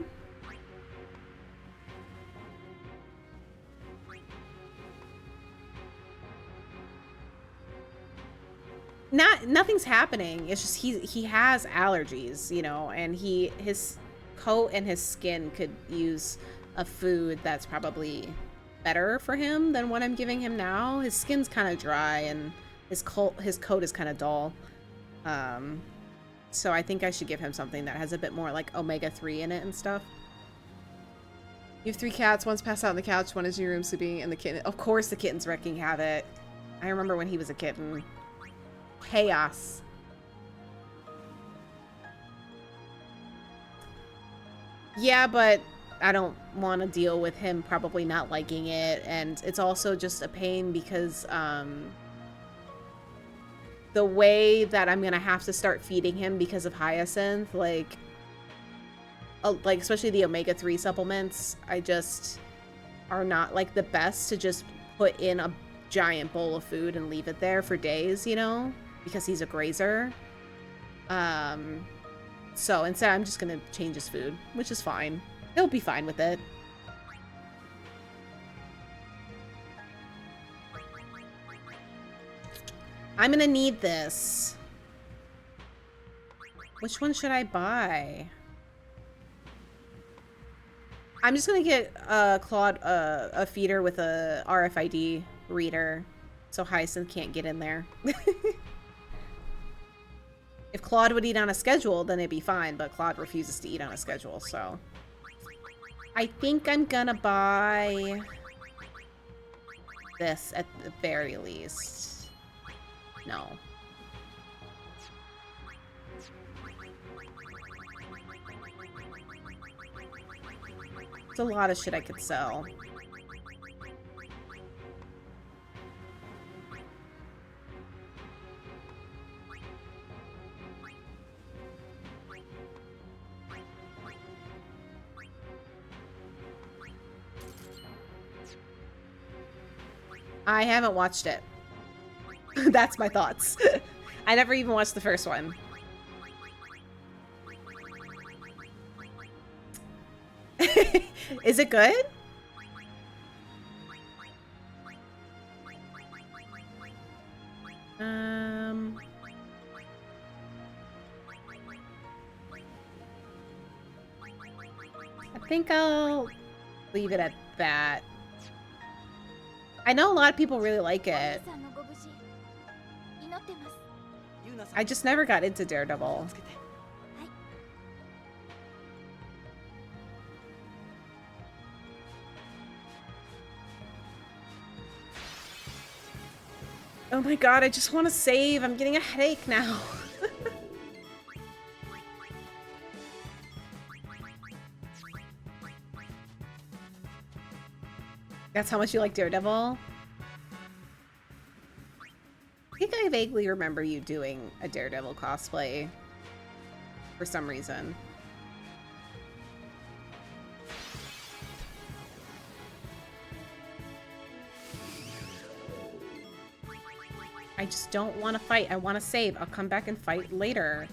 S1: Nothing's happening. It's just he has allergies, you know, and his coat and his skin could use a food that's probably better for him than what I'm giving him now. His skin's kind of dry and his coat is kind of dull. So I think I should give him something that has a bit more like omega-3 in it and stuff. You have 3 cats, one's passed out on the couch, one is in your room sleeping, and the kitten. Of course the kitten's wrecking havoc. I remember when he was a kitten. Chaos. Yeah, but I don't want to deal with him probably not liking it, and it's also just a pain because the way that I'm gonna have to start feeding him because of Hyacinth, like especially the omega-3 supplements, I just are not like the best to just put in a giant bowl of food and leave it there for days, you know, because he's a grazer. So instead I'm just gonna change his food, which is fine. He'll be fine with it. I'm gonna need this. Which one should I buy? I'm just gonna get a feeder with a RFID reader so Hyacinth can't get in there. If Claude would eat on a schedule, then it'd be fine, but Claude refuses to eat on a schedule, so... I think I'm gonna buy this at the very least. No. It's a lot of shit I could sell. I haven't watched it. That's my thoughts. I never even watched the first one. Is it good? I think I'll leave it at that. I know a lot of people really like it.
S2: お兄さんのご無事祈ってます。
S1: I just never got into Daredevil. Oh my god, I just want to save. I'm getting a headache now. That's how much you like Daredevil? I think I vaguely remember you doing a Daredevil cosplay for some reason. I just don't want to fight. I want to save. I'll come back and fight later.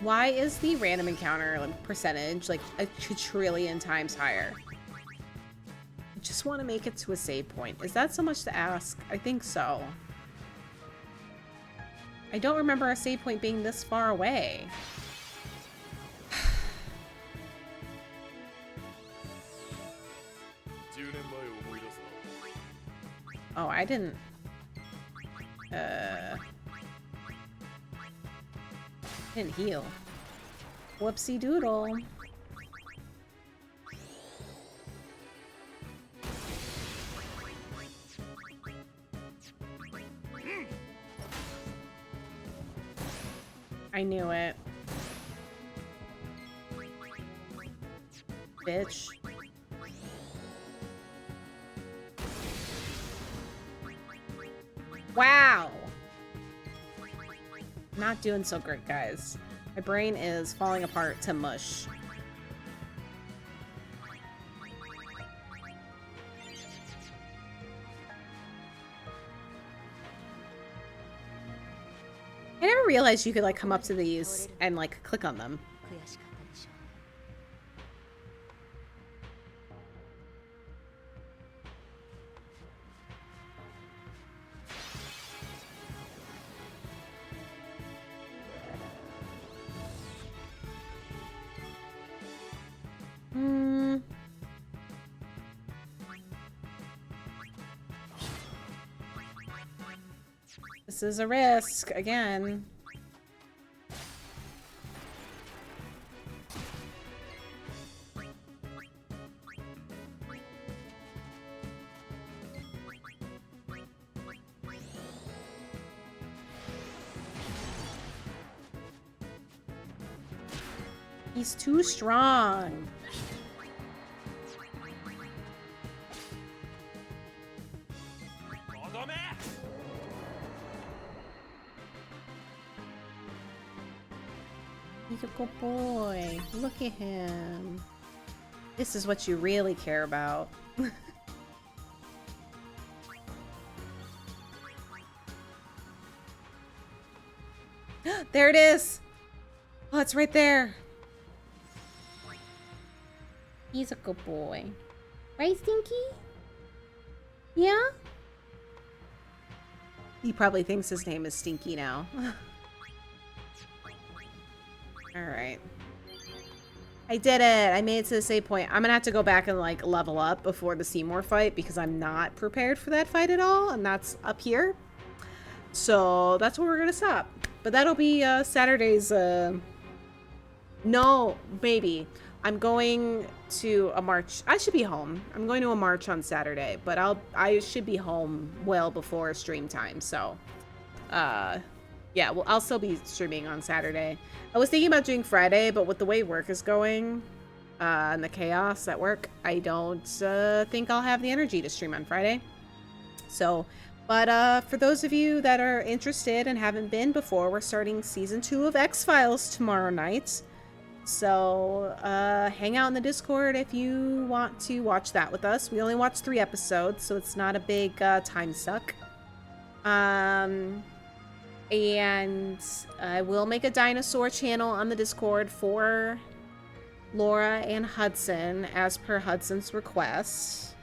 S1: Why is the random encounter like percentage like a quadrillion times higher? I just want to make it to a save point. Is that so much to ask? I think so. I don't remember a save point being this far away. Oh, I didn't... Didn't heal. Whoopsie doodle. I knew it. Bitch. Wow. Not doing so great, guys. My brain is falling apart to mush. I never realized you could like come up to these and like click on them.
S7: 悔しかったでしょうね。
S1: Hmm. This is a risk again. He's too strong. He's a good boy. Look at him. This is what you really care about. There it is. Oh, it's right there. He's a good boy. Right, Stinky? Yeah? He probably thinks his name is Stinky now. Alright. I did it! I made it to the save point. I'm gonna have to go back and, like, level up before the Seymour fight because I'm not prepared for that fight at all, and that's up here. So, that's where we're gonna stop. But that'll be, Saturday's, No, maybe. I'm going to a march. I should be home. I'm going to a march on Saturday, but I should be home well before stream time, so... yeah, well, I'll still be streaming on Saturday. I was thinking about doing Friday, but with the way work is going, and the chaos at work, I don't think I'll have the energy to stream on Friday. So, but for those of you that are interested and haven't been before, we're starting Season 2 of X-Files tomorrow night. So, hang out in the Discord if you want to watch that with us. We only watched 3 episodes, so it's not a big time suck. And I will make a dinosaur channel on the Discord for Laura and Hudson, as per Hudson's request.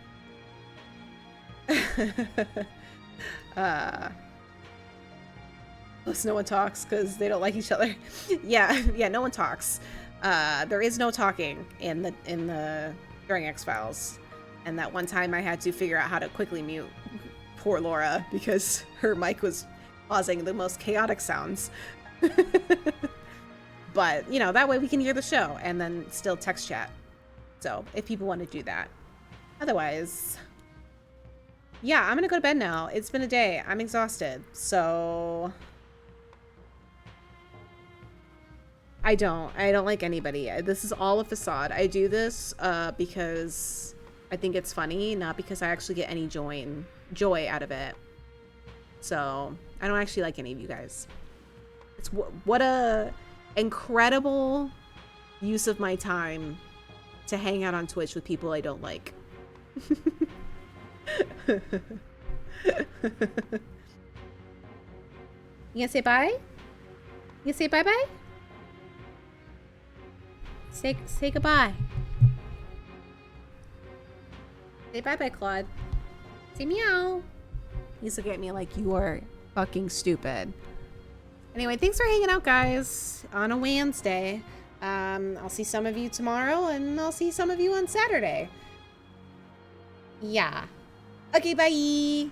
S1: No one talks because they don't like each other. yeah, no one talks. There is no talking in the during X-Files. And that one time I had to figure out how to quickly mute poor Laura because her mic was causing the most chaotic sounds. But, you know, that way we can hear the show and then still text chat. So, if people want to do that. Otherwise, yeah, I'm gonna go to bed now. It's been a day. I'm exhausted. So, I don't like anybody. This is all a facade. I do this because I think it's funny, not because I actually get any joy out of it. So, I don't actually like any of you guys. It's what a incredible use of my time to hang out on Twitch with people I don't like. You gonna say bye? You gonna say bye-bye? Say goodbye. Say bye-bye, Claude. Say meow. He's looking at me like you are fucking stupid. Anyway, thanks for hanging out, guys, on a Wednesday. I'll see some of you tomorrow, and I'll see some of you on Saturday. Yeah. Okay, bye.